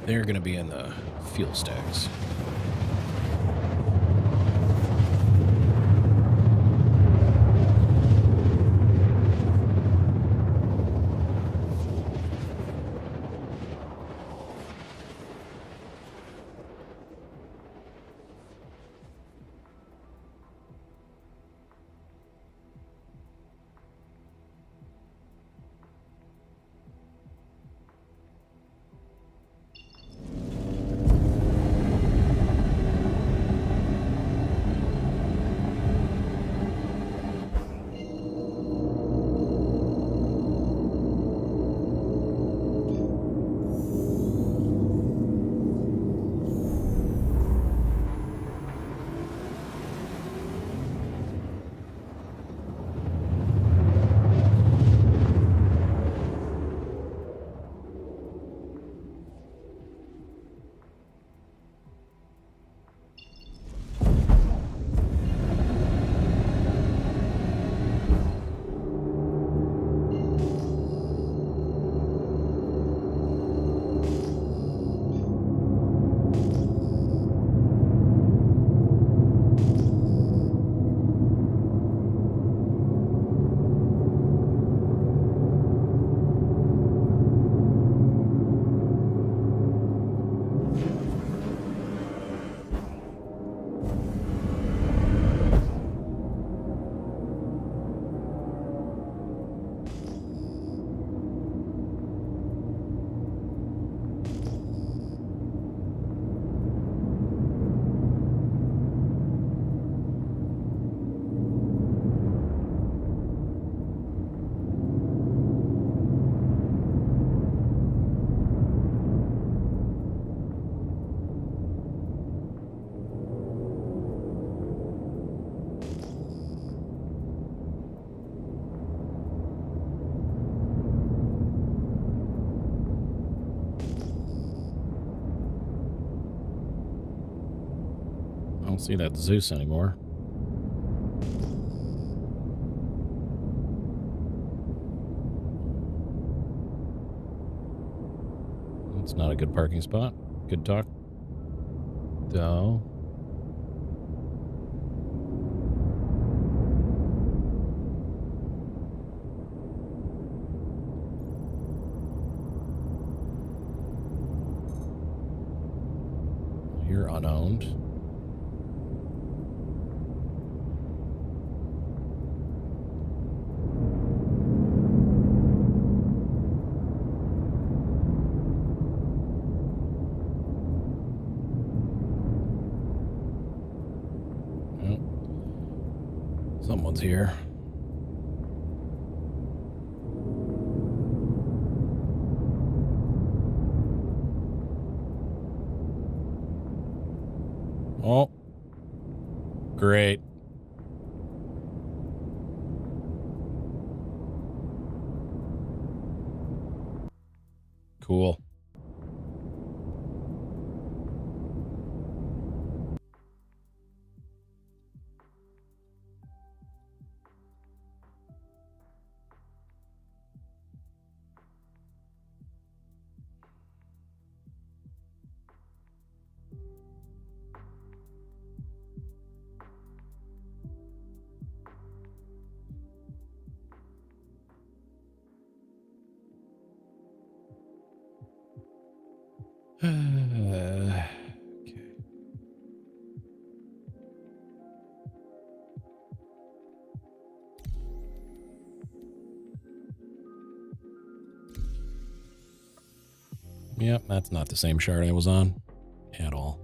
They're going to be in the fuel stacks. don't see that Zeus anymore. It's not a good parking spot. Good talk. Though. You're unowned. Someone's here. Oh. Great. Cool. Okay. Yep, that's not the same shard I was on at all.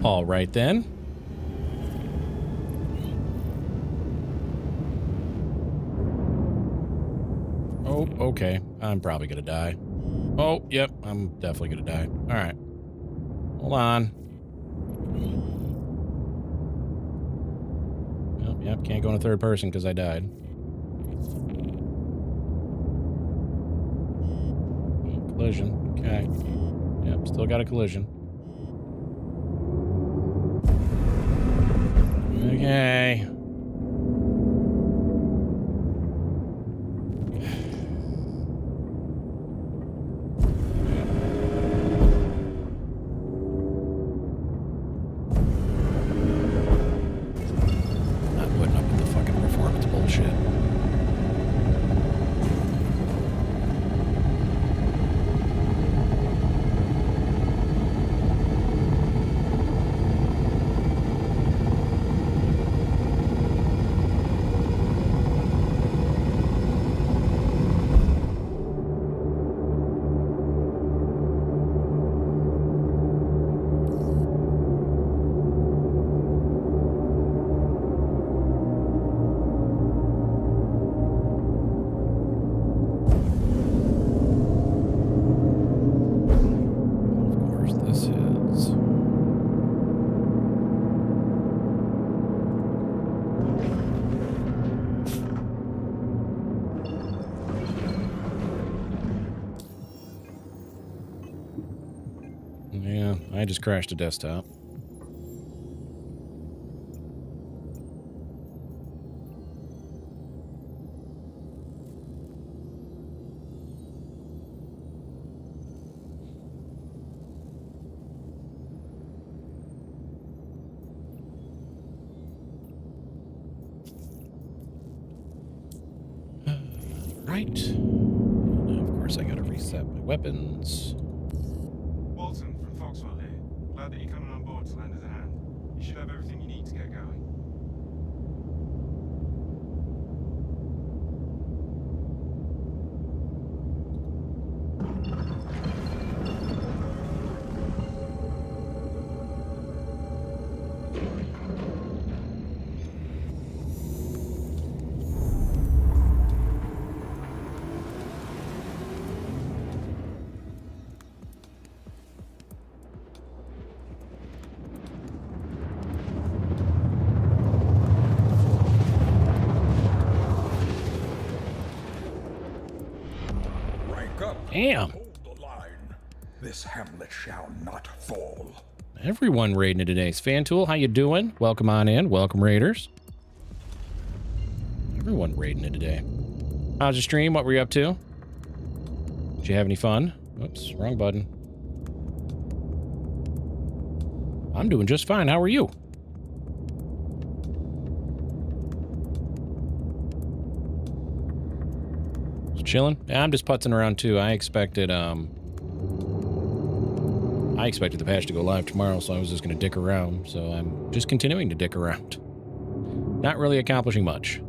All right, then. Oh, okay. I'm probably going to die. Oh, yep. I'm definitely going to die. All right. Hold on. Yep. Can't go in a third person because I died. Collision. Okay. Yep. Still got a collision. Okay. Not putting up with the fucking performance bullshit. Yeah, I just crashed a desktop. right. And of course, I gotta reset my weapons. Walton from Foxwell here. Glad that you're coming on board to lend us a hand. You should have everything you need to get going. Damn. Hold the line. This hamlet shall not fall. Everyone raiding it today. Svantool, how you doing? Welcome on in. Welcome, Raiders. Everyone raiding it today. How's your stream? What were you up to? Did you have any fun? Oops, wrong button. I'm doing just fine. How are you? Just chilling? Yeah, I'm just putzing around too. I expected the patch to go live tomorrow, so I was just going to dick around. So I'm just continuing to dick around. Not really accomplishing much.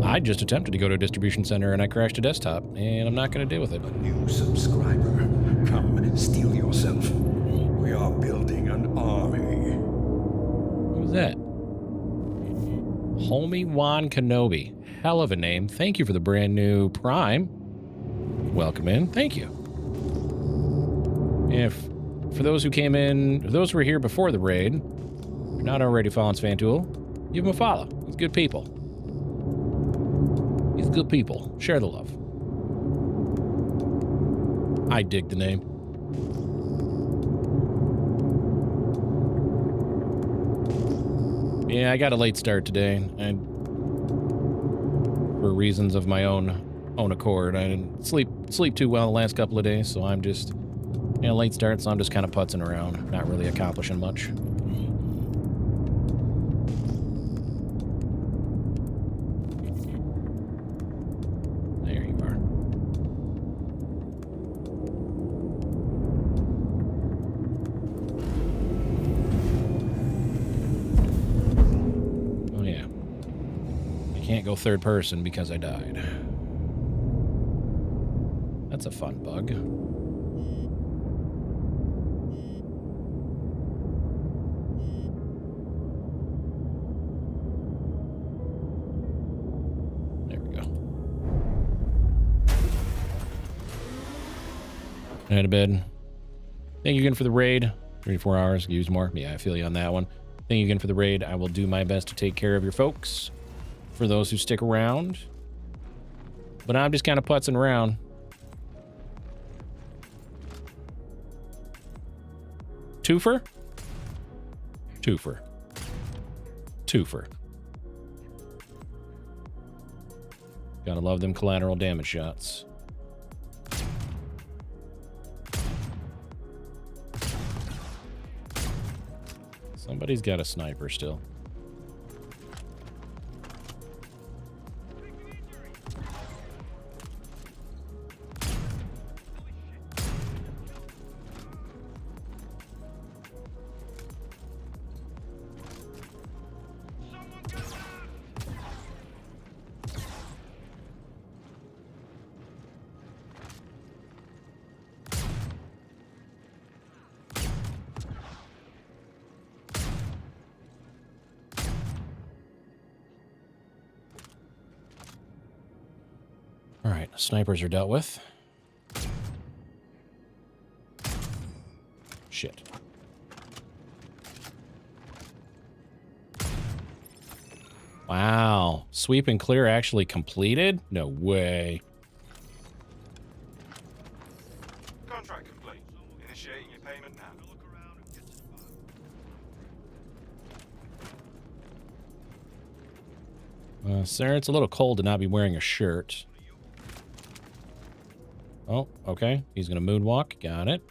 I just attempted to go to a distribution center and I crashed a desktop, and I'm not going to deal with it. A new subscriber. Come, steal yourself. We are building an army. Who's that? Homie Juan Kenobi. Hell of a name. Thank you for the brand new Prime. Welcome in. Thank you. For those who came in, those who were here before the raid, if you're not already following Svantool, give him a follow. He's good people. He's good people. Share the love. I dig the name. Yeah, I got a late start today. For reasons of my own accord. I didn't sleep too well the last couple of days, so I'm just late start, so I'm just kind of putzing around, not really accomplishing much. There you are. Oh yeah. I can't go third person because I died. That's a fun bug. Head to bed. Thank you again for the raid. 34 hours, use more. Yeah, I feel you on that one. Thank you again for the raid. I will do my best to take care of your folks. For those who stick around. But I'm just kind of putzing around. Twofer? Twofer. Twofer. Gotta love them collateral damage shots. Somebody's got a sniper still. All right, snipers are dealt with. Shit. Wow. Sweep and clear actually completed? No way. Contract complete. Initiating your payment now. Sir, it's a little cold to not be wearing a shirt. Oh, okay. He's gonna moonwalk. Got it.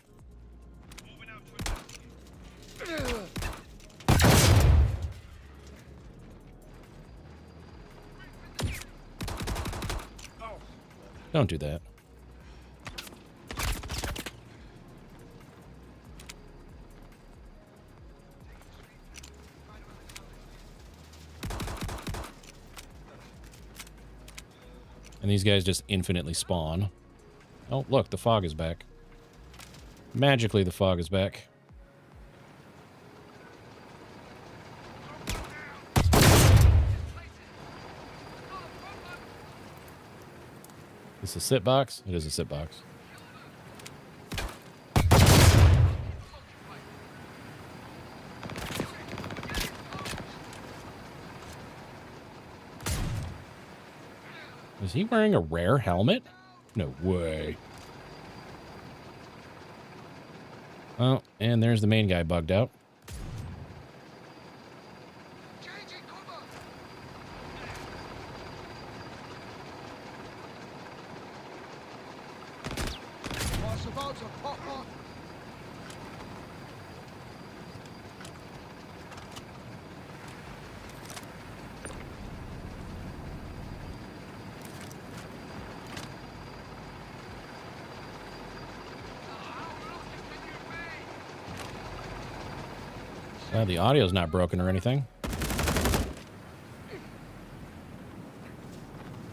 Don't do that. And these guys just infinitely spawn. Oh, look, the fog is back. Magically, the fog is back. Is this a sit box? It is a sit box. Is he wearing a rare helmet? No way. Oh, and there's the main guy bugged out. The audio's not broken or anything.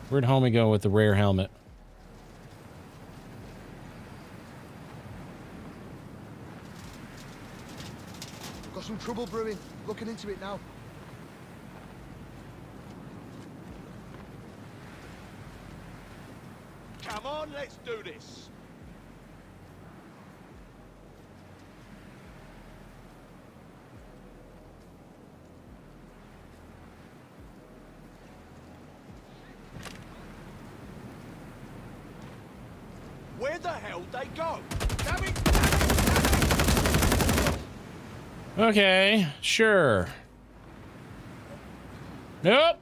Where'd homie go with the rare helmet? Got some trouble brewing. Looking into it now. Come on, let's do this. Where the hell they go? Damn it! Okay, sure. Nope.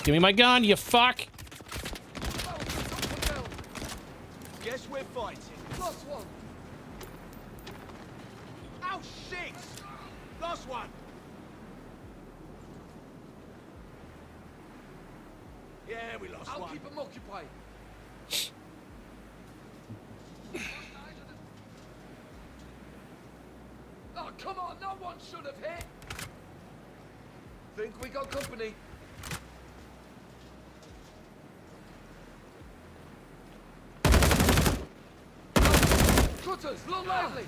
Give me my gun, you fuck. Guess we're fighting. Lost one. Oh shit! Lost one. Yeah, we lost one. I'll keep them occupied. Oh, come on, no one should have hit. Think we got company. Cutters, long lively.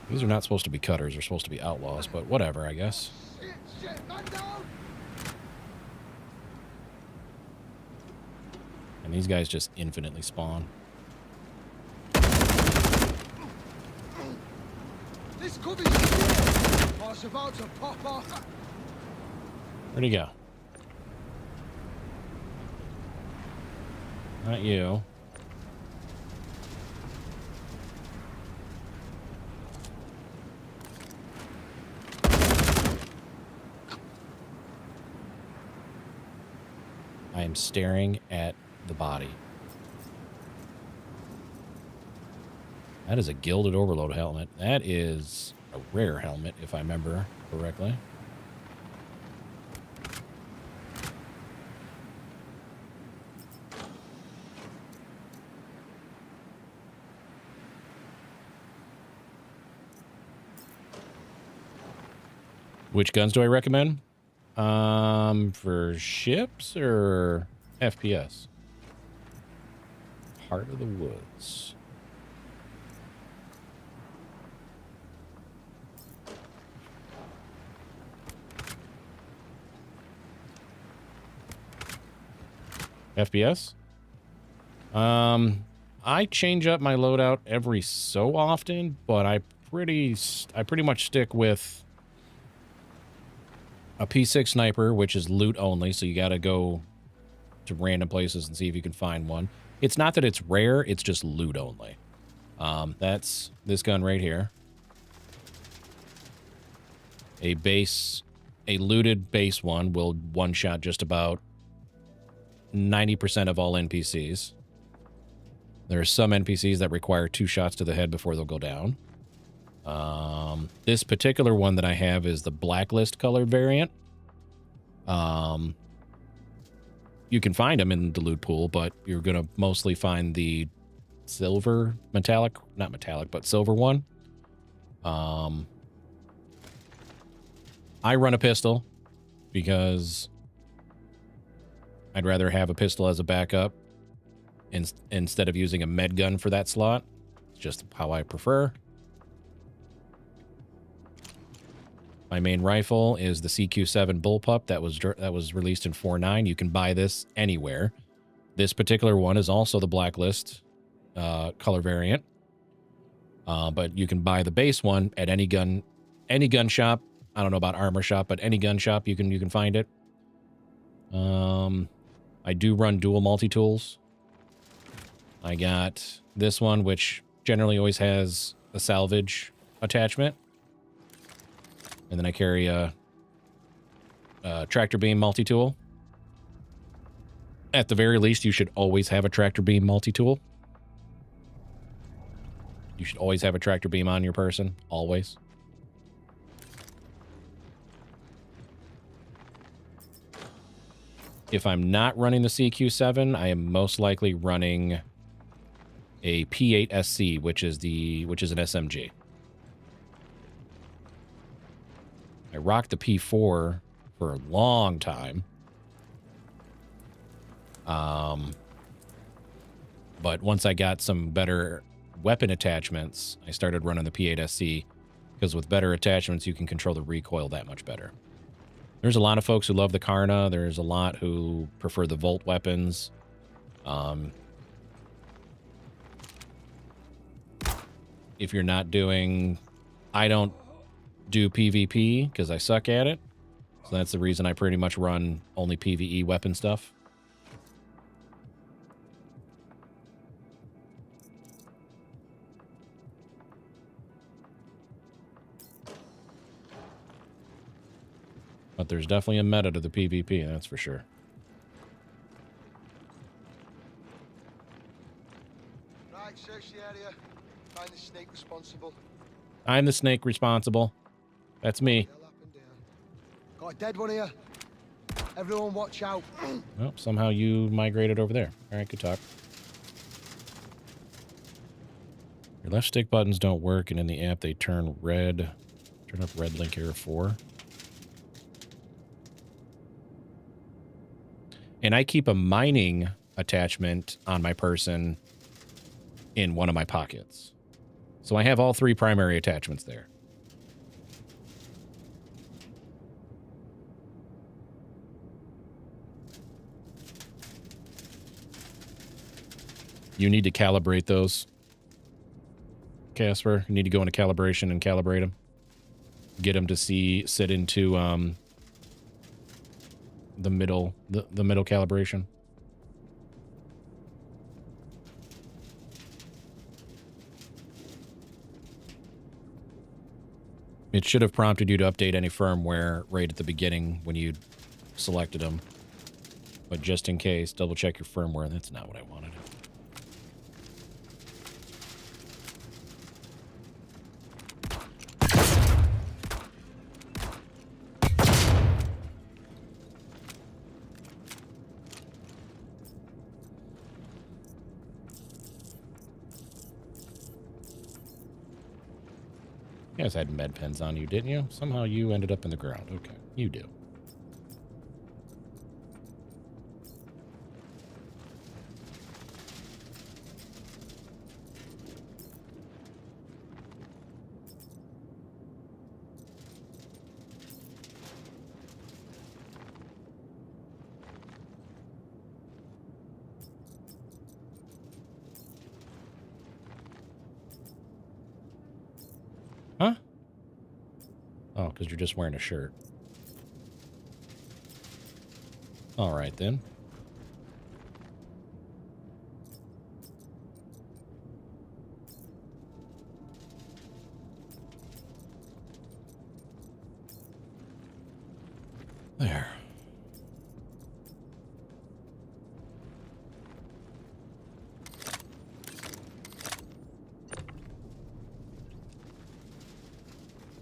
These are not supposed to be cutters. They're supposed to be outlaws, but whatever, I guess. Shit, man down. And these guys just infinitely spawn. This could be shit. Oh, it's about to pop off. Where'd he go? Not you. I am staring at the body. That is a gilded overload helmet. That is a rare helmet, if I remember correctly. Which guns do I recommend? For ships or FPS? Heart of the Woods. FPS? I change up my loadout every so often, but I pretty much stick with a P6 sniper, which is loot only, so you got to go to random places and see if you can find one. It's not that it's rare, it's just loot only. That's this gun right here. A looted base one will one-shot just about 90% of all NPCs. There are some NPCs that require 2 shots to the head before they'll go down. This particular one that I have is the blacklist colored variant. you can find them in the loot pool, but you're going to mostly find the silver metallic, not metallic, but silver one. I run a pistol because I'd rather have a pistol as a backup instead of using a med gun for that slot. It's just how I prefer. My main rifle is the CQ7 Bullpup that was released in 4.9. You can buy this anywhere. This particular one is also the Blacklist color variant, but you can buy the base one at any gun shop. I don't know about armor shop, but any gun shop you can find it. I do run dual multi-tools. I got this one, which generally always has a salvage attachment. And then I carry a tractor beam multi-tool. At the very least, you should always have a tractor beam multi-tool. You should always have a tractor beam on your person. Always. If I'm not running the CQ7, I am most likely running a P8SC, which is an SMG. I rocked the P4 for a long time. But once I got some better weapon attachments, I started running the P8SC because with better attachments, you can control the recoil that much better. There's a lot of folks who love the Karna. There's a lot who prefer the Volt weapons. If you're not doing... I don't do PvP because I suck at it. So that's the reason I pretty much run only PvE weapon stuff. But there's definitely a meta to the PvP, that's for sure. Right, search the area. Find the snake responsible. I'm the snake responsible. That's me. Got a dead one here. Everyone watch out. Well, somehow you migrated over there. All right, good talk. Your left stick buttons don't work, and in the app they turn red. Turn up red link error 4. And I keep a mining attachment on my person in one of my pockets. So I have all 3 primary attachments there. You need to calibrate those, Casper. You need to go into calibration and calibrate them. Get them to sit into the middle calibration. It should have prompted you to update any firmware right at the beginning when you selected them. But just in case, double check your firmware. That's not what I wanted. You guys had med pens on you, didn't you? Somehow you ended up in the ground. Okay, you do. Huh? Oh, because you're just wearing a shirt. All right, then. There.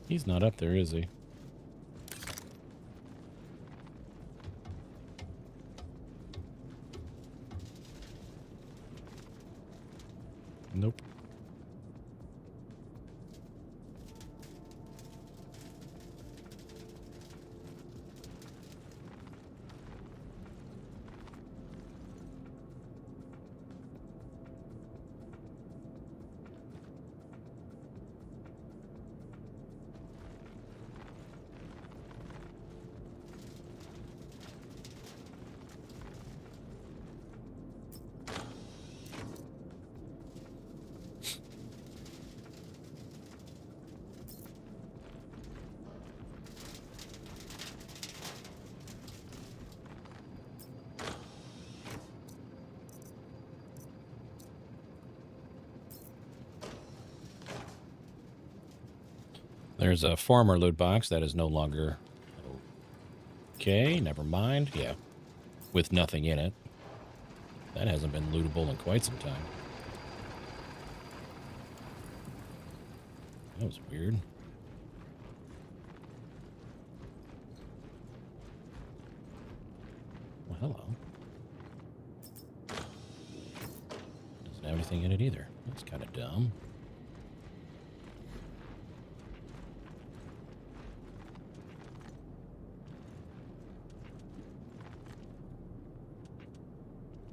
He's not up there, is he? Nope. There's a farmer loot box that is no longer... Okay, never mind. Yeah, with nothing in it. That hasn't been lootable in quite some time. That was weird. Well, hello. Doesn't have anything in it either. That's kind of dumb.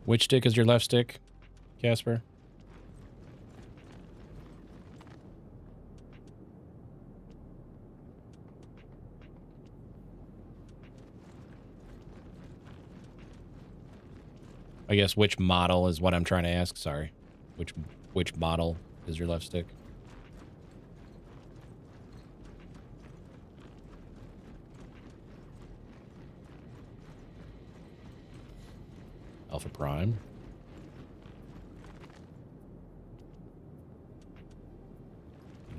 Which stick is your left stick, Casper? I guess which model is what I'm trying to ask. Sorry. Which model is your left stick? Alpha Prime.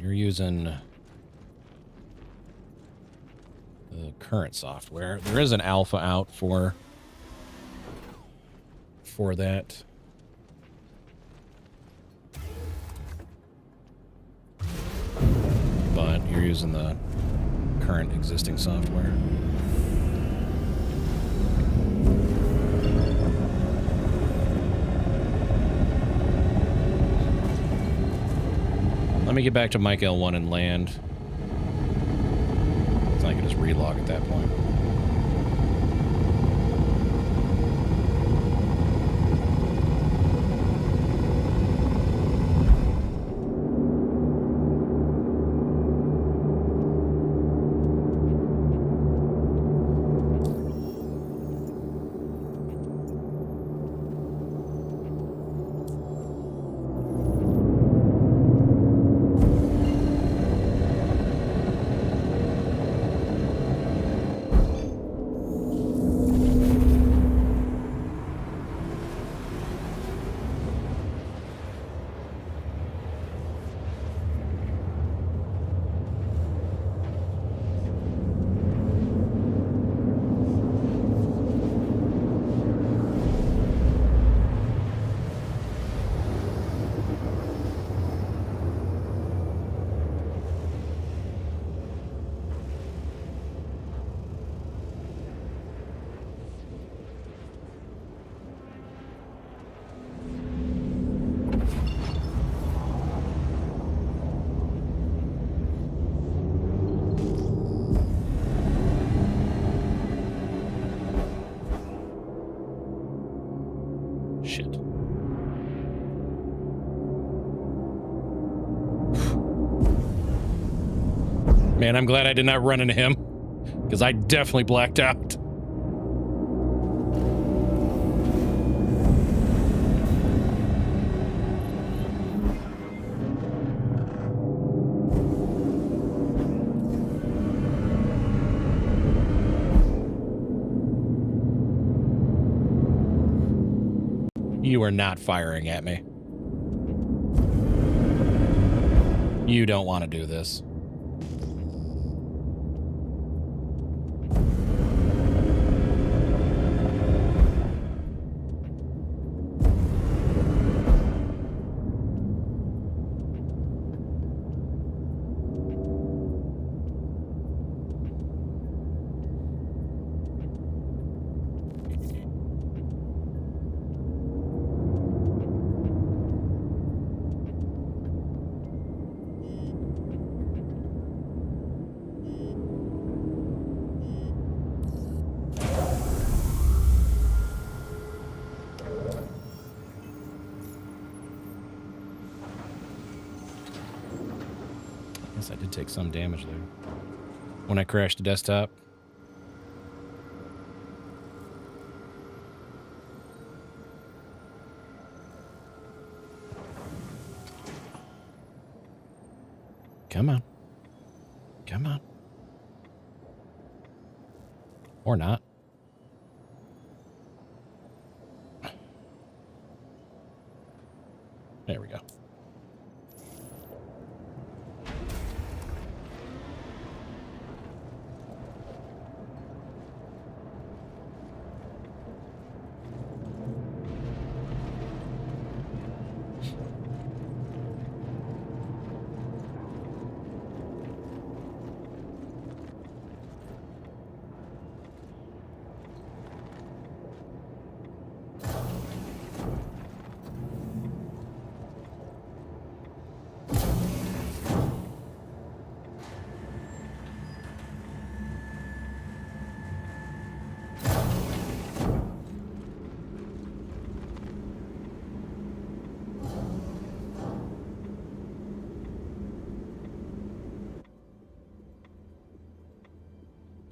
You're using the current software. There is an alpha out for that. But you're using the current existing software. Let me get back to Mike L1 and land. So I can just relog at that point. Shit. Man, I'm glad I did not run into him, because I definitely blacked out. You are not firing at me. You don't want to do this. Guess I did take some damage there. When I crashed the desktop. Come on. Come on. Or not. There we go.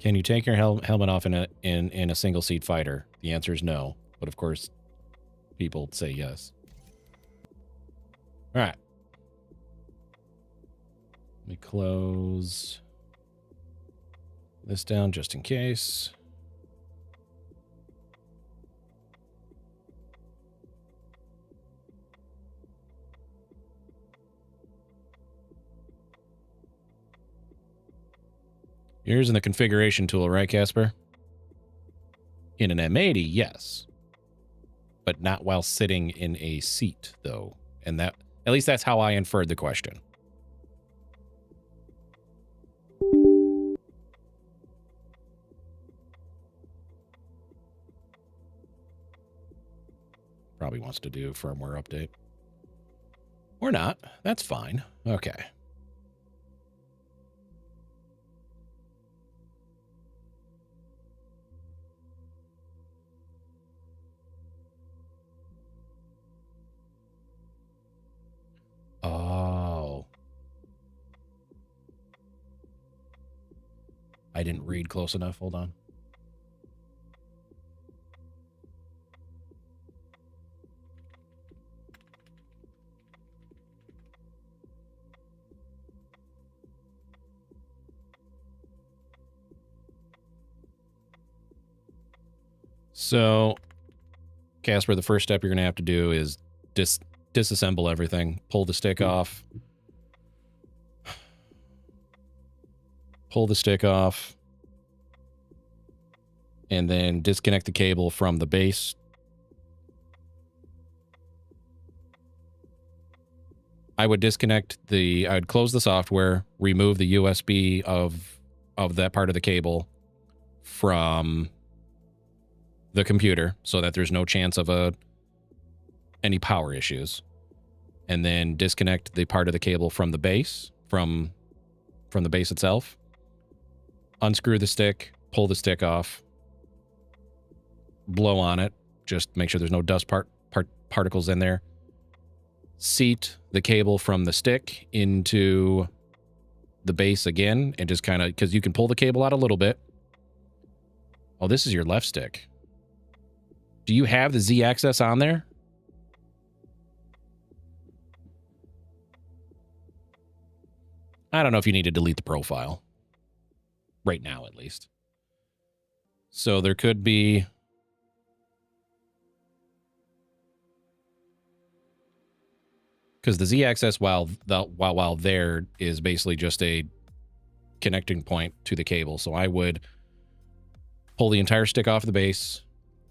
Can you take your helmet off in a single seat fighter? The answer is no, but of course, people say yes. All right. Let me close this down just in case. You're using the configuration tool, right, Casper? In an M80, yes. But not while sitting in a seat, though. And that, at least that's how I inferred the question. Probably wants to do a firmware update. Or not. That's fine. Okay. Oh. I didn't read close enough. Hold on. So, Casper, the first step you're going to have to do is disassemble everything. Pull the stick off. Pull the stick off. And then disconnect the cable from the base. I would close the software, remove the USB of that part of the cable from the computer so that there's no chance of any power issues, and then disconnect the part of the cable from the base, from the base itself. Unscrew the stick, pull the stick off, blow on it, just make sure there's no dust particles in there. Seat the cable from the stick into the base again, and just kind of, because you can pull the cable out a little bit. Oh, this is your left stick. Do you have the Z-axis on there? I don't know if you need to delete the profile. Right now, at least. So there could be... Because the Z-axis, while there, is basically just a connecting point to the cable. So I would pull the entire stick off the base,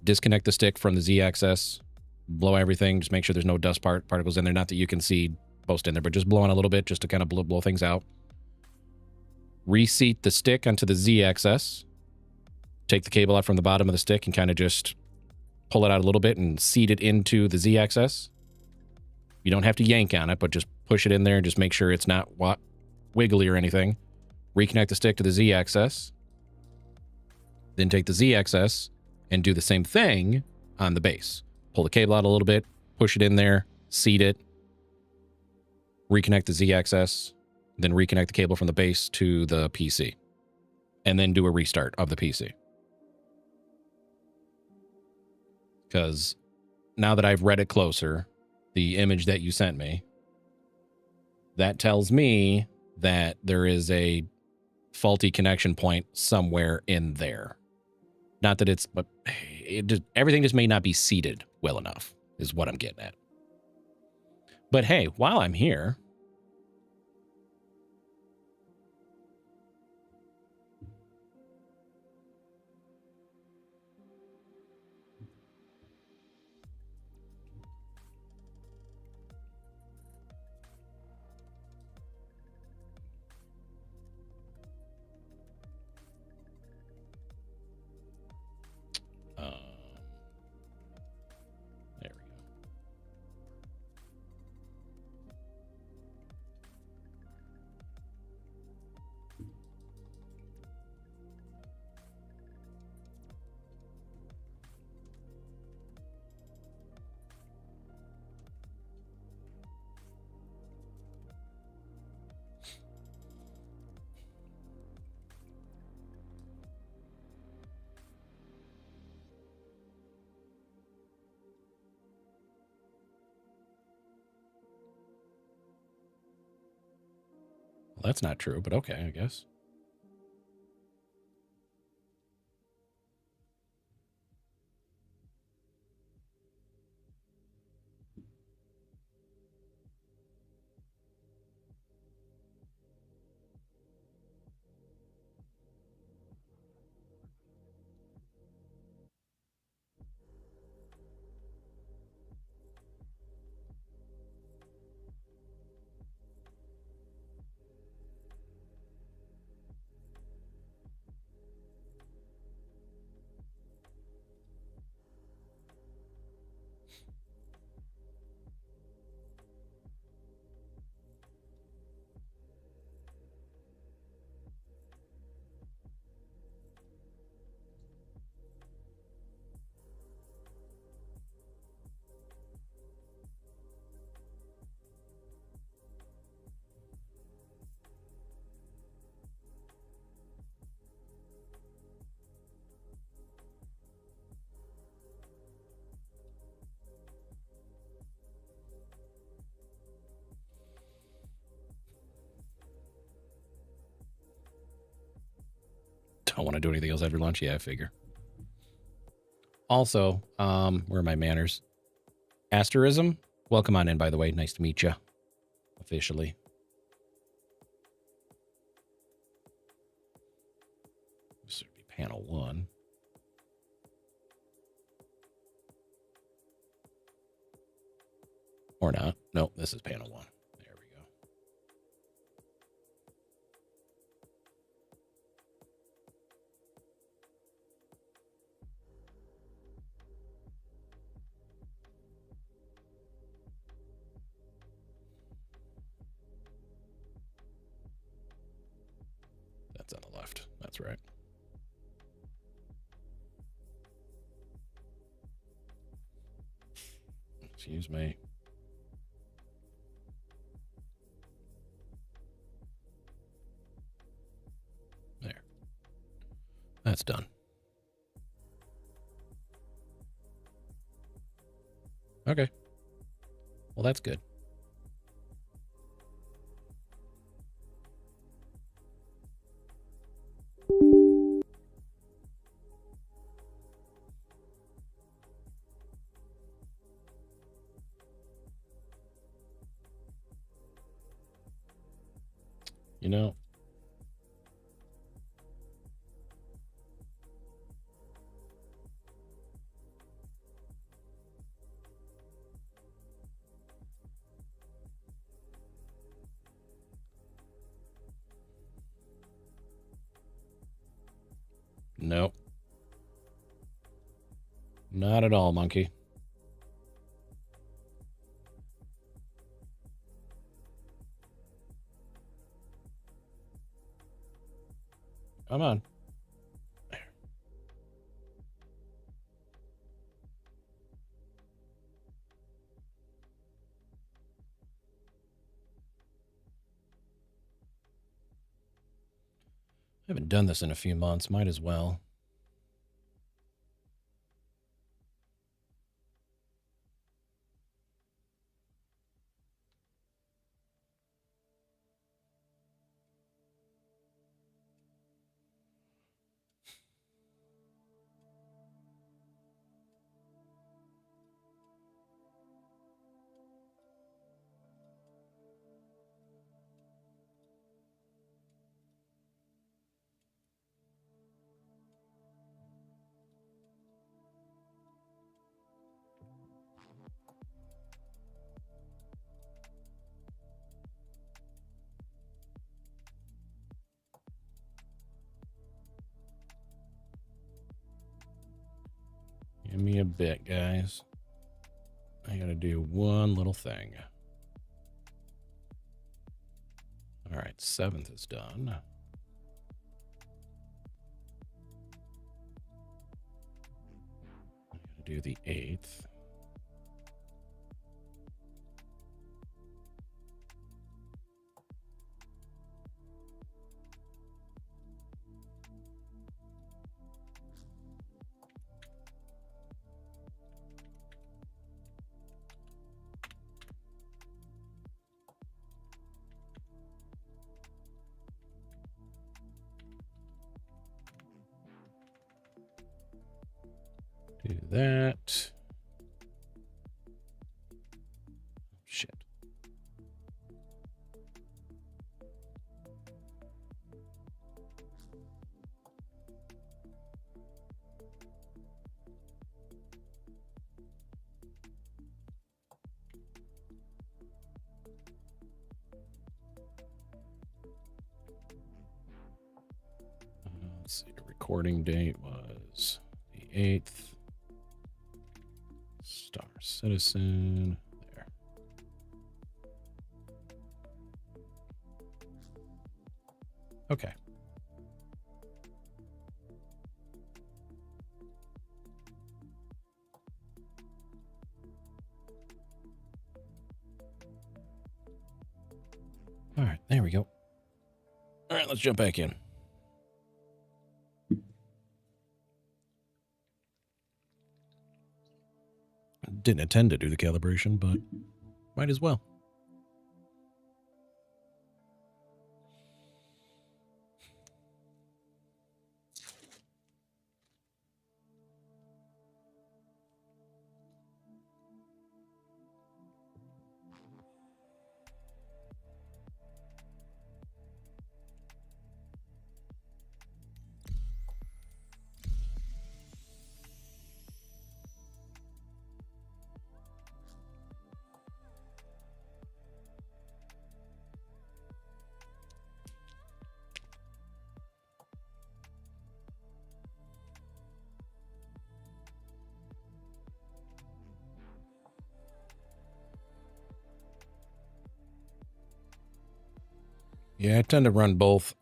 disconnect the stick from the Z-axis, blow everything, just make sure there's no dust particles in there. Not that you can see most in there, but just blow on a little bit just to kind of blow things out. Reseat the stick onto the Z-axis. Take the cable out from the bottom of the stick and kind of just pull it out a little bit and seat it into the Z-axis. You don't have to yank on it, but just push it in there and just make sure it's not wiggly or anything. Reconnect the stick to the Z-axis. Then take the Z-axis and do the same thing on the base. Pull the cable out a little bit, push it in there, seat it, reconnect the Z-axis, then reconnect the cable from the base to the PC, and then do a restart of the PC. Because now that I've read it closer, the image that you sent me, that tells me that there is a faulty connection point somewhere in there. Not that it's, but everything just may not be seated well enough, is what I'm getting at. But hey, while I'm here, there we go. Well, that's not true, but okay, I guess. Don't want to do anything else after lunch. Yeah, I figure. Also, where are my manners? Asterism, welcome on in, by the way. Nice to meet you. Officially. This would be panel 1. Or not. No, this is panel 1. There we go. That's on the left. That's right. Excuse me. There. That's done. Okay. Well, that's good. You know, nope. Not at all, monkey. Come on. There. haven't done this in a few months. Might as well. Give me a bit, guys. I gotta do one little thing. All right, 7th is done. I'm gonna do the 8th. Do that. Shit. Let's see, the recording date was the 8th. Star Citizen. There. Okay. All right, there we go. All right, let's jump back in. Didn't intend to do the calibration, but might as well. Yeah, I tend to run both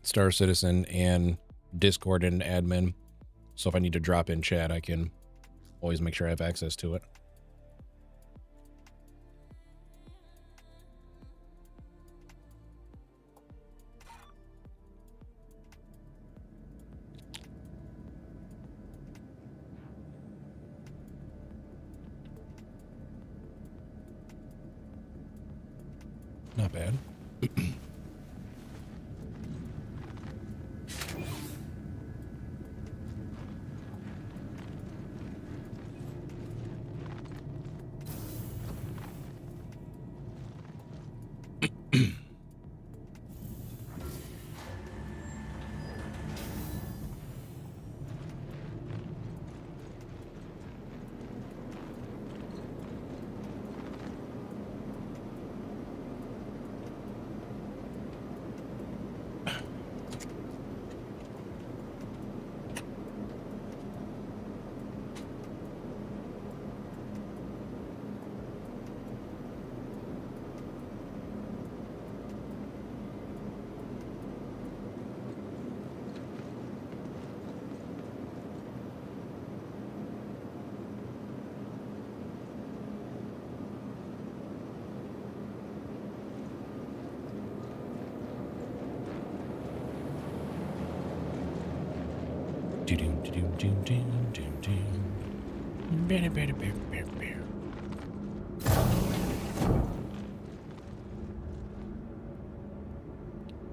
Star Citizen and Discord and admin. So if I need to drop in chat, I can always make sure I have access to it. Not bad.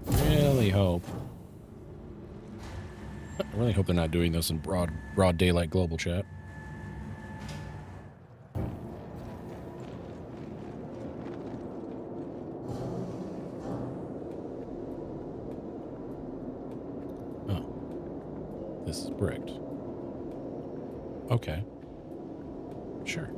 Really hope. I really hope they're not doing this in broad daylight global chat. Oh. This is bricked. Okay. Sure.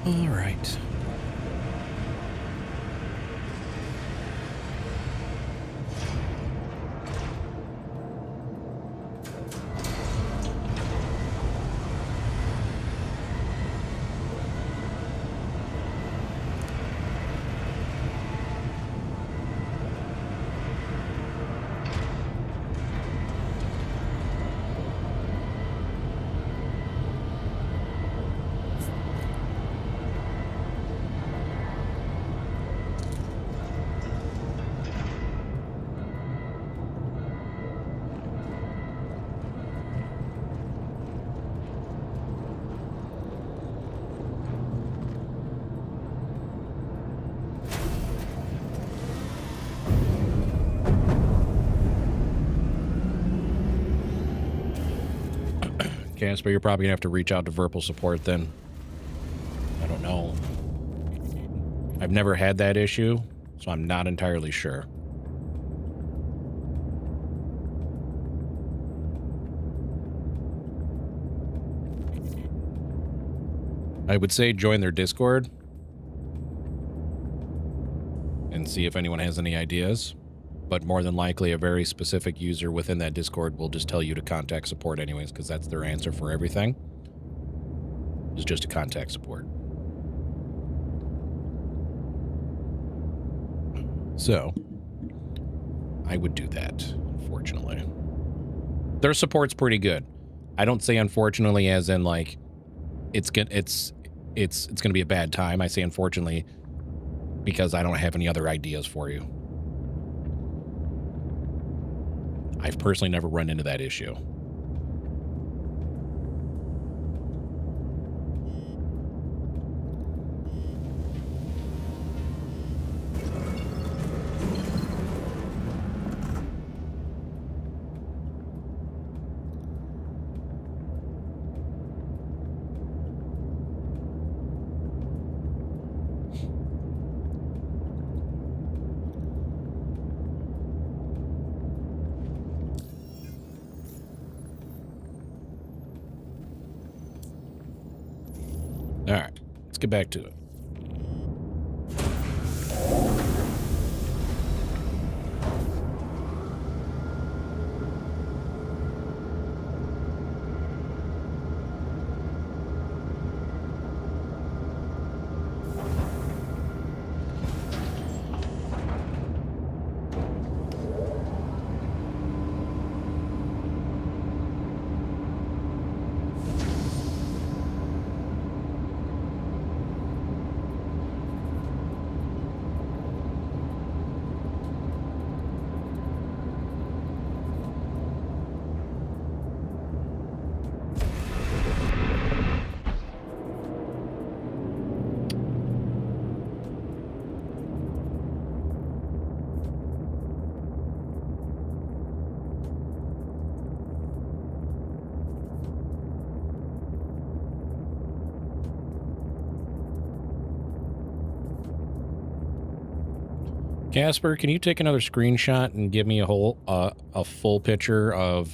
All right. Casper, you're probably gonna have to reach out to Virpil support then. I don't know. I've never had that issue, so I'm not entirely sure. I would say join their Discord and see if anyone has any ideas. But more than likely, a very specific user within that Discord will just tell you to contact support anyways, because that's their answer for everything. Is just to contact support. So, I would do that, unfortunately. Their support's pretty good. I don't say unfortunately as in like it's gonna be a bad time. I say unfortunately because I don't have any other ideas for you. I've personally never run into that issue. All right, let's get back to it. Casper, can you take another screenshot and give me a full picture of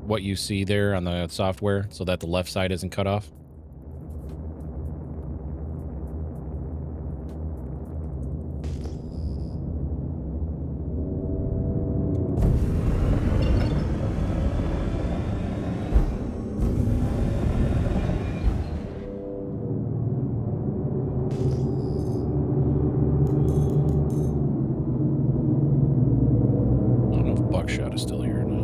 what you see there on the software so that the left side isn't cut off? shot is still here or not.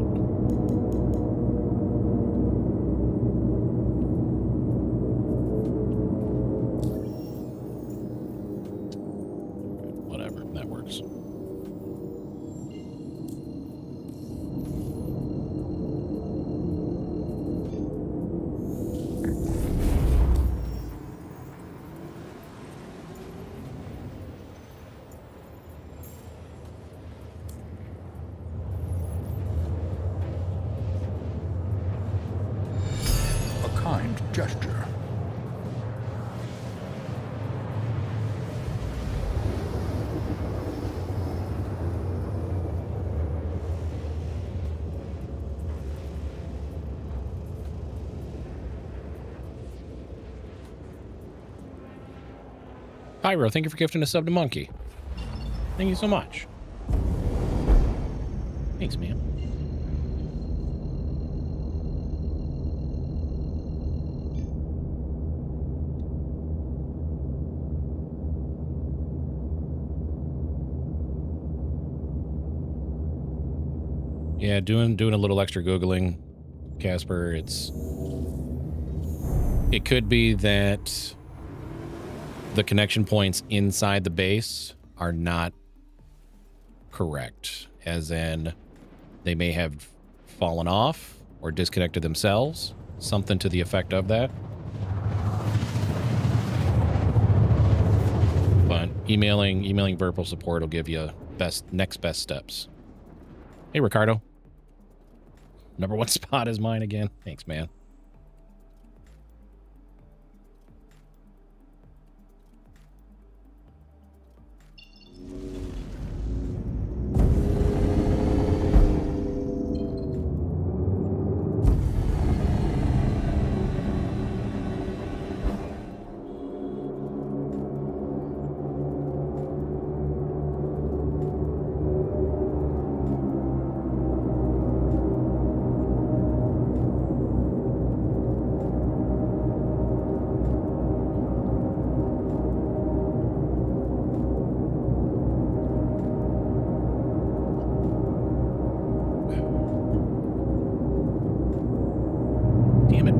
Whatever, that works. A kind gesture. Pyro, thank you for gifting a sub to Monkey. Thank you so much. Thanks, man. Yeah, doing a little extra Googling, Casper. It could be that the connection points inside the base are not correct, as in they may have fallen off or disconnected themselves, something to the effect of that. But emailing Verpal support will give you next best steps. Hey, Ricardo. Number 1 spot is mine again. Thanks, man. Damn it.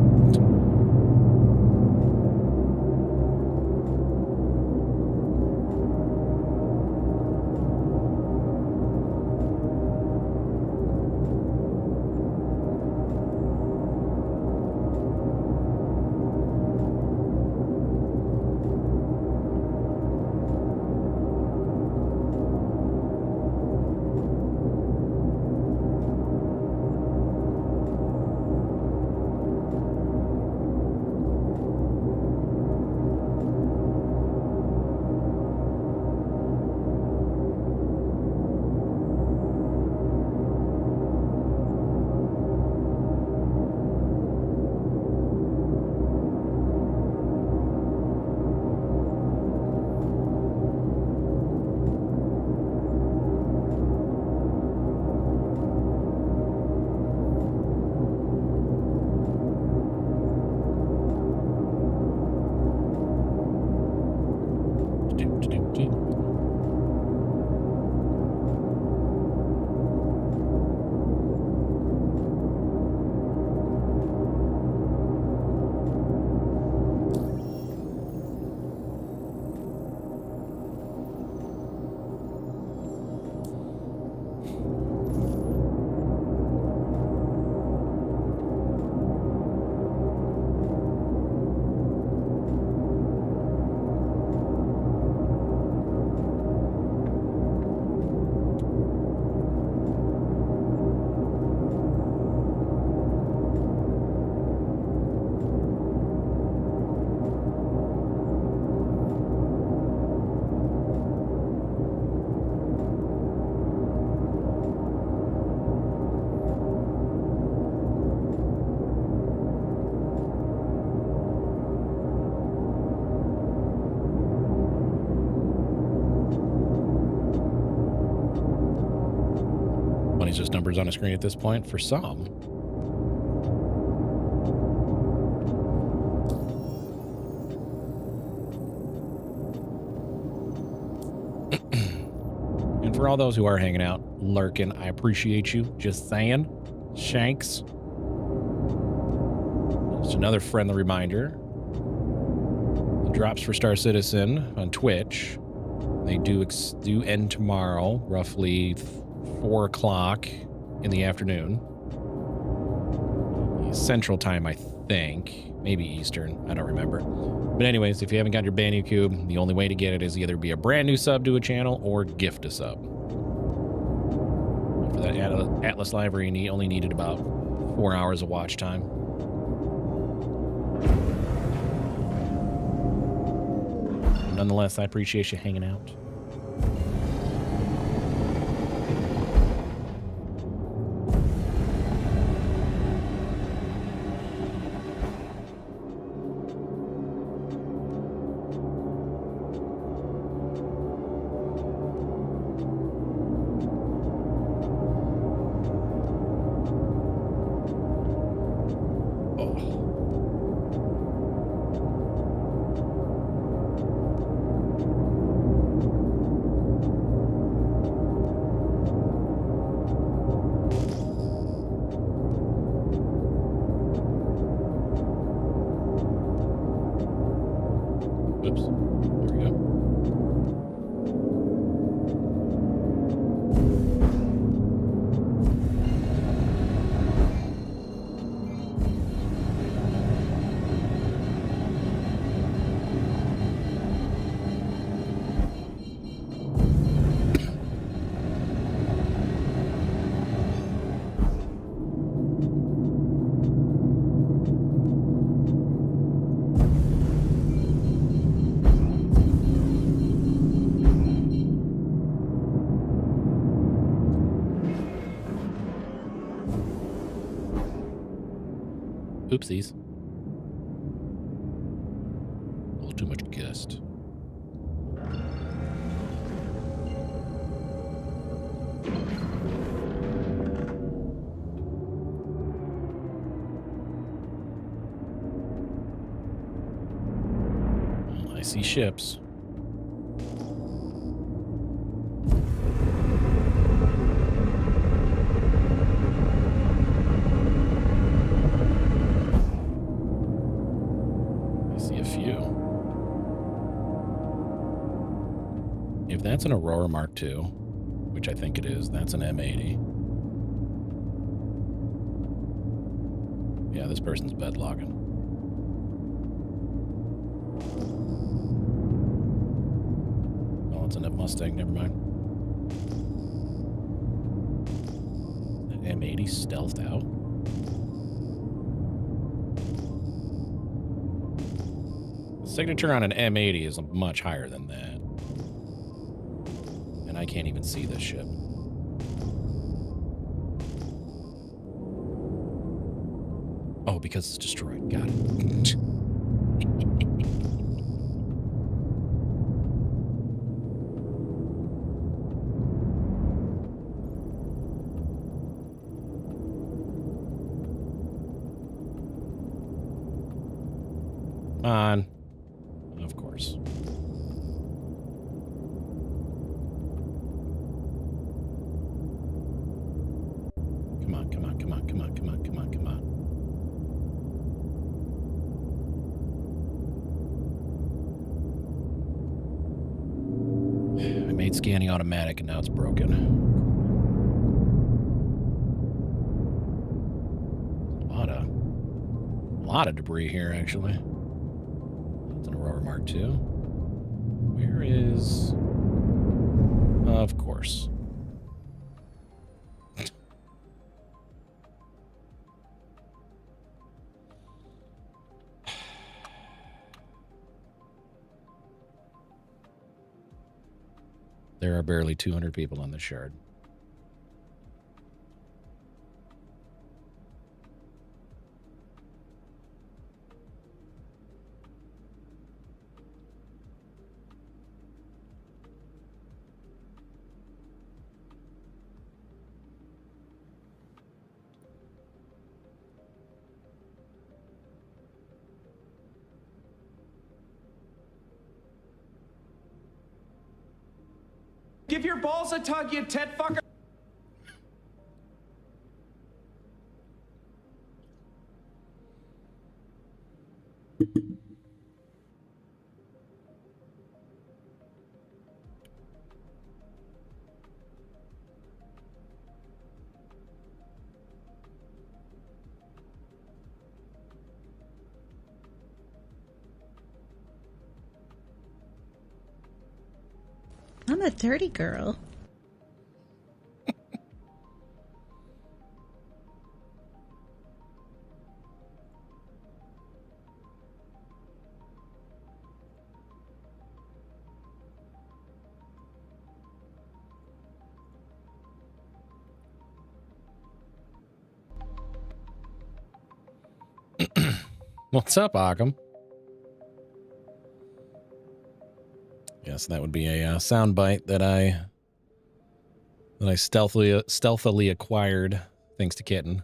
Money's just numbers on a screen at this point for some. And for all those who are hanging out, lurking, I appreciate you. Just saying. Shanks. Just another friendly reminder. The drops for Star Citizen on Twitch. They do end tomorrow, roughly 4 o'clock in the afternoon. Central time, I think. Maybe Eastern. I don't remember. But anyways, if you haven't got your Banyu Cube, the only way to get it is either be a brand new sub to a channel or gift a sub. For that Atlas Library, you only needed about 4 hours of watch time. Nonetheless, I appreciate you hanging out. Oops. There we go. Oopsies. A little too much gust. Well, I see ships. If that's an Aurora Mark II, which I think it is, that's an M80. Yeah, this person's bed logging. Oh, it's a Mustang, never mind. That M80 stealthed out? The signature on an M80 is much higher than that. And I can't even see this ship. Oh, because it's destroyed. Got it. Come on. Of course. Come on, come on, come on, come on, come on, come on, come on. I made scanning automatic and now it's broken. A lot of debris here, actually. That's an Aurora Mark II. Where is... Of course. There are barely 200 people on this shard. Give your balls a tug, you tit fucker. I'm a dirty girl. What's up, Occam? Yes, that would be a sound bite that I stealthily acquired thanks to Kitten.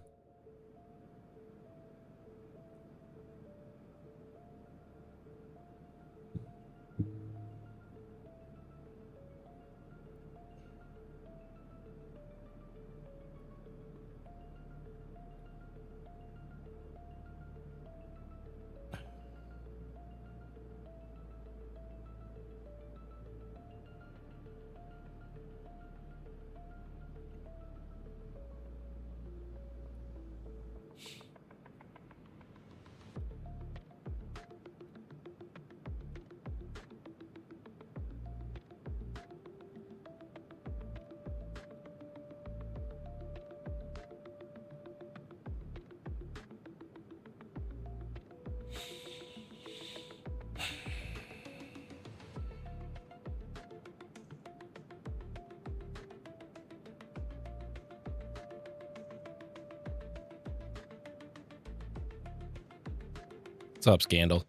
What's up, Scandal?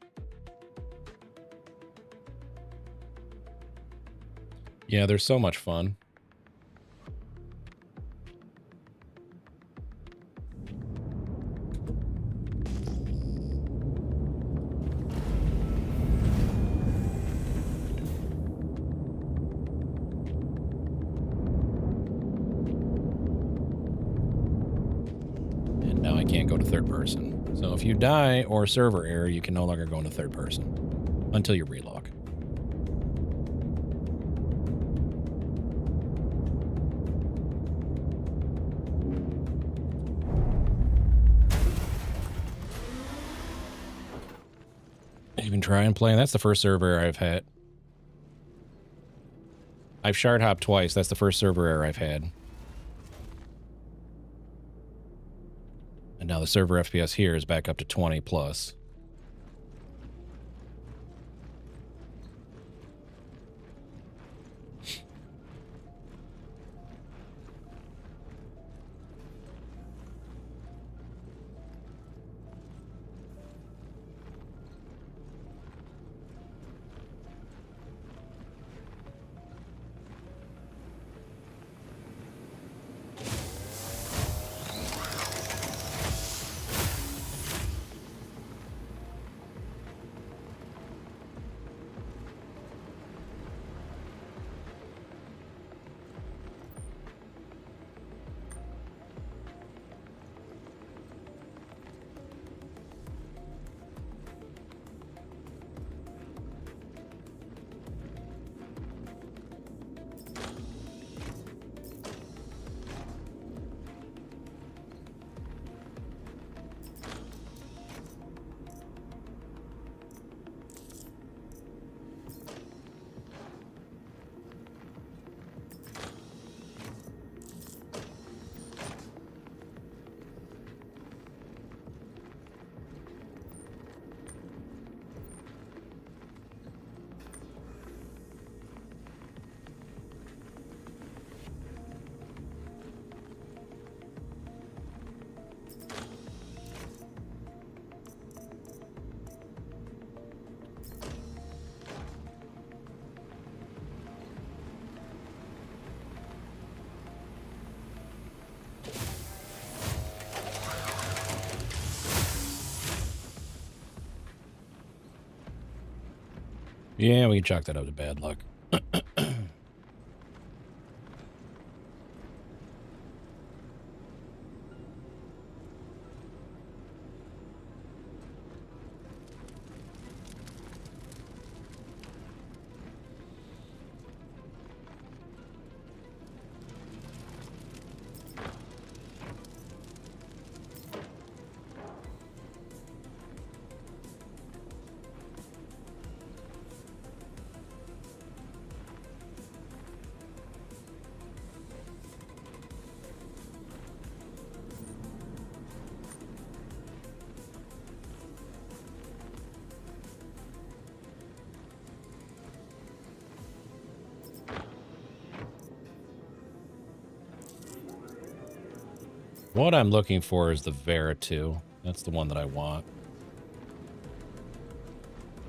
Yeah, they're so much fun. And now I can't go to third person. So if you die or server error, you can no longer go into third person until you relog. Even try and play. That's the first server error I've had. I've shard hopped twice. That's the first server error I've had. And now the server FPS here is back up to 20 plus. Yeah, we can chalk that up to bad luck. What I'm looking for is the Vera 2. That's the one that I want.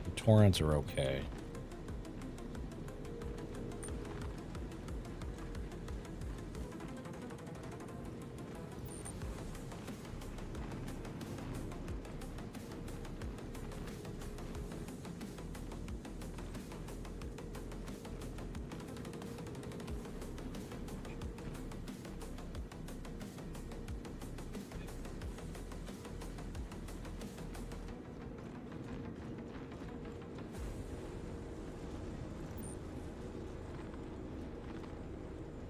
The torrents are okay.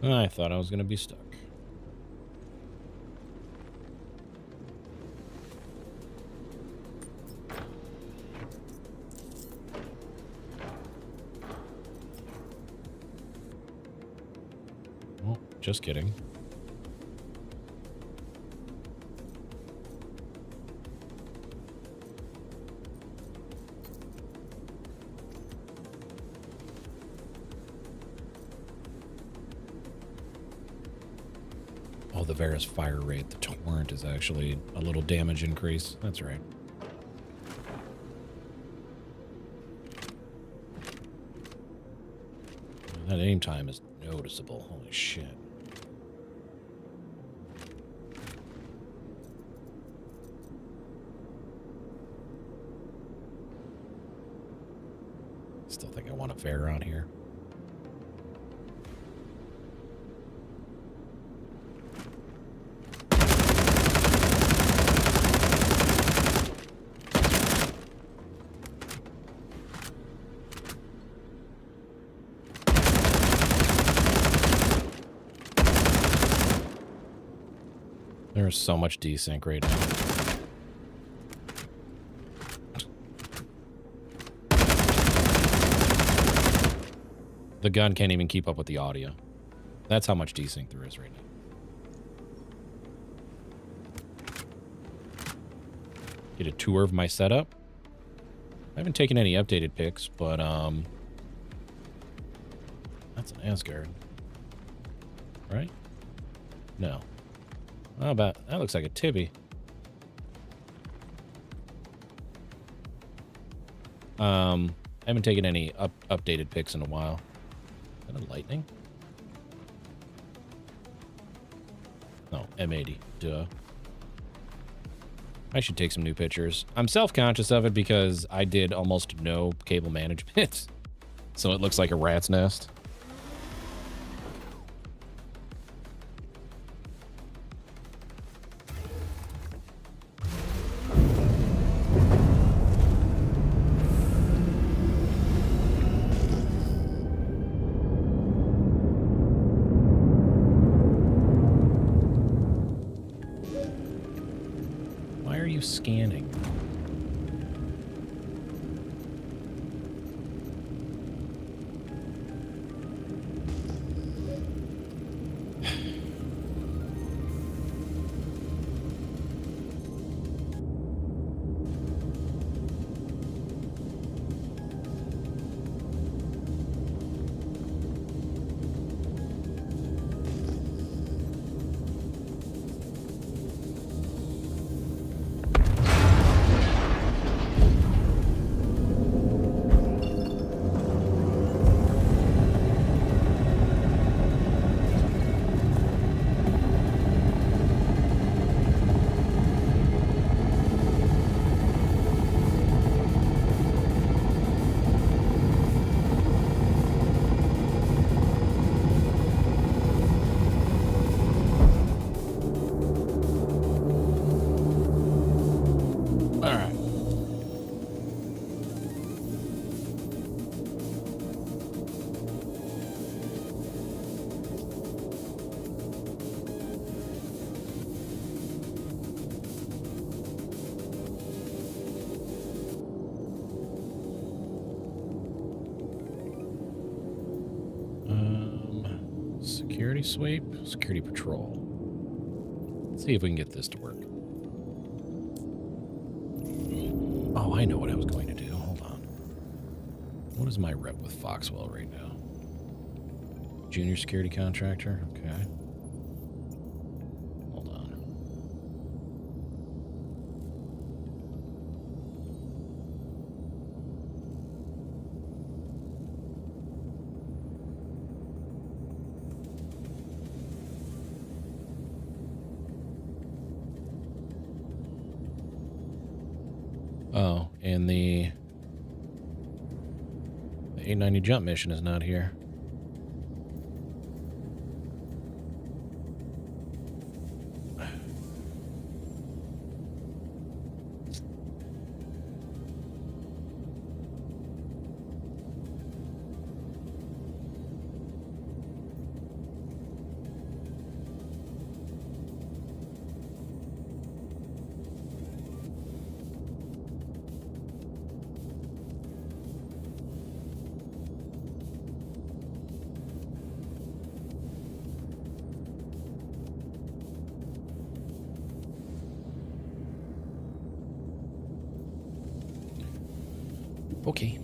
I thought I was going to be stuck. Oh, just kidding. Oh, the Vera's fire rate. The torrent is actually a little damage increase. That's right. That aim time is noticeable. Holy shit. Still think I want a Vera on here. There's so much desync right now. The gun can't even keep up with the audio. That's how much desync there is right now. Get a tour of my setup. I haven't taken any updated pics, but that's an Asgard. Right? No. How about that? Looks like a Tibby. I haven't taken any updated pics in a while. Is that a lightning? No, M80. Duh. I should take some new pictures. I'm self-conscious of it because I did almost no cable management. So it looks like a rat's nest. Scanning. Security sweep, security patrol. Let's see if we can get this to work. Oh, I know what I was going to do. Hold on. What is my rep with Foxwell right now? Junior security contractor? Okay. Hold on. And the 890 jump mission is not here. Okay.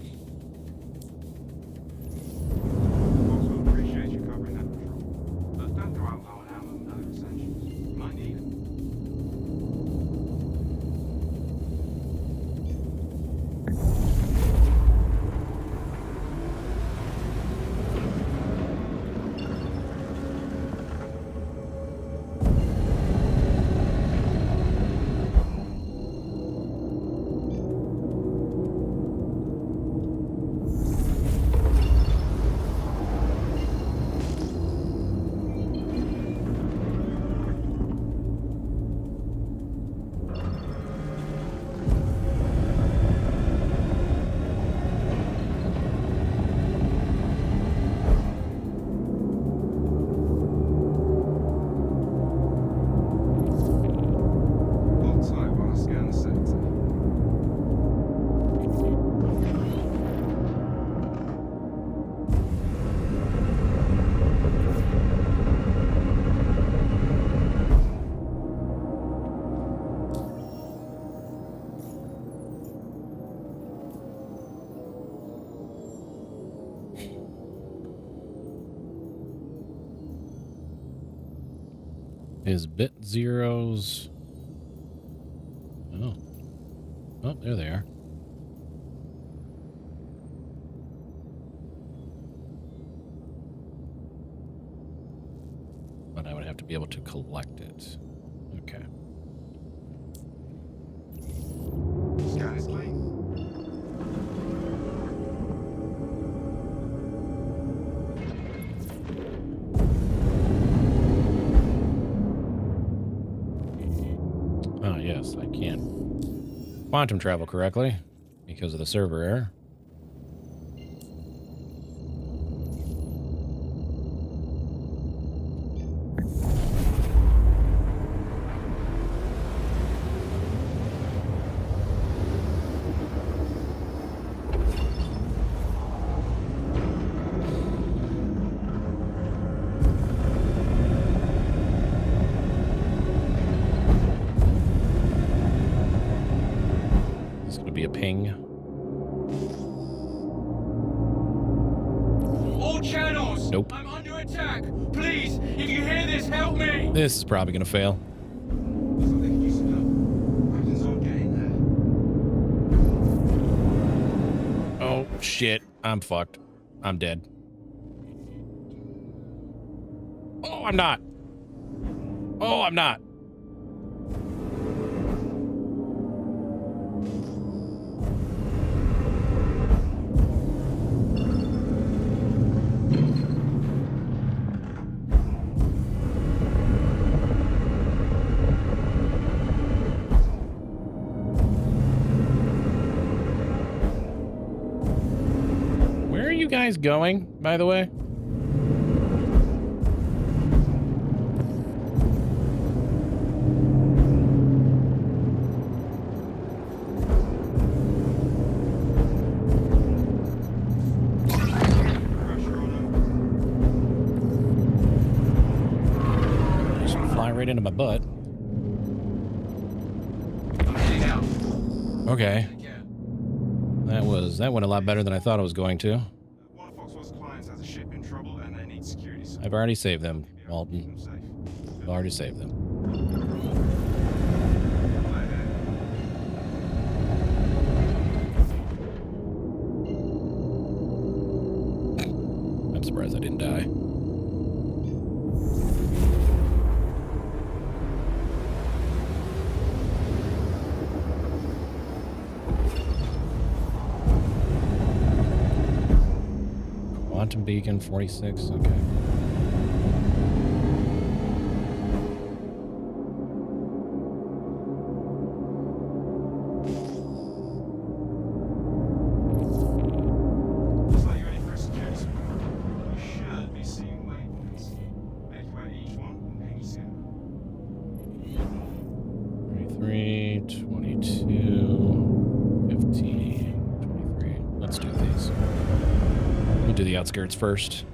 Also appreciate you covering that patrol. But don't go out low on ammo and other essentials. You might need it. Hold tight while I scan the sector. Is bit zeros. Oh. Oh, there they are. But I would have to be able to collect it. Okay. Scan is clean. Oh, yes, I can quantum travel correctly because of the server error. This is going to be a ping. All channels! Nope. I'm under attack! Please, if you hear this, help me! This is probably going to fail. There's nothing you can do. Captain's all getting there. Oh, shit. I'm fucked. I'm dead. Oh, I'm not. Oh, I'm not. Where are you guys going, by the way? Pressure on him. Just fly right into my butt. I'm heading out. Okay. Yeah. That went a lot better than I thought it was going to. One of Foxwell's clients has a ship in trouble and they need security support. I've already saved them, Keep them Walton. safe. I've already saved them. Right ahead. I'm surprised I didn't die. Navigation beacon 46. Okay. Looks like you're ready for a security squad. You should be seeing waypoints. Make your way to each one and ping soon. 23, 22, 15, 23. Let's do these. We'll do the outskirts first.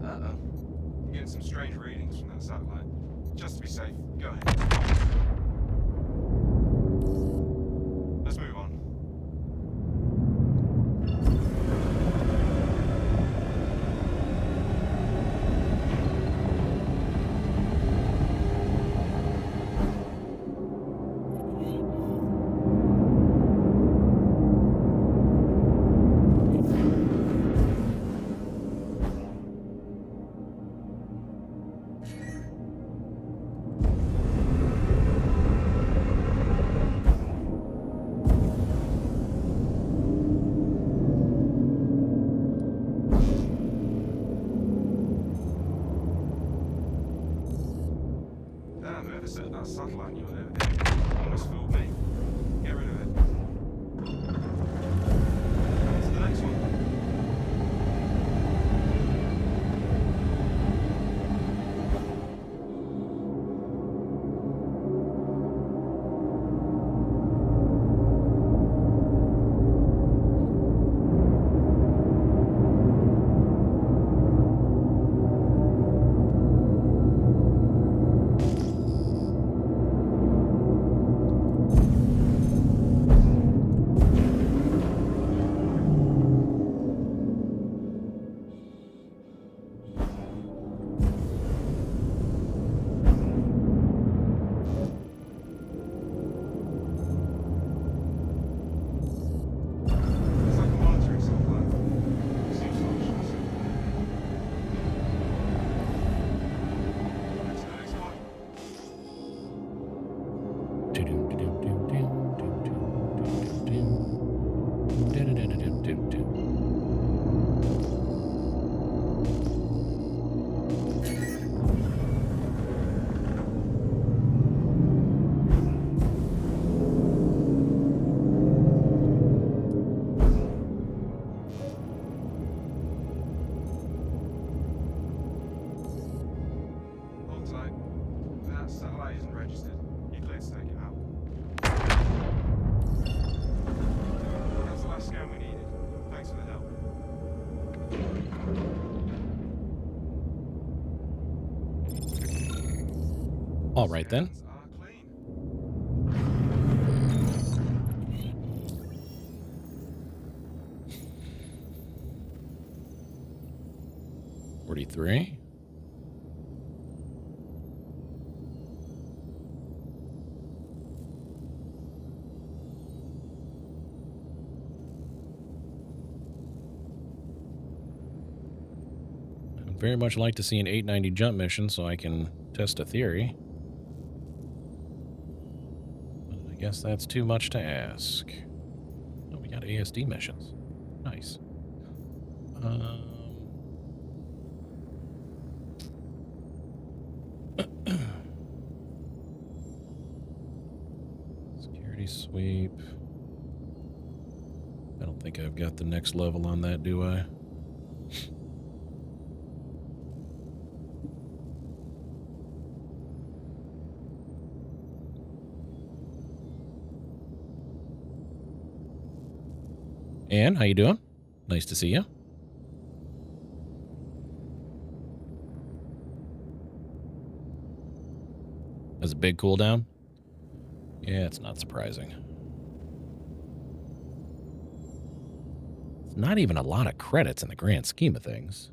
Uh-oh. I'm getting some strange readings from that satellite. Just to be safe, go ahead. Let's move on. Damn, whoever set that satellite knew what they were doing. Almost fooled me. Get rid of it. On to the next one. It's like a monitoring satellite. Seems functional. Next to the next one. Hold tight. That satellite isn't registered. You're clear to take it out. That's the last scan we needed. Thanks for the help. All right then. Scans are clean. 43. I'd very much like to see an 890 jump mission so I can test a theory. But I guess that's too much to ask. Oh, we got ASD missions. Nice. Security sweep. I don't think I've got the next level on that, do I? Ann, how you doing? Nice to see you. That's a big cooldown? Yeah, it's not surprising. not even a lot of credits in the grand scheme of things.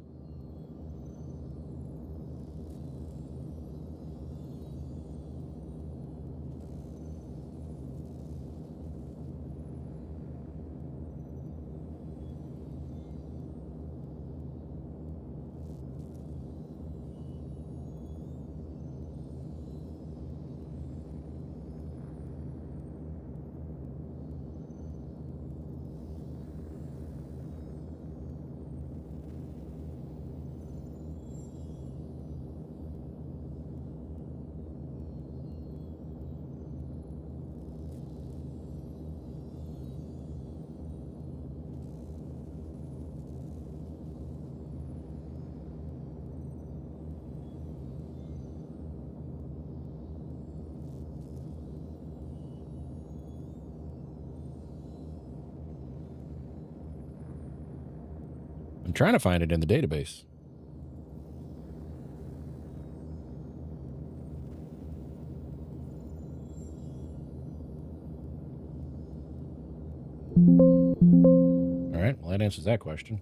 I'm trying to find it in the database. All right, well, that answers that question.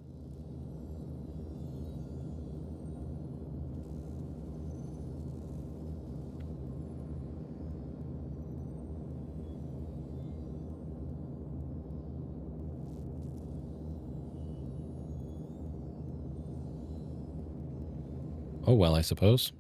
Oh, well, I suppose.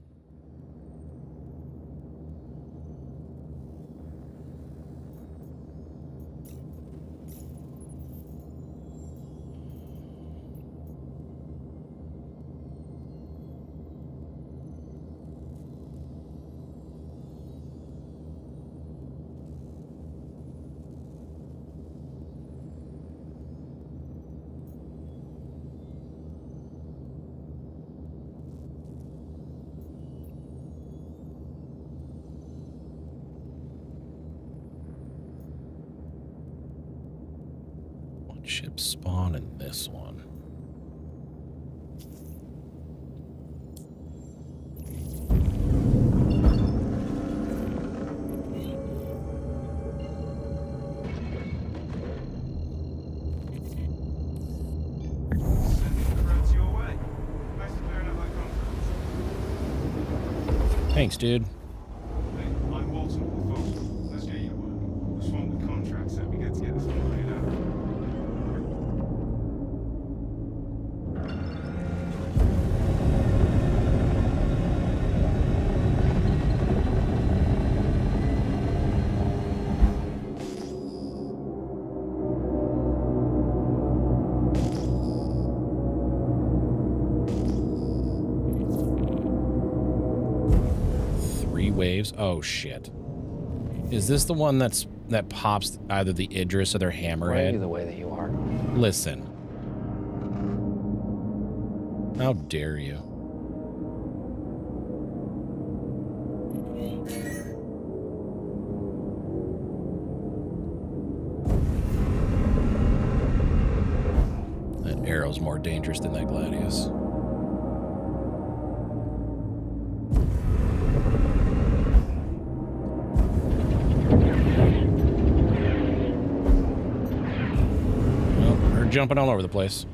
Ship spawn in this one. Thanks, dude. Hey, I'm Walton with Fox. Let's get you to work. We'll swamp the contract so we get to get this one laid out. Waves. Oh shit. Is this the one that pops either the Idris or their hammerhead? Why are you the way that you are? Listen. How dare you? That arrow's more dangerous than that Gladius. Jumping all over the place.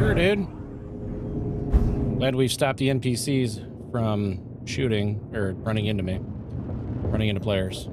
Sure, dude. Glad we've stopped the NPCs from shooting or running into me. Running into players.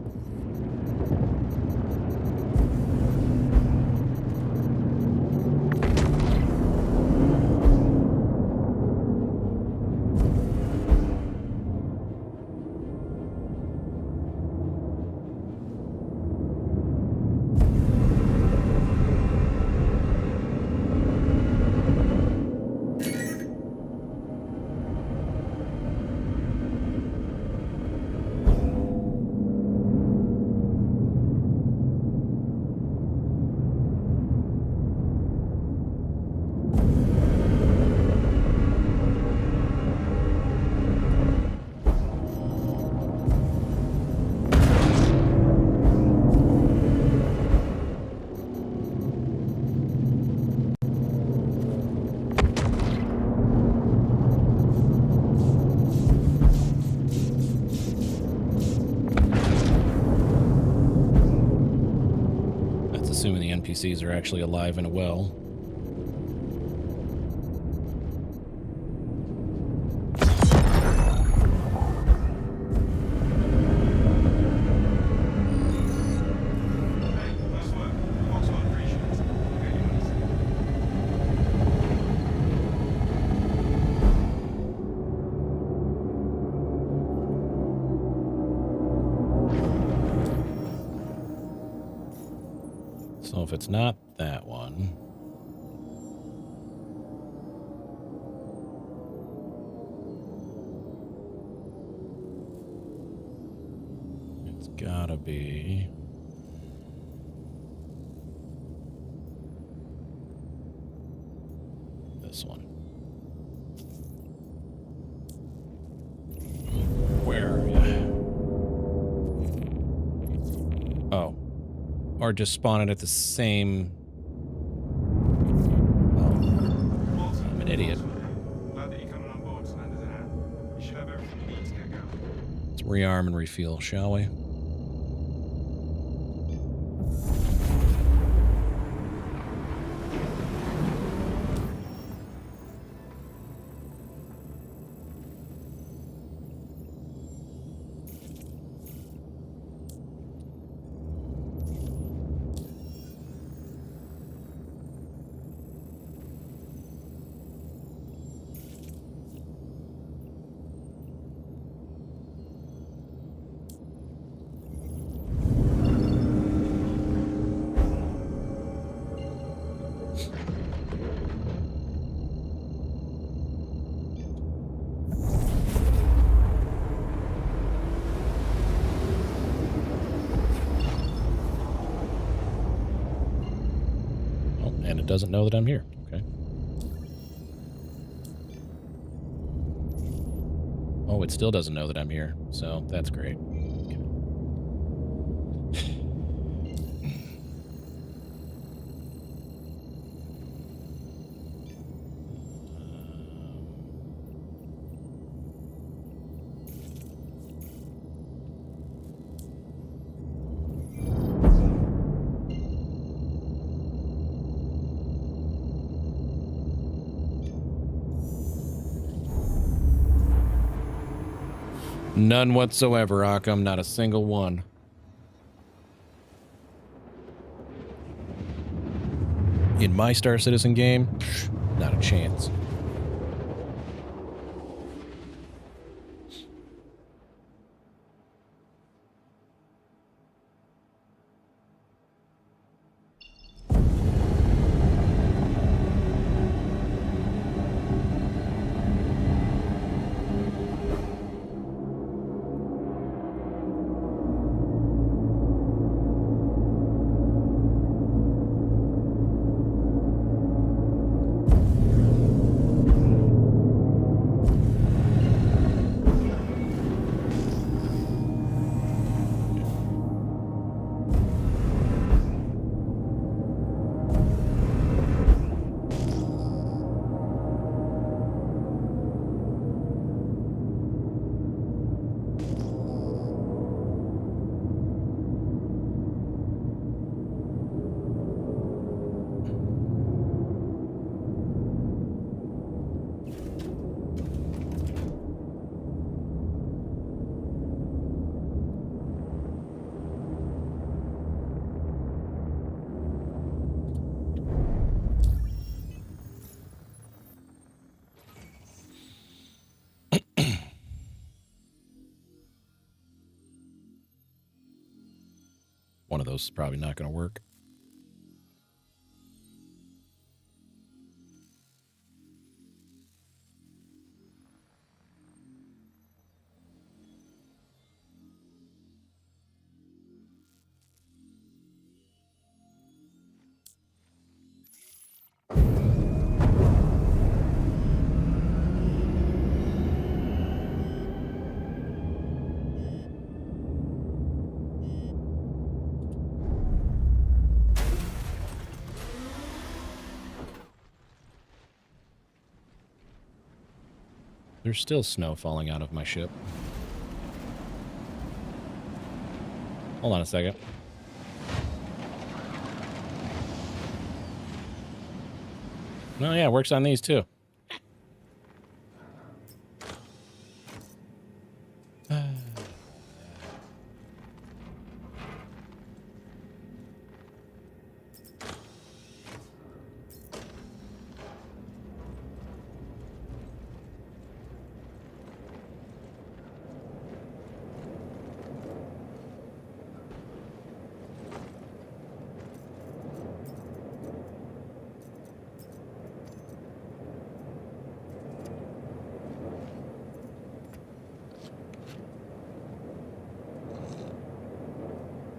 Assuming the NPCs are actually alive and well. So if it's not that one, it's gotta be this one. Where are you? Oh. Or just spawn it at the same... Oh. I'm an idiot. Glad that you're coming on board to lend us a hand. You should have everything you need to get going. Let's rearm and refuel, shall we? And it doesn't know that I'm here. Okay. Oh, it still doesn't know that I'm here. So that's great. Okay. None whatsoever, Occam. Not a single one. In my Star Citizen game, not a chance. One of those is probably not going to work. There's still snow falling out of my ship. Hold on a second. Oh yeah, it works on these too.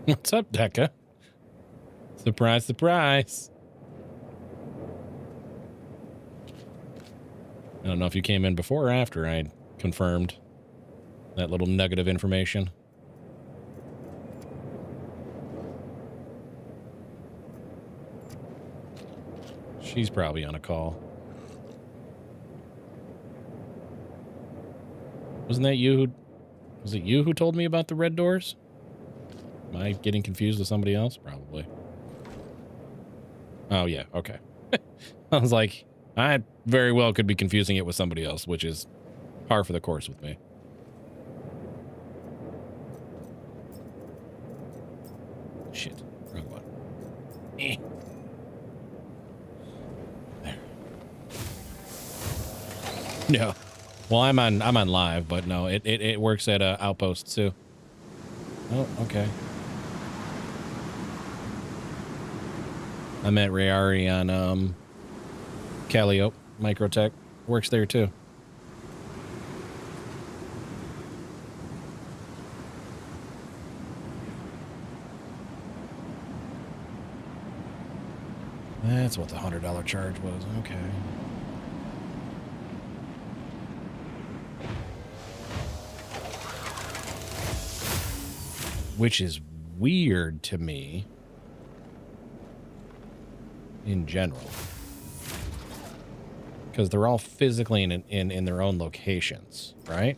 What's up, Deca? Surprise, surprise. I don't know if you came in before or after I confirmed that little nugget of information. She's probably on a call. Wasn't that you who... Was it you who told me about the red doors? Am I getting confused with somebody else? Probably. Oh, yeah. Okay. I was like, I very well could be confusing it with somebody else, which is par for the course with me. Shit. Wrong one. Eh. There. No. Well, I'm on live, but no, it works at Outpost too. Oh, okay. I met Rayari on Calliope Microtech. Works there too. That's what the $100 charge was. Okay. Which is weird to me in general, because they're all physically in their own locations, right?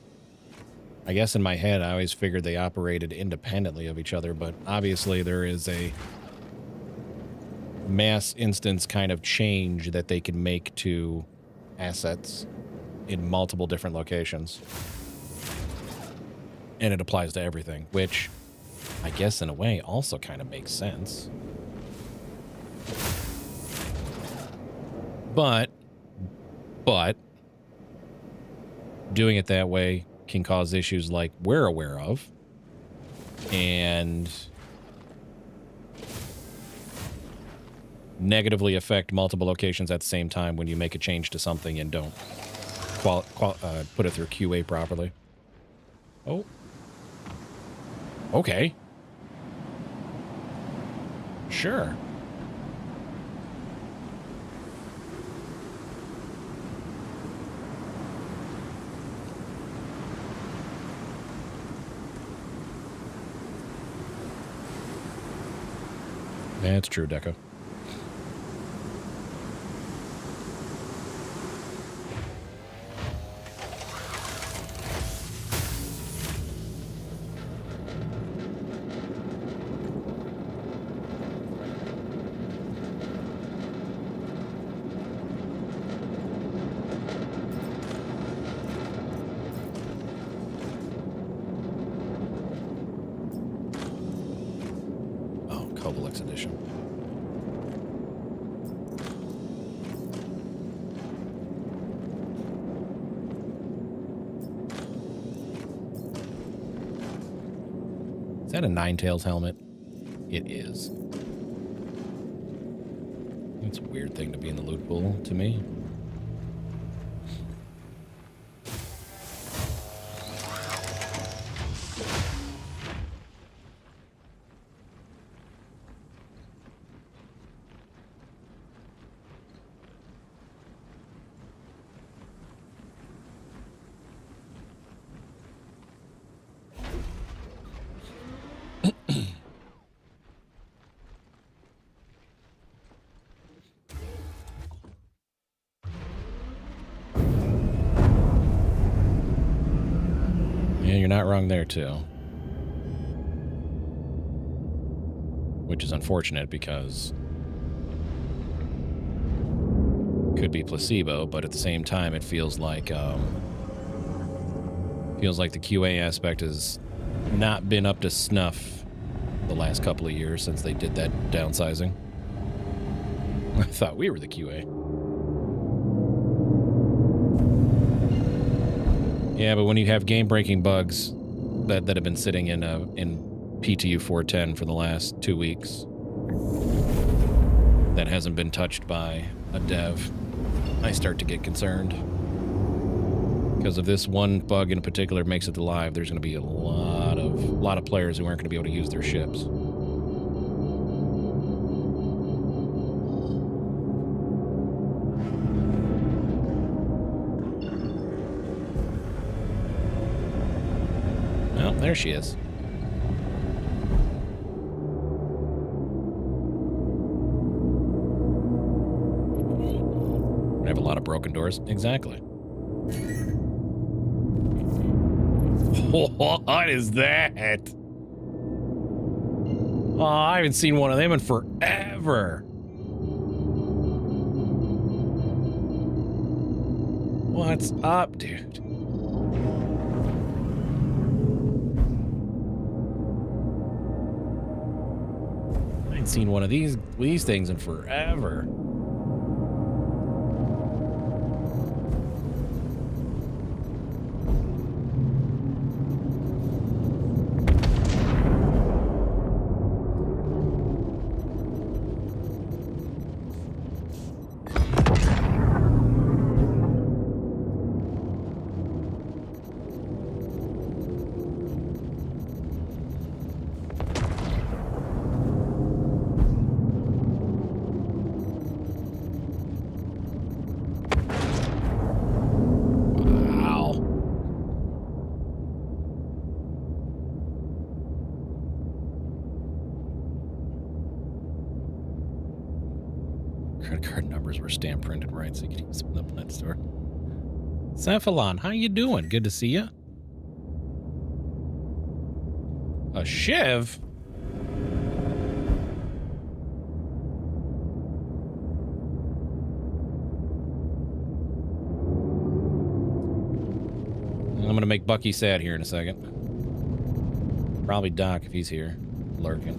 I guess in my head I always figured they operated independently of each other, but obviously there is a mass instance kind of change that they can make to assets in multiple different locations, and it applies to everything, which I guess in a way also kind of makes sense. But doing it that way can cause issues like we're aware of, and negatively affect multiple locations at the same time when you make a change to something and don't put it through QA properly. Oh. Okay. Sure. That's true, Deco. Oh, Cobalix edition. Is that a Ninetales helmet? It is. It's a weird thing to be in the loot pool to me. Yeah, you're not wrong there, too. Which is unfortunate because could be placebo, but at the same time, it feels like the QA aspect has not been up to snuff the last couple of years since they did that downsizing. I thought we were the QA. Yeah, but when you have game-breaking bugs that have been sitting in PTU 410 for the last 2 weeks that hasn't been touched by a dev, I start to get concerned. Because if this one bug in particular makes it to live, there's going to be a lot of players who aren't going to be able to use their ships. Well, there she is. We have a lot of broken doors. Exactly. What is that? Oh, I haven't seen one of them in forever. What's up, dude? I ain't seen one of these things in forever. Credit card numbers were stamp printed right, so you can use them in the plant store. Cephalon, how you doing? Good to see you. A shiv? I'm gonna make Bucky sad here in a second. Probably Doc if he's here, lurking.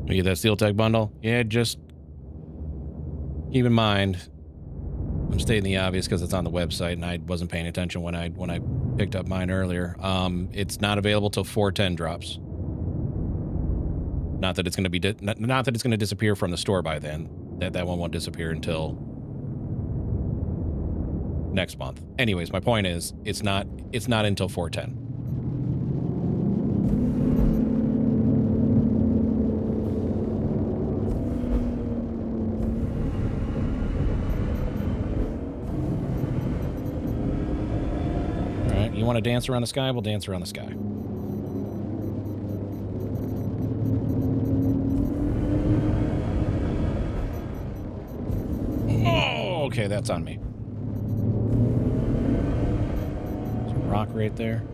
You get that Steel Tech bundle? Yeah, just keep in mind, I'm stating the obvious because it's on the website and I wasn't paying attention when I picked up mine earlier. It's not available till 410 drops. Not that it's going to be not that it's going to disappear from the store by then. That one won't disappear until next month. Anyways, my point is it's not until 410. You want to dance around the sky? We'll dance around the sky. Oh, okay, that's on me. There's a rock right there.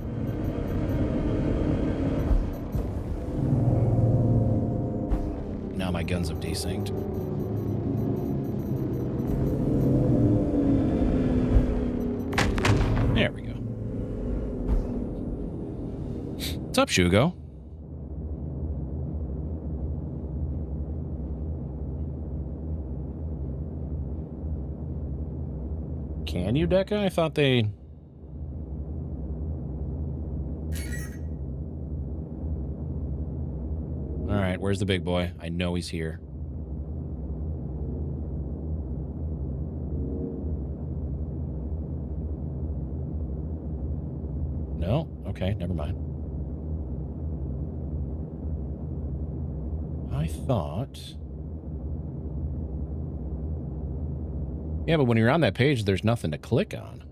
Now my guns have desynced. There we go. What's up, Shugo? Can you, Deca? I thought they... Alright, where's the big boy? I know he's here. No? Okay, never mind. I thought... Yeah, but when you're on that page, there's nothing to click on.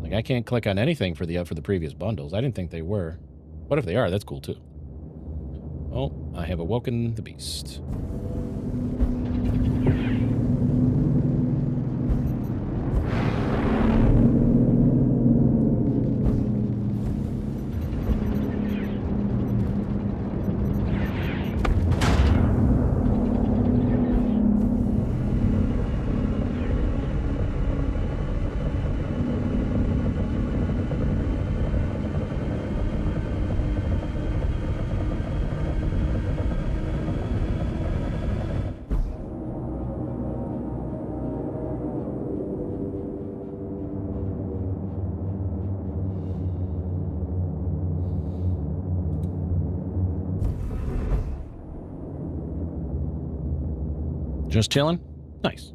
Like, I can't click on anything for the previous bundles. I didn't think they were. What if they are? That's cool, too. Oh, I have awoken the beast. Just chilling? Nice.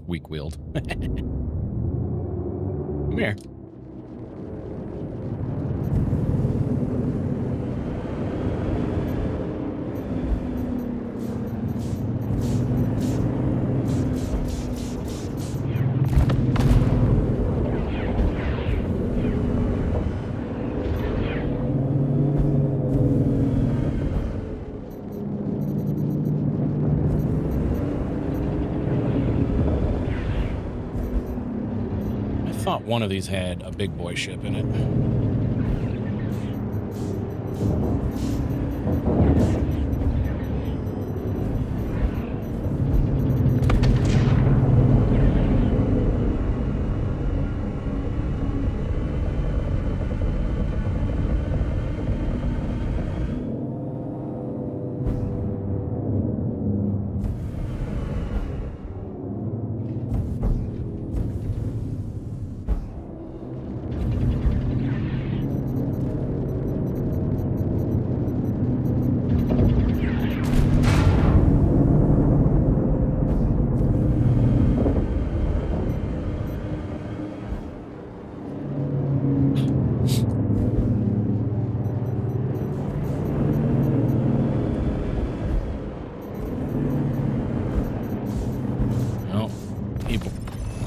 Weak-willed. Come here. One of these had a big boy ship in it.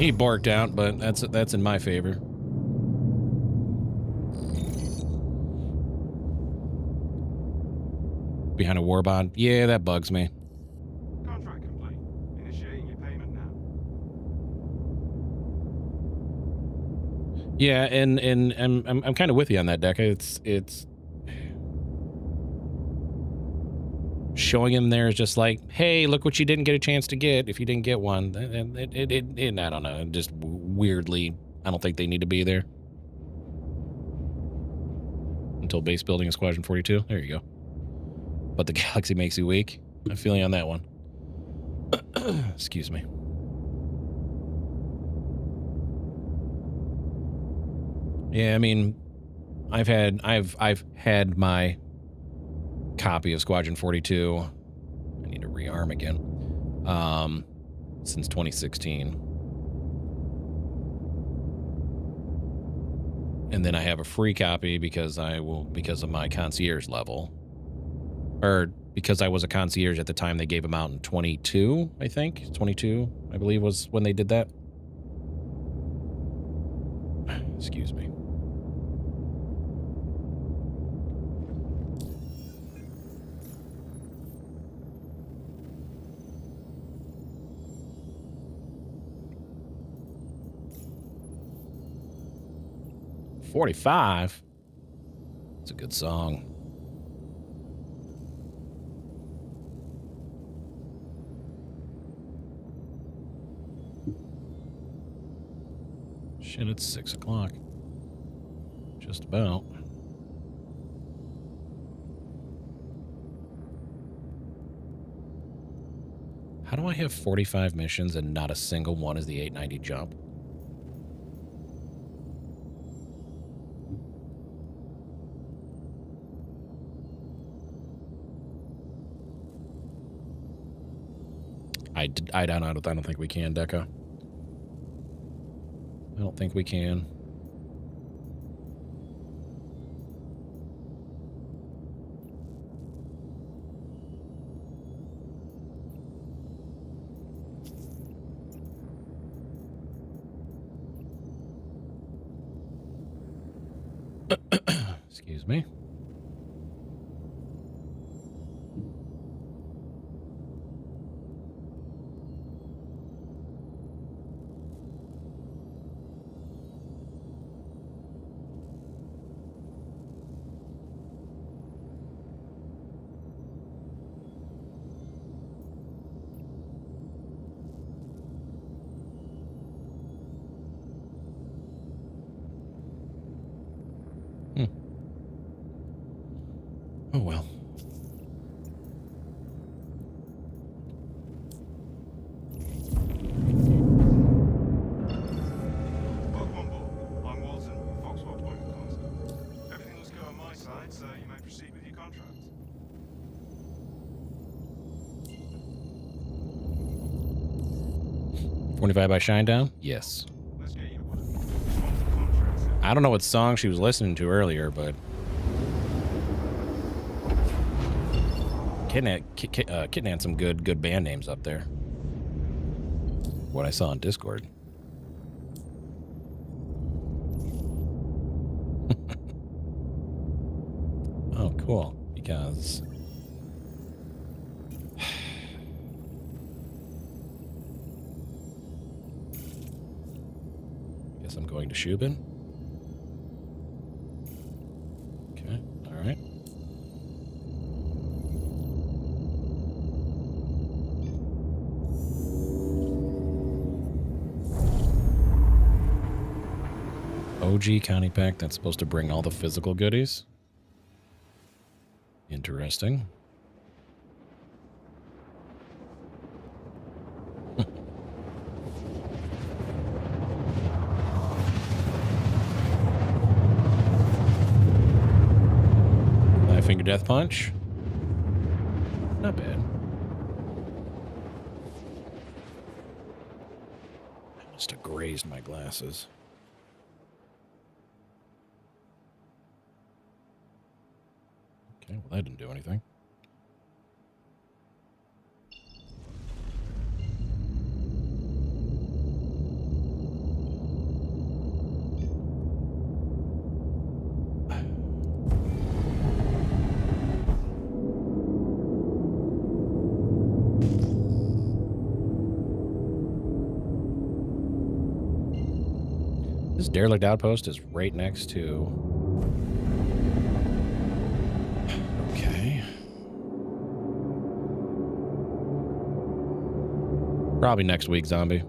He barked out, but that's in my favor. Behind a war bond? Yeah, that bugs me. Contract complete. Initiating your payment now. Yeah, and I'm kind of with you on that, Deca. It's showing him there is just like, hey, look what you didn't get a chance to get if you didn't get one. And I don't know, just weirdly, I don't think they need to be there. Until base building is Squadron 42. There you go. But the galaxy makes you weak. I'm feeling on that one. Excuse me. Yeah, I mean, I've had my copy of Squadron 42. I need to rearm again. Since 2016. And then I have a free copy because of my concierge level. Or because I was a concierge at the time they gave them out in 22, I think. 22, I believe, was when they did that. Excuse me. $45. It's a good song. Shit, it's 6 o'clock. Just about. How do I have 45 missions and not a single one is the 890 jump? I don't think we can, Deca. I don't think we can. Excuse me. Oh well. Welcome on board. I'm Walton, Foxwell Point Contact. Everything looks good on my side, so you may proceed with your contract. $25 by Shinedown? Yes. Let's get you to work. On to the contract. I don't know what song she was listening to earlier, but Kitten had some good band names up there. What I saw on Discord. Oh, cool. Because guess I'm going to Shubin. Okay, all right. OG County Pack, that's supposed to bring all the physical goodies. Interesting. Five-finger death punch. Not bad. I must have grazed my glasses. Okay, well, that didn't do anything. This derelict outpost is right next to... Okay. Probably next week, zombie.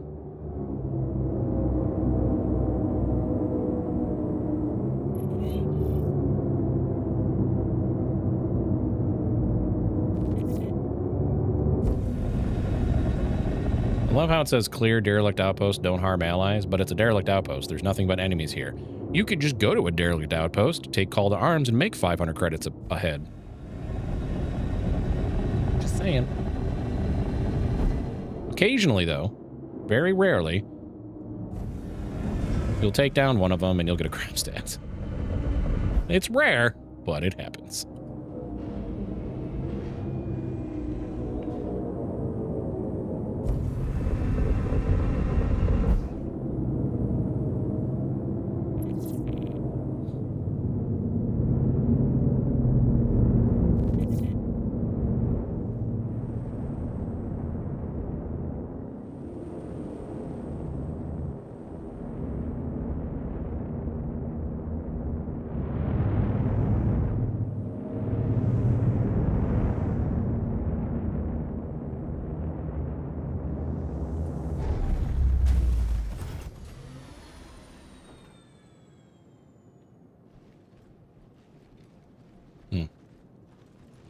I love how it says clear derelict outpost, don't harm allies, but it's a derelict outpost. There's nothing but enemies here. You could just go to a derelict outpost, take call to arms, and make 500 credits ahead. Just saying. Occasionally, though, very rarely, you'll take down one of them and you'll get a crap stat. It's rare, but it happens.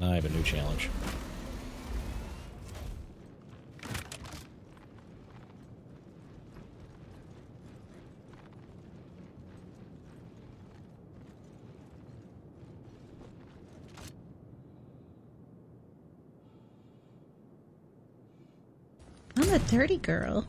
I have a new challenge. I'm a dirty girl.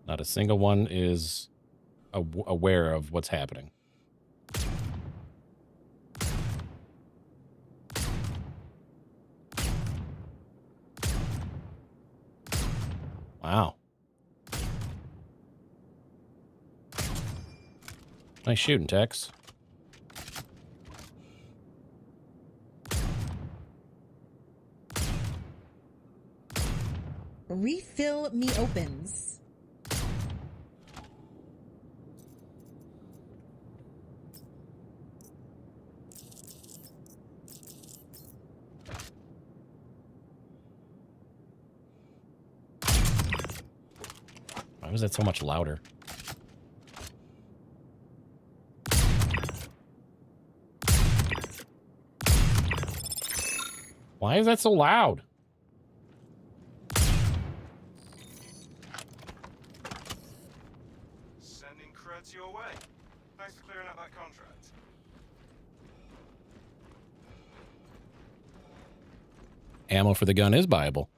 Not a single one is aware of what's happening. Wow. Nice shooting, Tex. Refill me opens. Why was that so much louder? Why is that so loud? Sending creds your way. Thanks for clearing out that contract. Ammo for the gun is buyable,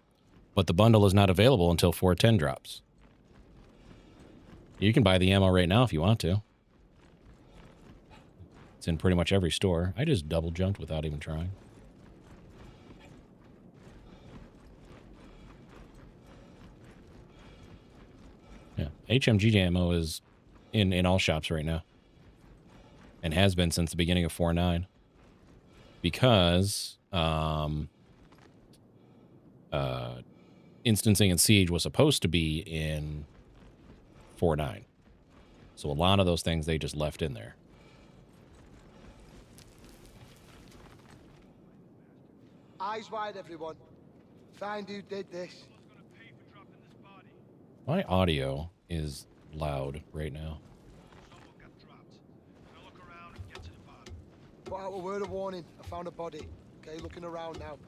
but the bundle is not available until 410 drops. You can buy the ammo right now if you want to. It's in pretty much every store. I just double jumped without even trying. Yeah, HMG ammo is in all shops right now. And has been since the beginning of 4.9. Because instancing and siege was supposed to be in 4.9. So a lot of those things they just left in there. Eyes wide, everyone. Find who did this. My audio is loud right now. Put out a word of warning. I found a body. Okay, looking around now.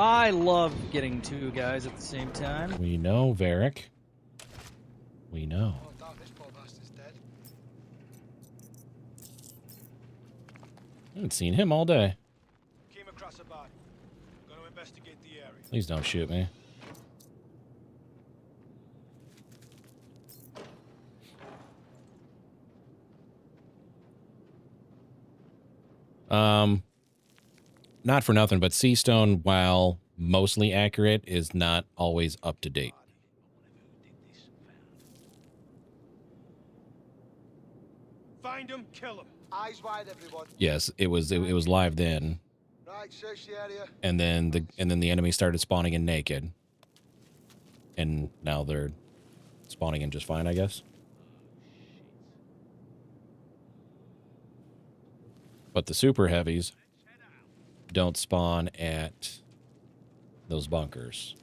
I love getting two guys at the same time. We know, Varric. We know. Oh, damn, this poor bastard's dead. I haven't seen him all day. Came across a body. Going to investigate the area. Please don't shoot me. Not for nothing, but Seastone, while mostly accurate, is not always up to date. Find him, kill him. Eyes wide, everyone. Yes, it was live then, Right, search the area. and then the enemy started spawning in naked, and now they're spawning in just fine, I guess. But the super heavies don't spawn at those bunkers.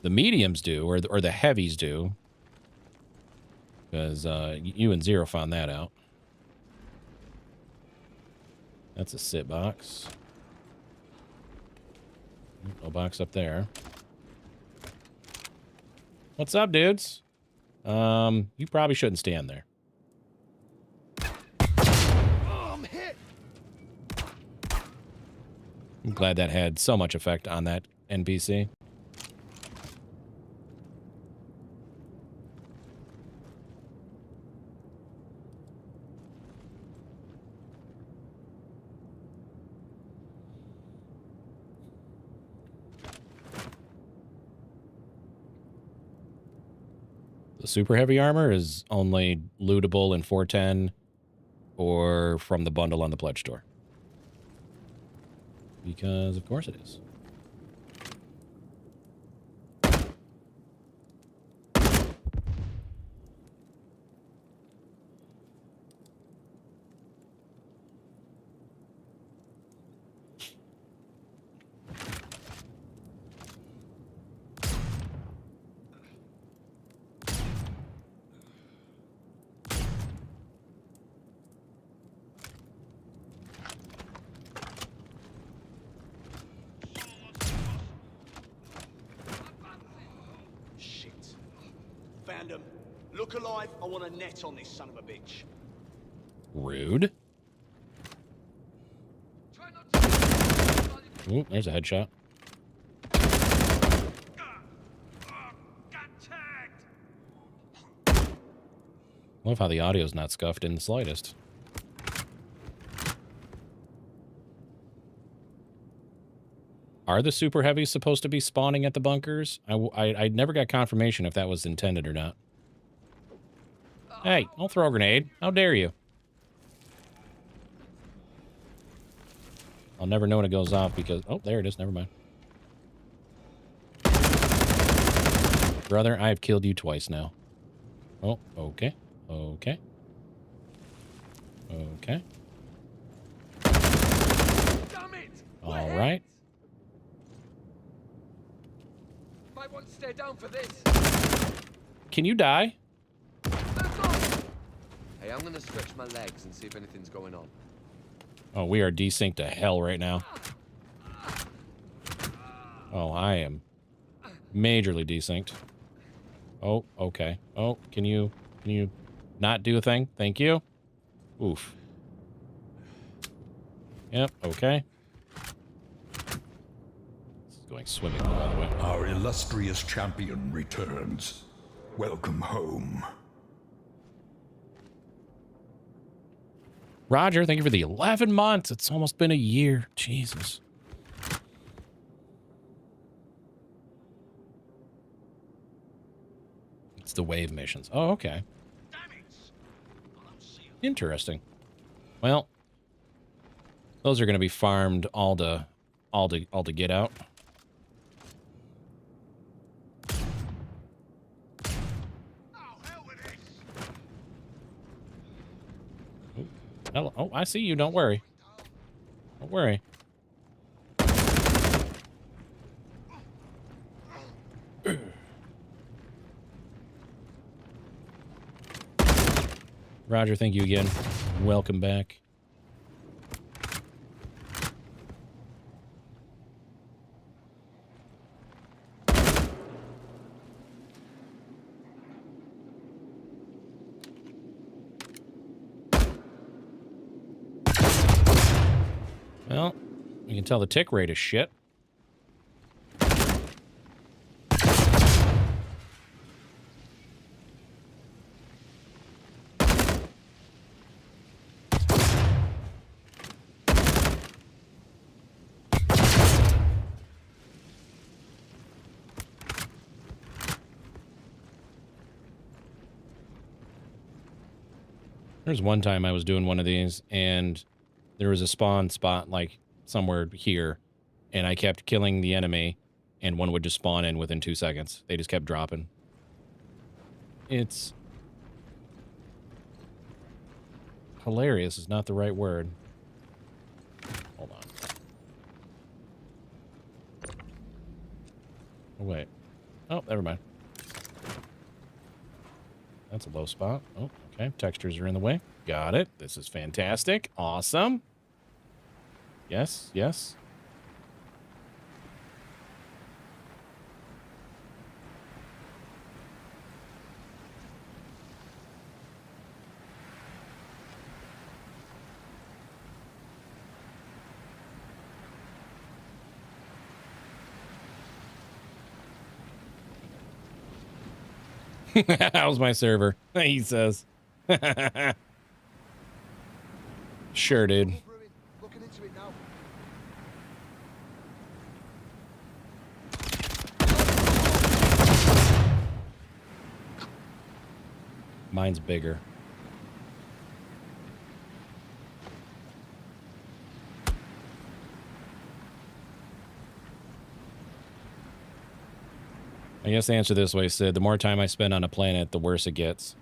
The mediums do, or the heavies do, because you and Zero found that out. That's a sit box. No box up there. What's up, dudes? You probably shouldn't stand there. Oh, I'm hit. I'm glad that had so much effect on that NPC. The super heavy armor is only lootable in 410 or from the bundle on the pledge store. Because of course it is. Shit. Found him. Look alive. I want a net on this son of a bitch. Rude. Ooh, there's a headshot. Love how the audio's not scuffed in the slightest. Are the super heavies supposed to be spawning at the bunkers? I never got confirmation if that was intended or not. Hey, don't throw a grenade. How dare you? I'll never know when it goes off because... Oh, there it is. Never mind. Brother, I have killed you twice now. Oh, okay. Okay. Okay. Damn it! All right. Might want to stay down for this. Can you die? Hey, I'm gonna stretch my legs and see if anything's going on. Oh, we are desynced to hell right now. Oh, I am majorly desynced. Oh, okay. Oh, can you not do a thing? Thank you. Oof. Yep, okay. This is going swimming, by the way. Our illustrious champion returns. Welcome home. Roger, thank you for the 11 months. It's almost been a year. Jesus. It's the wave missions. Oh, okay. Interesting. Well, those are going to be farmed all to get out. Hello. Oh, I see you. Don't worry. Don't worry. Roger, thank you again. Welcome back. Well, you can tell the tick rate is shit. There's one time I was doing one of these, and there was a spawn spot, like, somewhere here, and I kept killing the enemy, and one would just spawn in within 2 seconds. They just kept dropping. It's... hilarious is not the right word. Hold on. Oh, wait. Oh, never mind. That's a low spot. Oh, okay. Textures are in the way. Got it. This is fantastic. Awesome. Yes, yes. How's my server? He says. Sure, dude. Looking into it now. Mine's bigger. I guess the answer this way, Sid. The more time I spend on a planet, the worse it gets.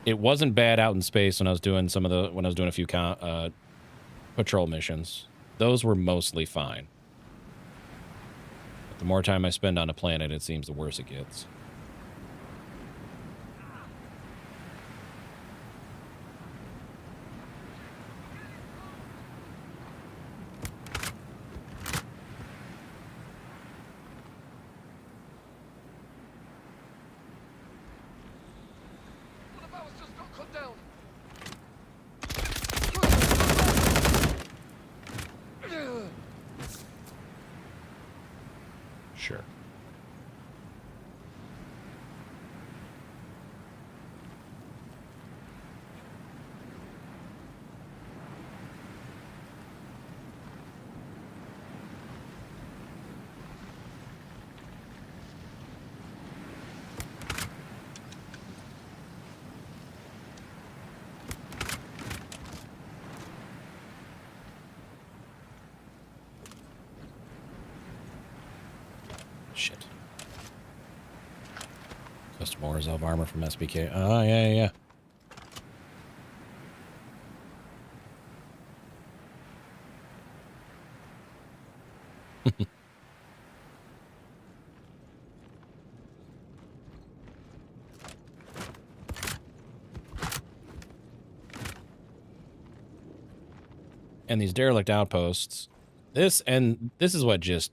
It wasn't bad out in space when I was doing a few patrol missions. Those were mostly fine. But the more time I spend on a planet, it seems the worse it gets. Sure. Shit. Custom resolve armor from SBK. Oh, yeah. And these derelict outposts. This is what just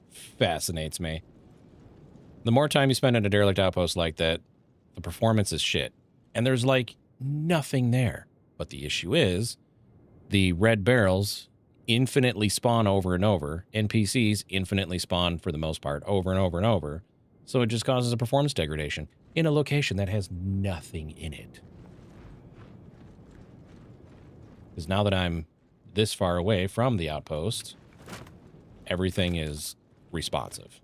fascinates me. The more time you spend in a derelict outpost like that, the performance is shit. And there's like nothing there. But the issue is the red barrels infinitely spawn over and over. NPCs infinitely spawn for the most part over and over and over. So it just causes a performance degradation in a location that has nothing in it. Because now that I'm this far away from the outpost, everything is responsive.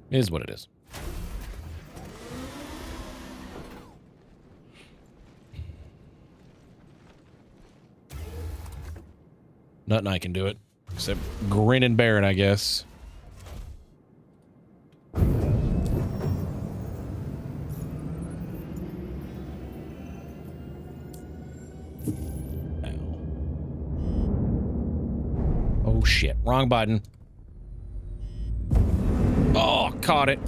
It is what it is. Nothing I can do it. Except grin and bear it, I guess. Oh shit. Wrong button. Oh, caught it.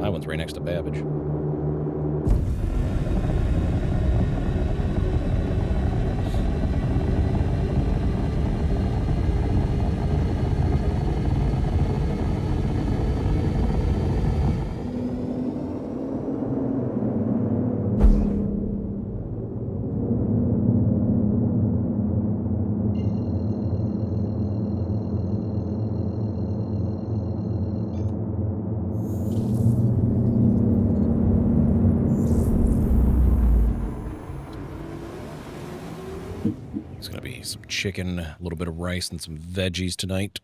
That one's right next to Babbage. Some chicken, a little bit of rice, and some veggies tonight.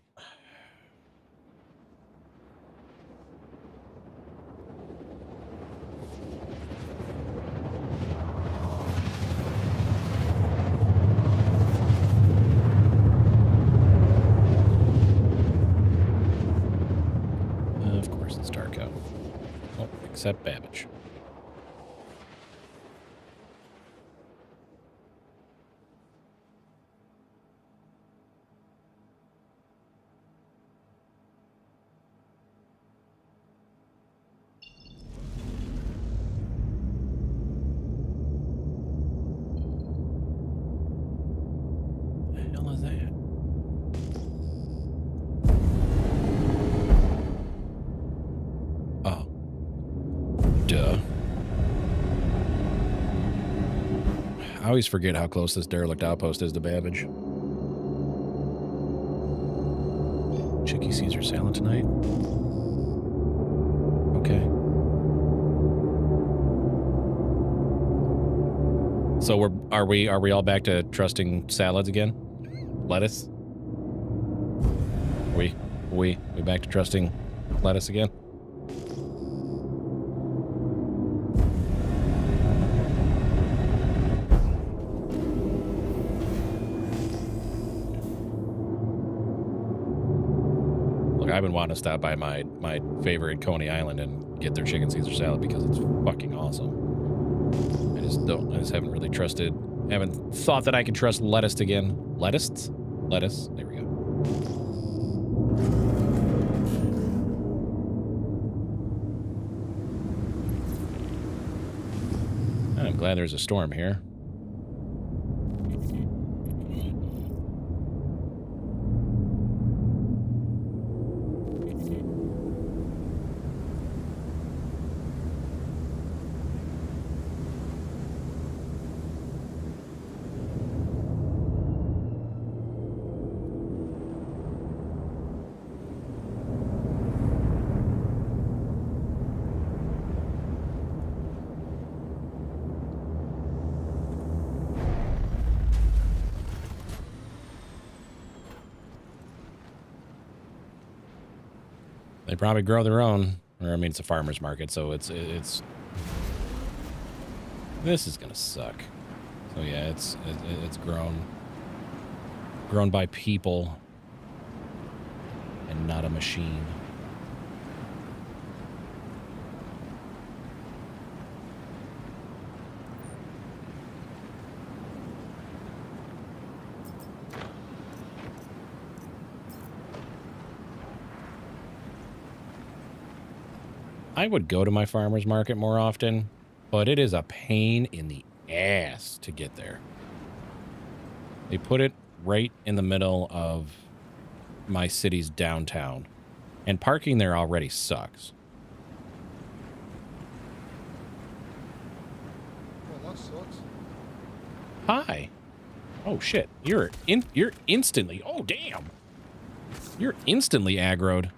Of course, it's dark out. Oh, except Babbage. I always forget how close this derelict outpost is to Babbage. Chicky Caesar salad tonight. Okay. So are we all back to trusting salads again? Lettuce? We back to trusting lettuce again? Look, I've been wanting to stop by my favorite Coney Island and get their chicken Caesar salad because it's fucking awesome. I just haven't really haven't thought that I can trust lettuce again. Lettuce? Lettuce. There we go. I'm glad there's a storm here. They probably grow their own, or I mean, it's a farmer's market, so it's. This is gonna suck. So yeah, it's grown by people, and not a machine. I would go to my farmer's market more often, but it is a pain in the ass to get there. They put it right in the middle of my city's downtown, and parking there already sucks. Well, that sucks. Hi. Oh shit. You're instantly. Oh damn. You're instantly aggroed.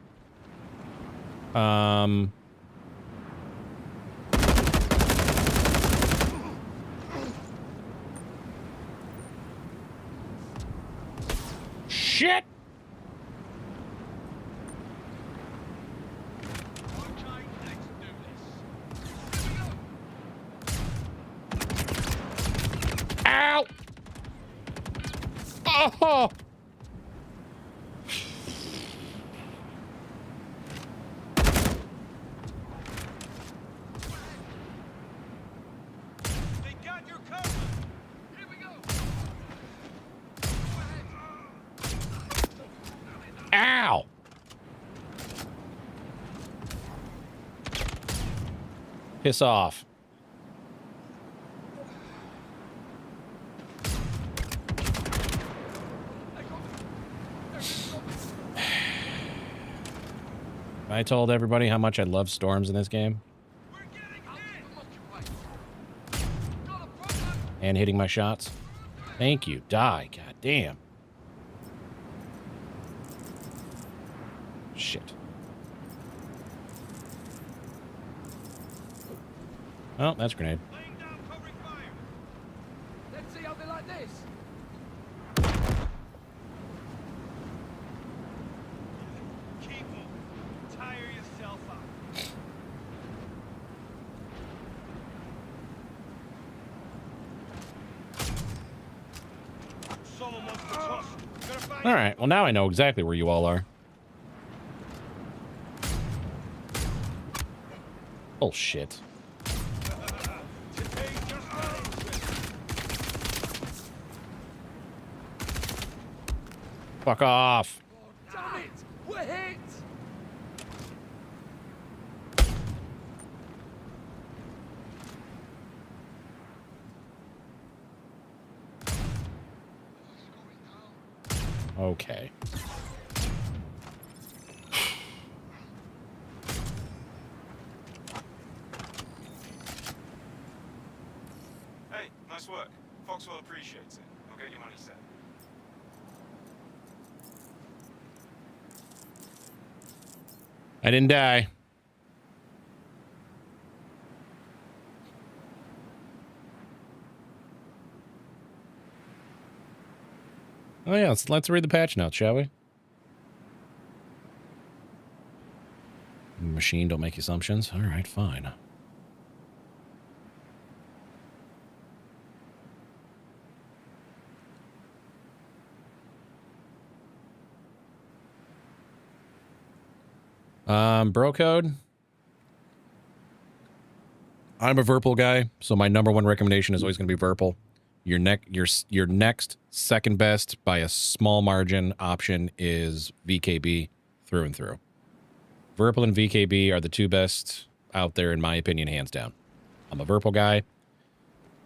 Shit! Ow! Oh! They got your cover. Here we go. Ow! Piss off. I told everybody how much I love storms in this game. And hitting my shots. Thank you. Die. God damn. Shit. Oh, that's a grenade. Let's see how they like this. Keep moving. Tire yourself out. Someone wants to toss. All right. Well, now I know exactly where you all are. Bullshit. Fuck off. Damn it! We're hit! Okay. Hey, nice work. Foxwell appreciates it. I'll get your money set. I didn't die. Oh yeah, let's read the patch notes, shall we? Machine, don't make assumptions. All right, fine. Bro code. I'm a Verpal guy, so my number one recommendation is always going to be Verpal. Your next second best by a small margin option is VKB through and through. Verpal and VKB are the two best out there, in my opinion, hands down. I'm a Verpal guy.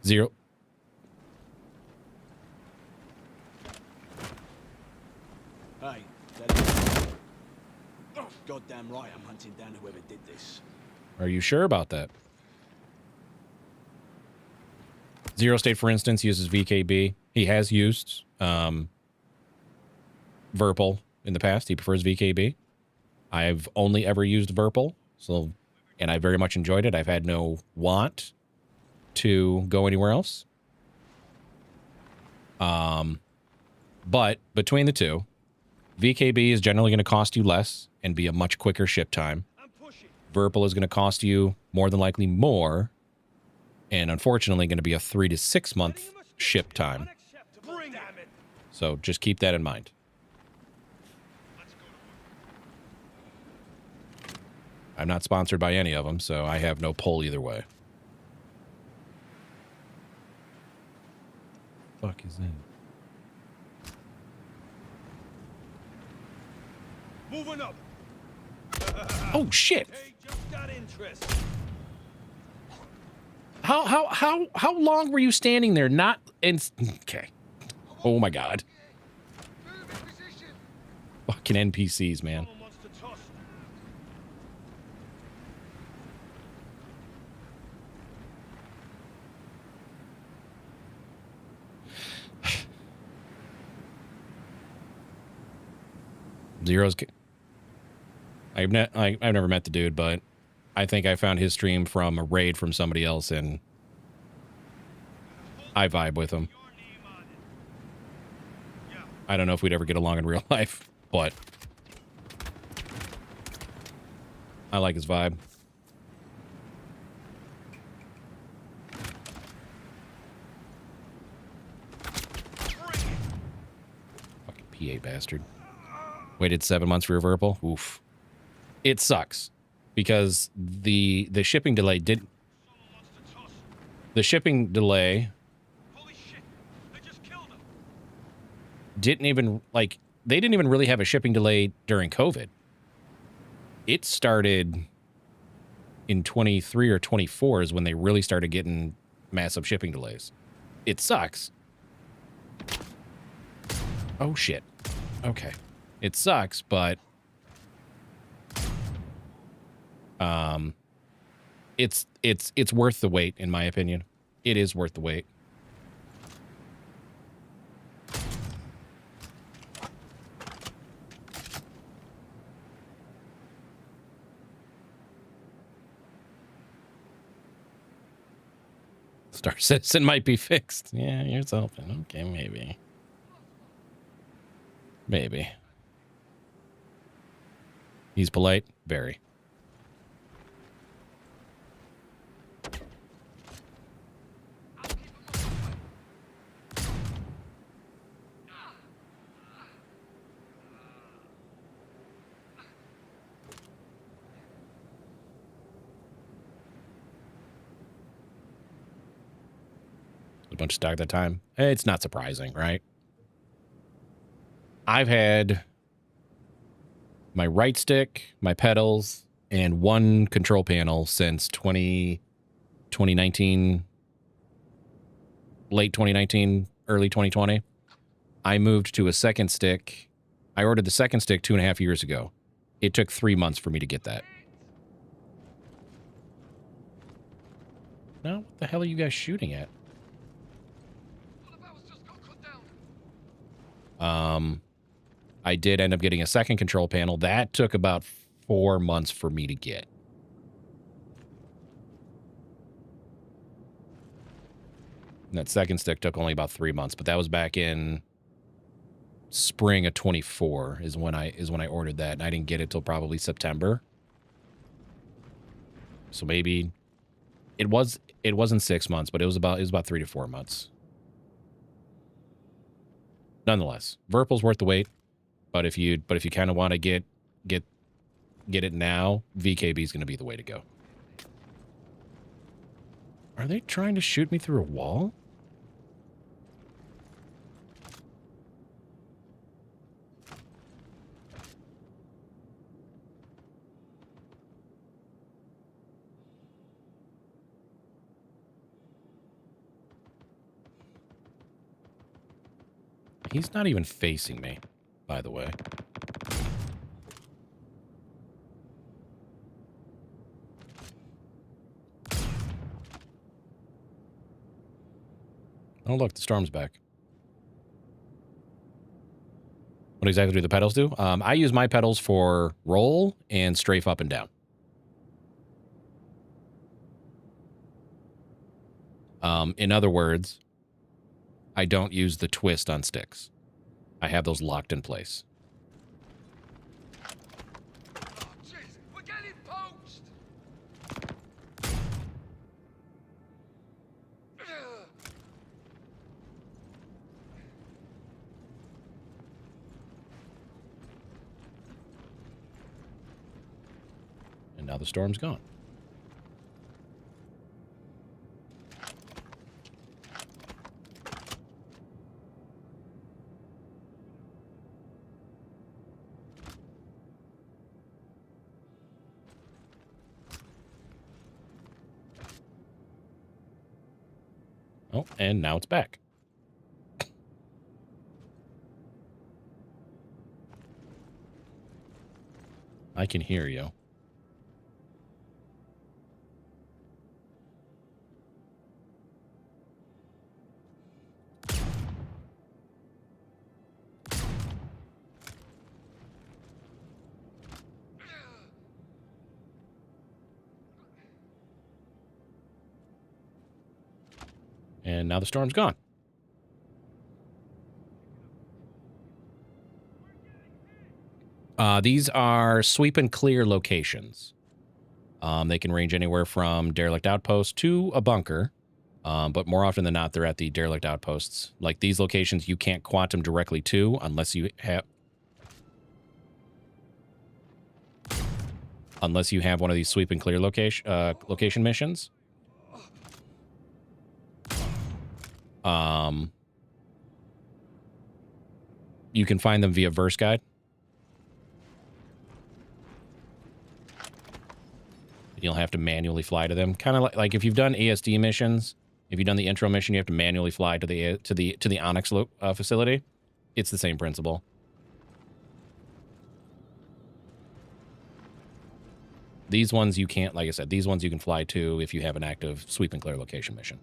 Zero. Hey, oh, goddamn right, I'm hunting down whoever did this. Are you sure about that? Zero State, for instance, uses VKB. He has used Verpal in the past. He prefers VKB. I've only ever used Verpal, so, and I very much enjoyed it. I've had no want to go anywhere else. But between the two, VKB is generally going to cost you less and be a much quicker ship time. Verpal is going to cost you more than likely more, and unfortunately going to be a 3 to 6 month ship time. So just keep that in mind. I'm not sponsored by any of them, so I have no pull either way. Fuck is that? Moving up. Oh shit! How long were you standing there? Not in. Okay. Oh my god. Fucking NPCs, man. Zero's. I've never met the dude, but I think I found his stream from a raid from somebody else, and I vibe with him. I don't know if we'd ever get along in real life, but I like his vibe. Fucking PA bastard. Waited 7 months for your Verpal. Oof. It sucks because the shipping delay didn't. The shipping delay didn't even, like, they didn't even really have a shipping delay during COVID. It started in 23 or 24 is when they really started getting massive shipping delays. It sucks. Oh shit. Okay. It sucks, but it's worth the wait, in my opinion. It is worth the wait. Star Citizen might be fixed. Yeah, here's hoping. Okay, maybe. Maybe. He's polite? Very. A bunch of stock at that time. It's not surprising, right? I've had my right stick, my pedals, and one control panel since 2019, late 2019, early 2020. I moved to a second stick. I ordered the second stick 2.5 years ago. It took 3 months for me to get that. Now, what the hell are you guys shooting at? I did end up getting a second control panel. That took about 4 months for me to get. And that second stick took only about 3 months, but that was back in spring of 24 is when I ordered that, and I didn't get it till probably September. So maybe it wasn't 6 months, but it was about 3 to 4 months. Nonetheless, Verpil's worth the wait. But if you kind of want to get it now, VKB is going to be the way to go. Are they trying to shoot me through a wall? He's not even facing me, by the way. Oh, look, the storm's back. What exactly do the pedals do? I use my pedals for roll and strafe up and down. In other words, I don't use the twist on sticks. I have those locked in place. Oh, jeez, we're getting poached! And now the storm's gone. Oh, and now it's back. I can hear you. And now the storm's gone. These are sweep and clear locations. They can range anywhere from derelict outpost to a bunker. But more often than not, they're at the derelict outposts. Like these locations, you can't quantum directly to unless you have one of these sweep and clear location missions. You can find them via verse guide. You'll have to manually fly to them. Kind of like if you've done ASD missions, if you've done the intro mission, you have to manually fly to the Onyx facility. It's the same principle. These ones you can't, like I said, these ones you can fly to if you have an active sweep and clear location mission.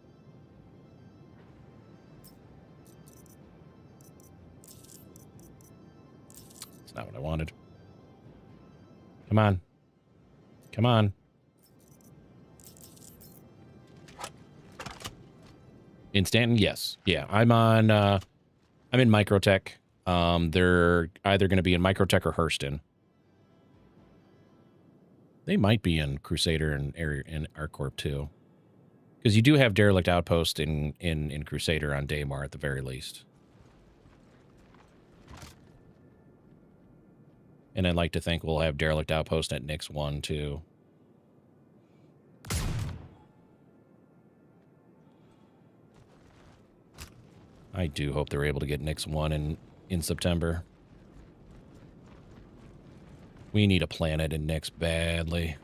That's not what I wanted. Come on. Come on. In Stanton, yes. Yeah, I'm in Microtech. They're either going to be in Microtech or Hurston. They might be in Crusader and ArcCorp too. Because you do have derelict outpost in Crusader on Daymar at the very least. And I'd like to think we'll have derelict outpost at Nix 1 too. I do hope they're able to get Nix 1 in September. We need a planet in Nix badly.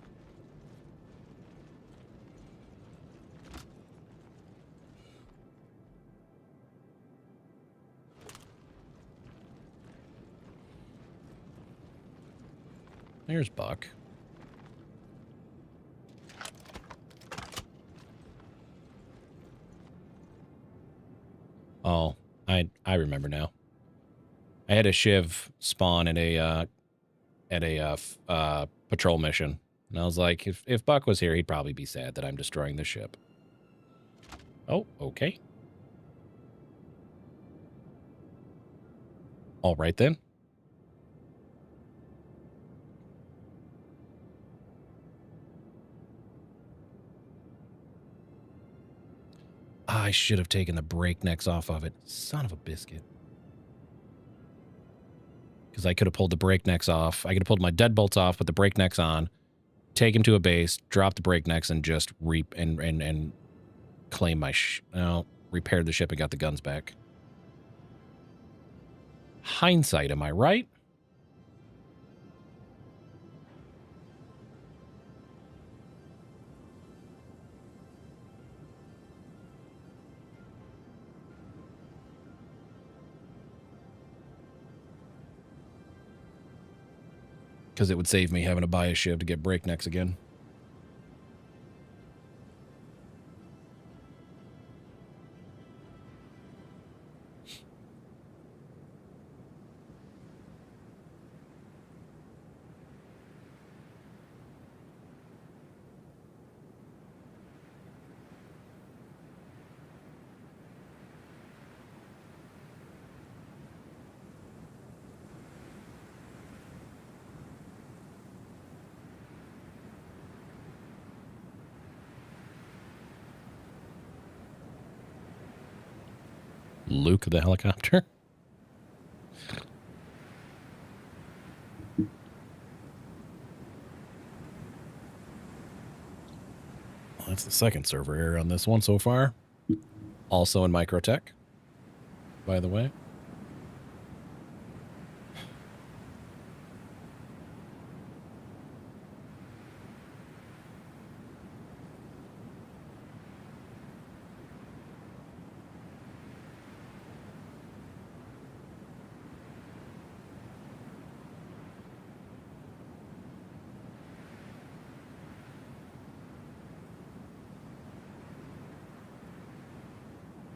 There's Buck. Oh, I remember now. I had a Shiv spawn at a patrol mission, and I was like, if Buck was here, he'd probably be sad that I'm destroying the ship. Oh, okay. All right then. I should have taken the breaknecks off of it. Son of a biscuit. Because I could have pulled the breaknecks off. I could have pulled my deadbolts off, put the breaknecks on, take him to a base, drop the breaknecks, and just reap and claim my repaired the ship and got the guns back. Hindsight, am I right? Because it would save me having to buy a Shiv to get breaknecks again. Luke the helicopter. Well, that's the second server error on this one so far. Also in Microtech, by the way.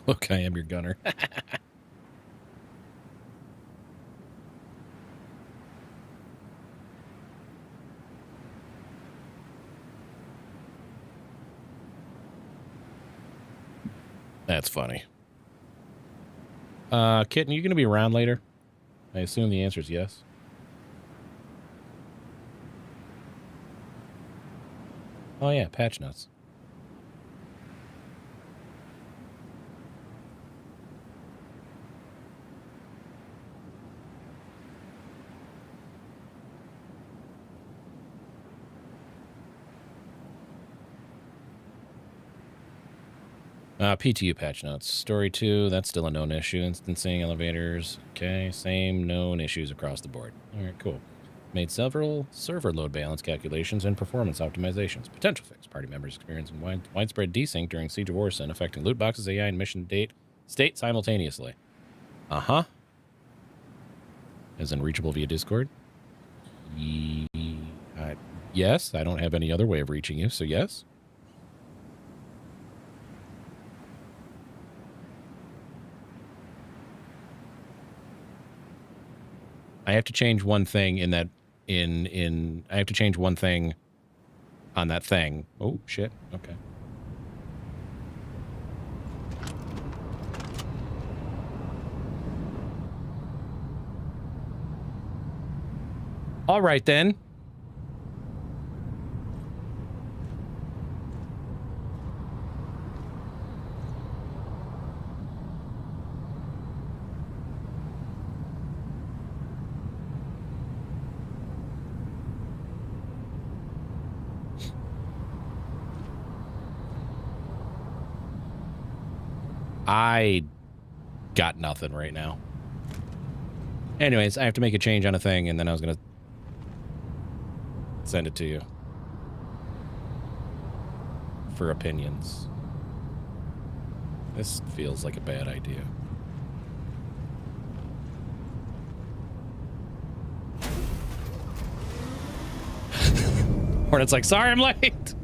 Look, I am your gunner. That's funny. Kitten, you going to be around later? I assume the answer is yes. Oh, yeah, patch nuts. PTU patch notes. Story 2, that's still a known issue. Instancing elevators. Okay, same known issues across the board. All right, cool. Made several server load balance calculations and performance optimizations. Potential fix. Party members experiencing widespread desync during Siege of Orson, affecting loot boxes, AI, and mission state simultaneously. Uh-huh. As in reachable via Discord? Yes, I don't have any other way of reaching you, so yes. I have to change one thing in that I have to change one thing on that thing. Oh shit. Okay. All right then. I got nothing right now. Anyways, I have to make a change on a thing, and then I was going to send it to you for opinions. This feels like a bad idea. Hornet's like, sorry I'm late.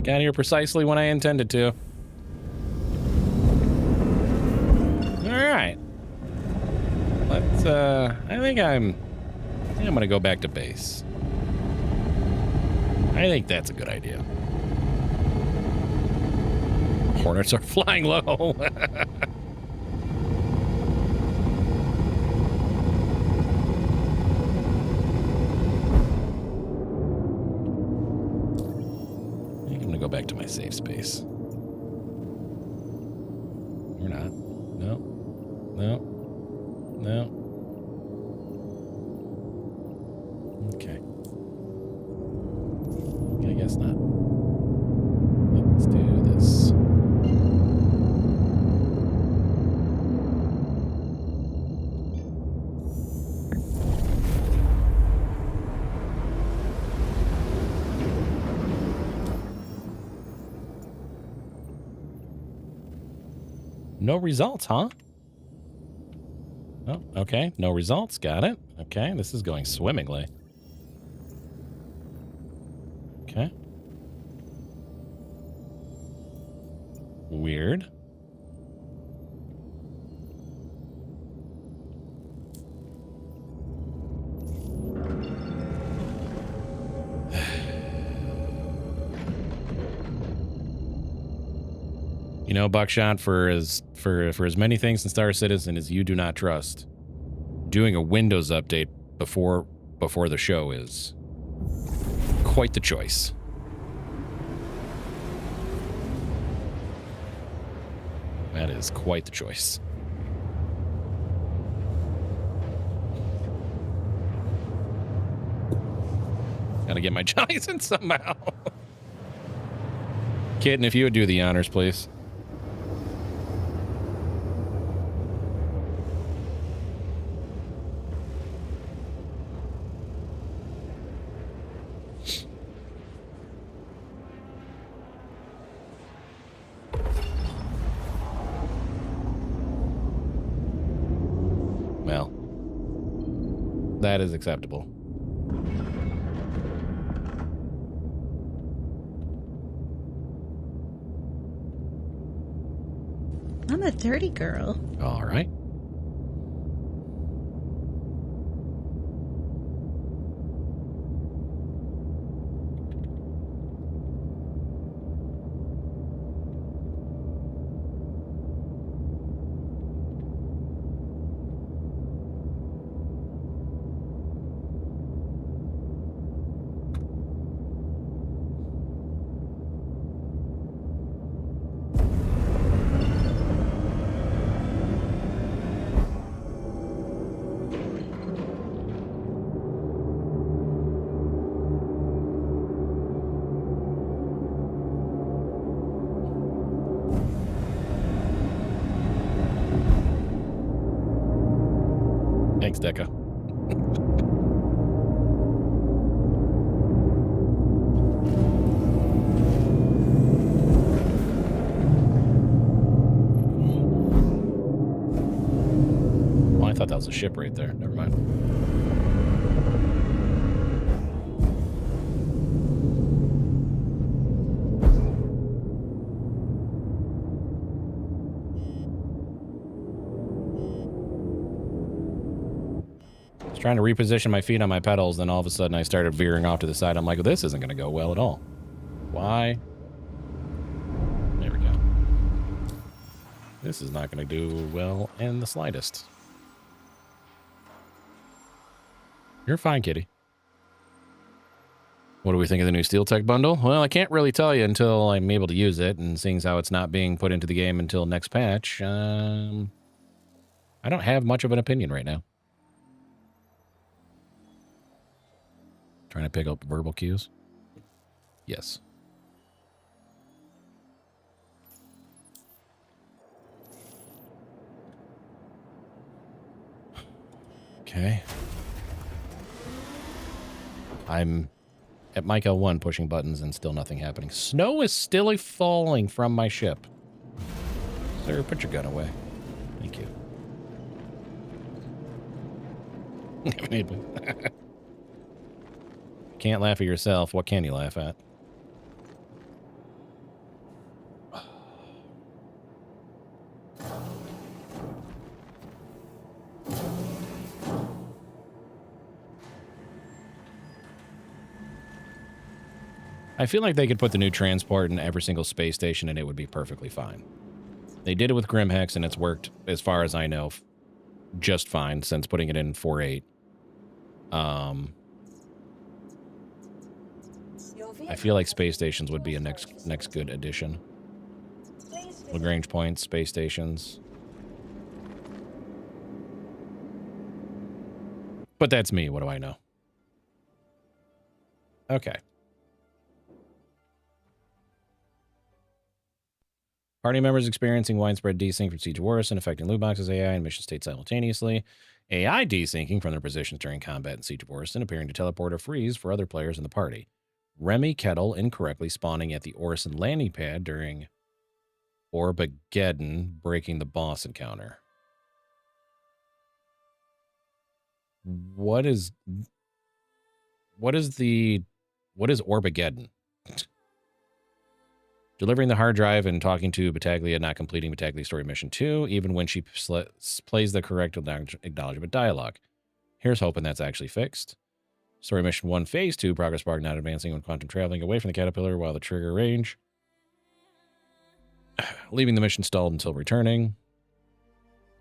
got here precisely when I intended to. All right. Let's, I think I'm gonna go back to base. I think that's a good idea. Hornets are flying low. Go back to my safe space. Or not. No. No. No. Okay. I guess not. Let's do this. No results, huh? Oh, okay. No results. Got it. Okay, this is going swimmingly. Okay. Weird. You know, Buckshot, for as many things in Star Citizen as you do not trust, doing a Windows update before the show is quite the choice. That is quite the choice. Gotta get my Johnny's in somehow. Kitten, if you would do the honors, please. Well, that is acceptable. I'm a dirty girl. All right. Thanks, Deca. Oh, I thought that was a ship right there. Never mind. Trying to reposition my feet on my pedals, then all of a sudden I started veering off to the side. I'm like, well, this isn't going to go well at all. Why? There we go. This is not going to do well in the slightest. You're fine, kitty. What do we think of the new Steel Tech bundle? Well, I can't really tell you until I'm able to use it, and seeing as how it's not being put into the game until next patch, I don't have much of an opinion right now. Trying to pick up verbal cues? Yes. Okay. I'm at Mike L1 pushing buttons and still nothing happening. Snow is still falling from my ship. Sir, put your gun away. Thank you. Can't laugh at yourself. What can you laugh at? I feel like they could put the new transport in every single space station and it would be perfectly fine. They did it with Grimhex and it's worked, as far as I know, just fine since putting it in 4.8. I feel like space stations would be a next good addition. Lagrange points, space stations. But that's me. What do I know? Okay. Party members experiencing widespread desync from Siege of Orison, affecting loot boxes, AI, and mission state simultaneously. AI desyncing from their positions during combat in Siege of Orison, appearing to teleport or freeze for other players in the party. Remy Kettle incorrectly spawning at the Orison landing pad during Orbageddon, breaking the boss encounter. What is Orbageddon? Delivering the hard drive and talking to Battaglia, not completing Battaglia's story mission 2, even when she plays the correct acknowledgement dialogue. Here's hoping that's actually fixed. Story mission 1, phase 2, progress bar not advancing when quantum traveling away from the caterpillar while the trigger range. Leaving the mission stalled until returning.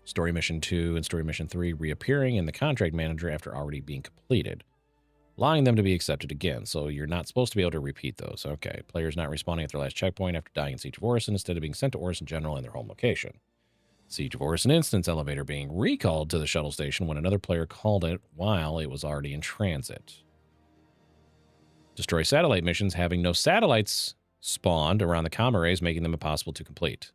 Story mission 2 and story mission 3 reappearing in the contract manager after already being completed, allowing them to be accepted again. So you're not supposed to be able to repeat those. Okay. Players not responding at their last checkpoint after dying in Siege of Orison instead of being sent to Orison General in their home location. Siege of Orison instance elevator being recalled to the shuttle station when another player called it while it was already in transit. Destroy satellite missions having no satellites spawned around the comm arrays, making them impossible to complete.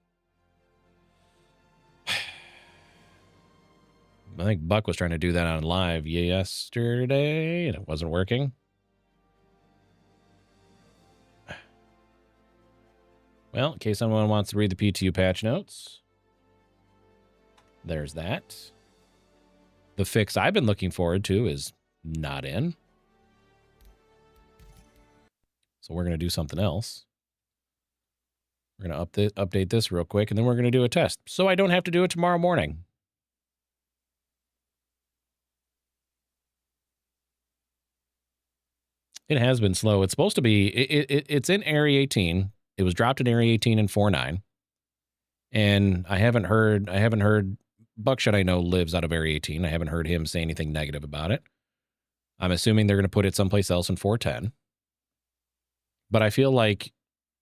I think Buck was trying to do that on live yesterday, and it wasn't working. Well, in case someone wants to read the PTU patch notes, there's that. The fix I've been looking forward to is not in. So we're going to do something else. We're going to update this real quick, and then we're going to do a test. So I don't have to do it tomorrow morning. It has been slow. It's supposed to be, it's in Area 18. It was dropped in Area 18 in 4.9. And I haven't heard, Buckshot I know lives out of Area 18. I haven't heard him say anything negative about it. I'm assuming they're going to put it someplace else in 4.10. But I feel like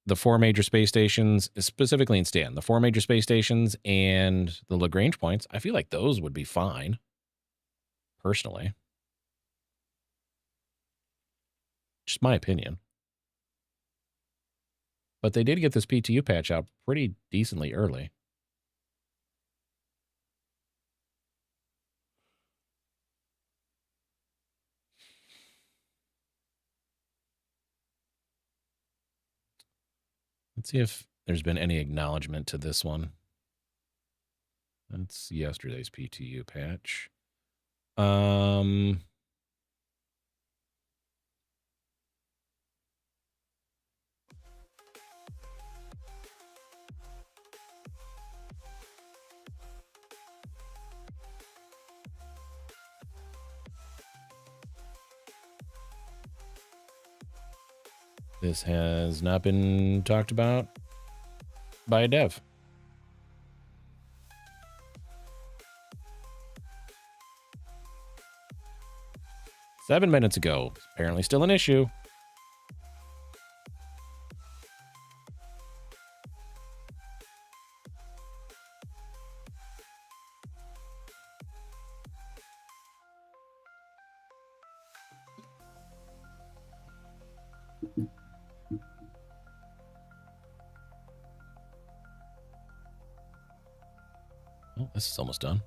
the 4 major space stations, specifically in Stan, the 4 major space stations and the Lagrange points, I feel like those would be fine, personally. Just my opinion. But they did get this PTU patch out pretty decently early. Let's see if there's been any acknowledgement to this one. That's yesterday's PTU patch. This has not been talked about by a dev. Seven minutes ago. Apparently still an issue. Oh, this is almost done.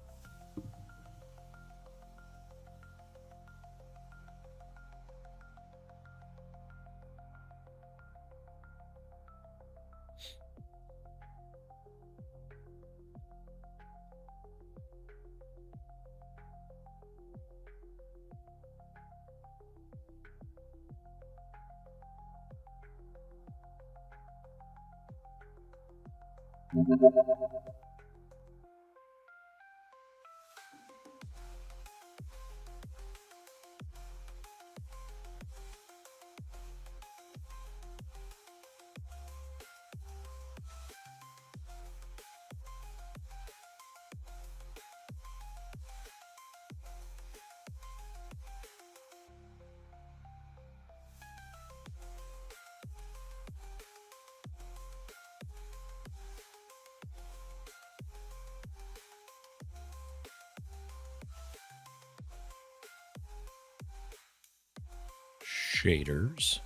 shaders.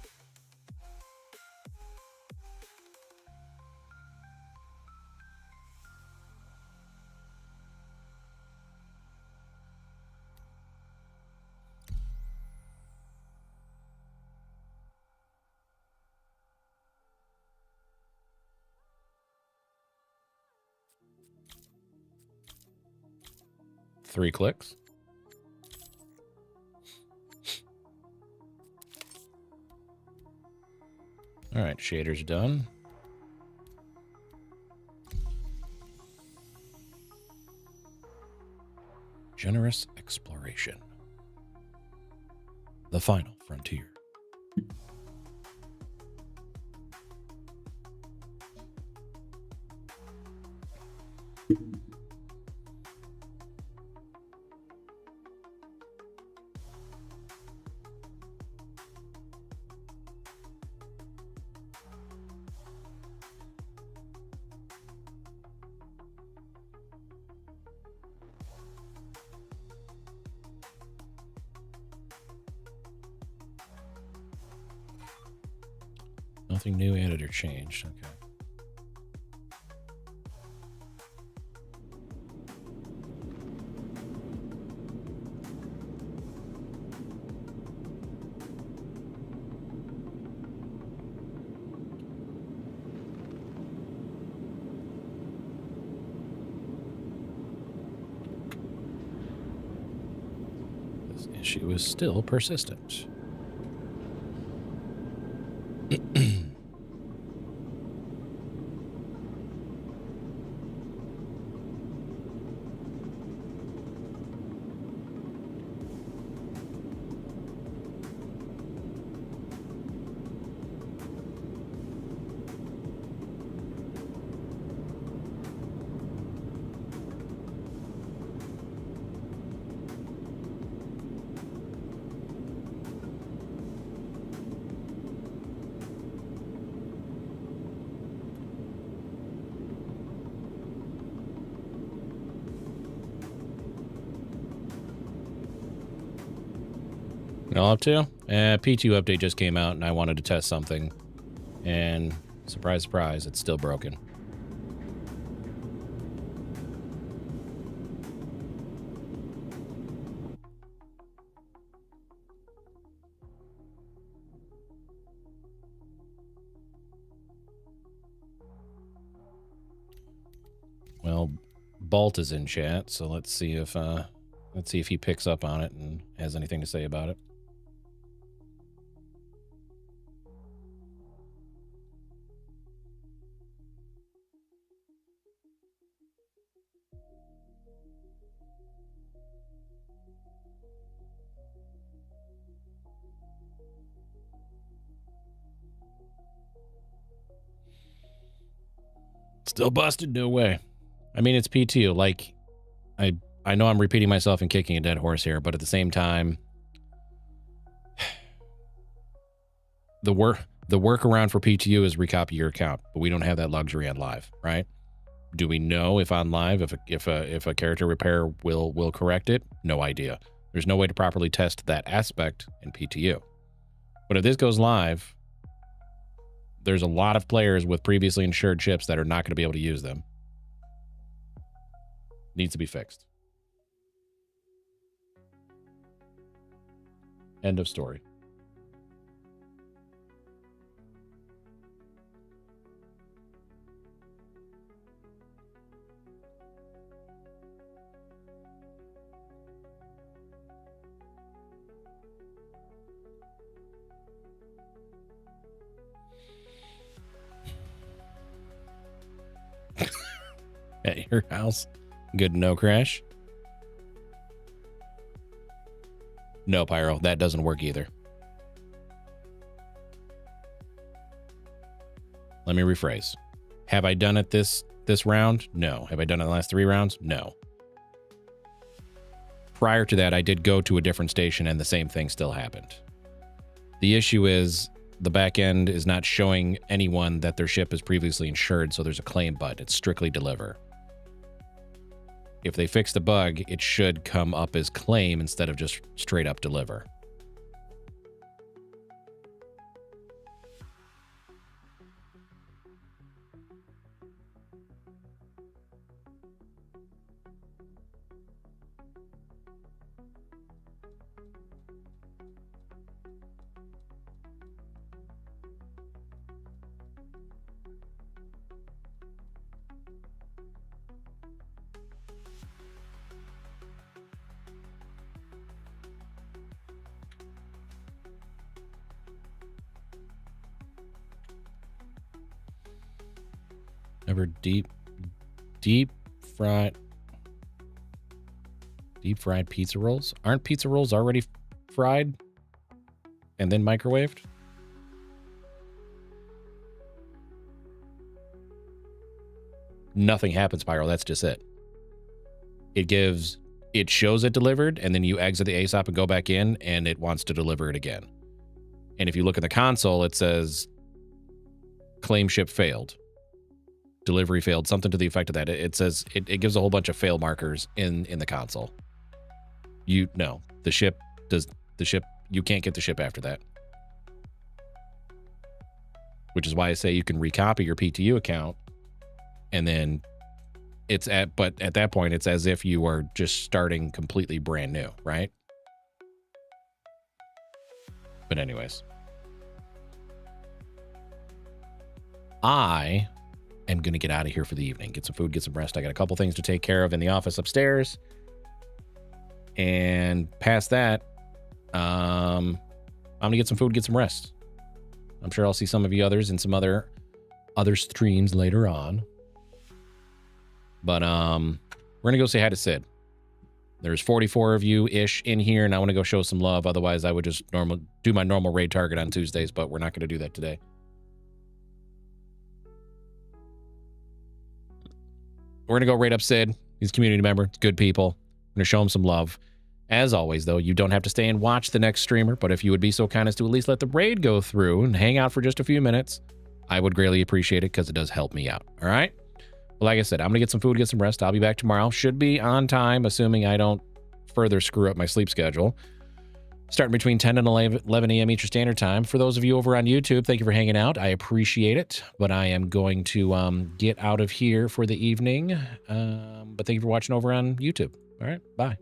Three clicks. All right, shaders done. Generous exploration. The final frontier. Nothing new added or changed. Okay. This issue is still persistent. I'll have to. PTU update just came out, and I wanted to test something. And surprise, surprise, it's still broken. Well, Balt is in chat, so let's see if he picks up on it and has anything to say about it. Still busted? No way. I mean, it's PTU. Like, I know I'm repeating myself and kicking a dead horse here, but at the same time, the workaround for PTU is recopy your account, but we don't have that luxury on live, right? Do we know if on live if a character repair will correct it? No idea. There's no way to properly test that aspect in PTU. But if this goes live, there's a lot of players with previously insured chips that are not going to be able to use them. Needs to be fixed. End of story. At your house? Good, no crash? No, Pyro, that doesn't work either. Let me rephrase. Have I done it this round? No. Have I done it the last 3 rounds? No. Prior to that, I did go to a different station and the same thing still happened. The issue is the back end is not showing anyone that their ship is previously insured, so there's a claim button. It's strictly deliver. If they fix the bug, it should come up as claim instead of just straight up deliver. Ever deep fried pizza rolls? Aren't pizza rolls already fried and then microwaved? Nothing happens, Pyro. That's just it. It shows it delivered, and then you exit the ASOP and go back in, and it wants to deliver it again. And if you look at the console, it says claim ship failed, delivery failed, something to the effect of that. It says it gives a whole bunch of fail markers in the console. You can't get the ship after that. Which is why I say you can recopy your PTU account, and then but at that point it's as if you are just starting completely brand new, right? But anyways, I am going to get out of here for the evening, get some food, get some rest. I got a couple things to take care of in the office upstairs. And past that, I'm going to get some food, get some rest. I'm sure I'll see some of you others in some other streams later on. But we're going to go say hi to Sid. There's 44 of you-ish in here, and I want to go show some love. Otherwise, I would just do my normal raid target on Tuesdays, but we're not going to do that today. We're going to go raid up Sid. He's a community member. It's good people. I'm going to show him some love. As always, though, you don't have to stay and watch the next streamer, but if you would be so kind as to at least let the raid go through and hang out for just a few minutes, I would greatly appreciate it because it does help me out. All right? Well, like I said, I'm going to get some food, get some rest. I'll be back tomorrow. Should be on time, assuming I don't further screw up my sleep schedule. Starting between 10 and 11 a.m. Eastern Standard Time. For those of you over on YouTube, thank you for hanging out. I appreciate it. But I am going to get out of here for the evening. But thank you for watching over on YouTube. All right, bye.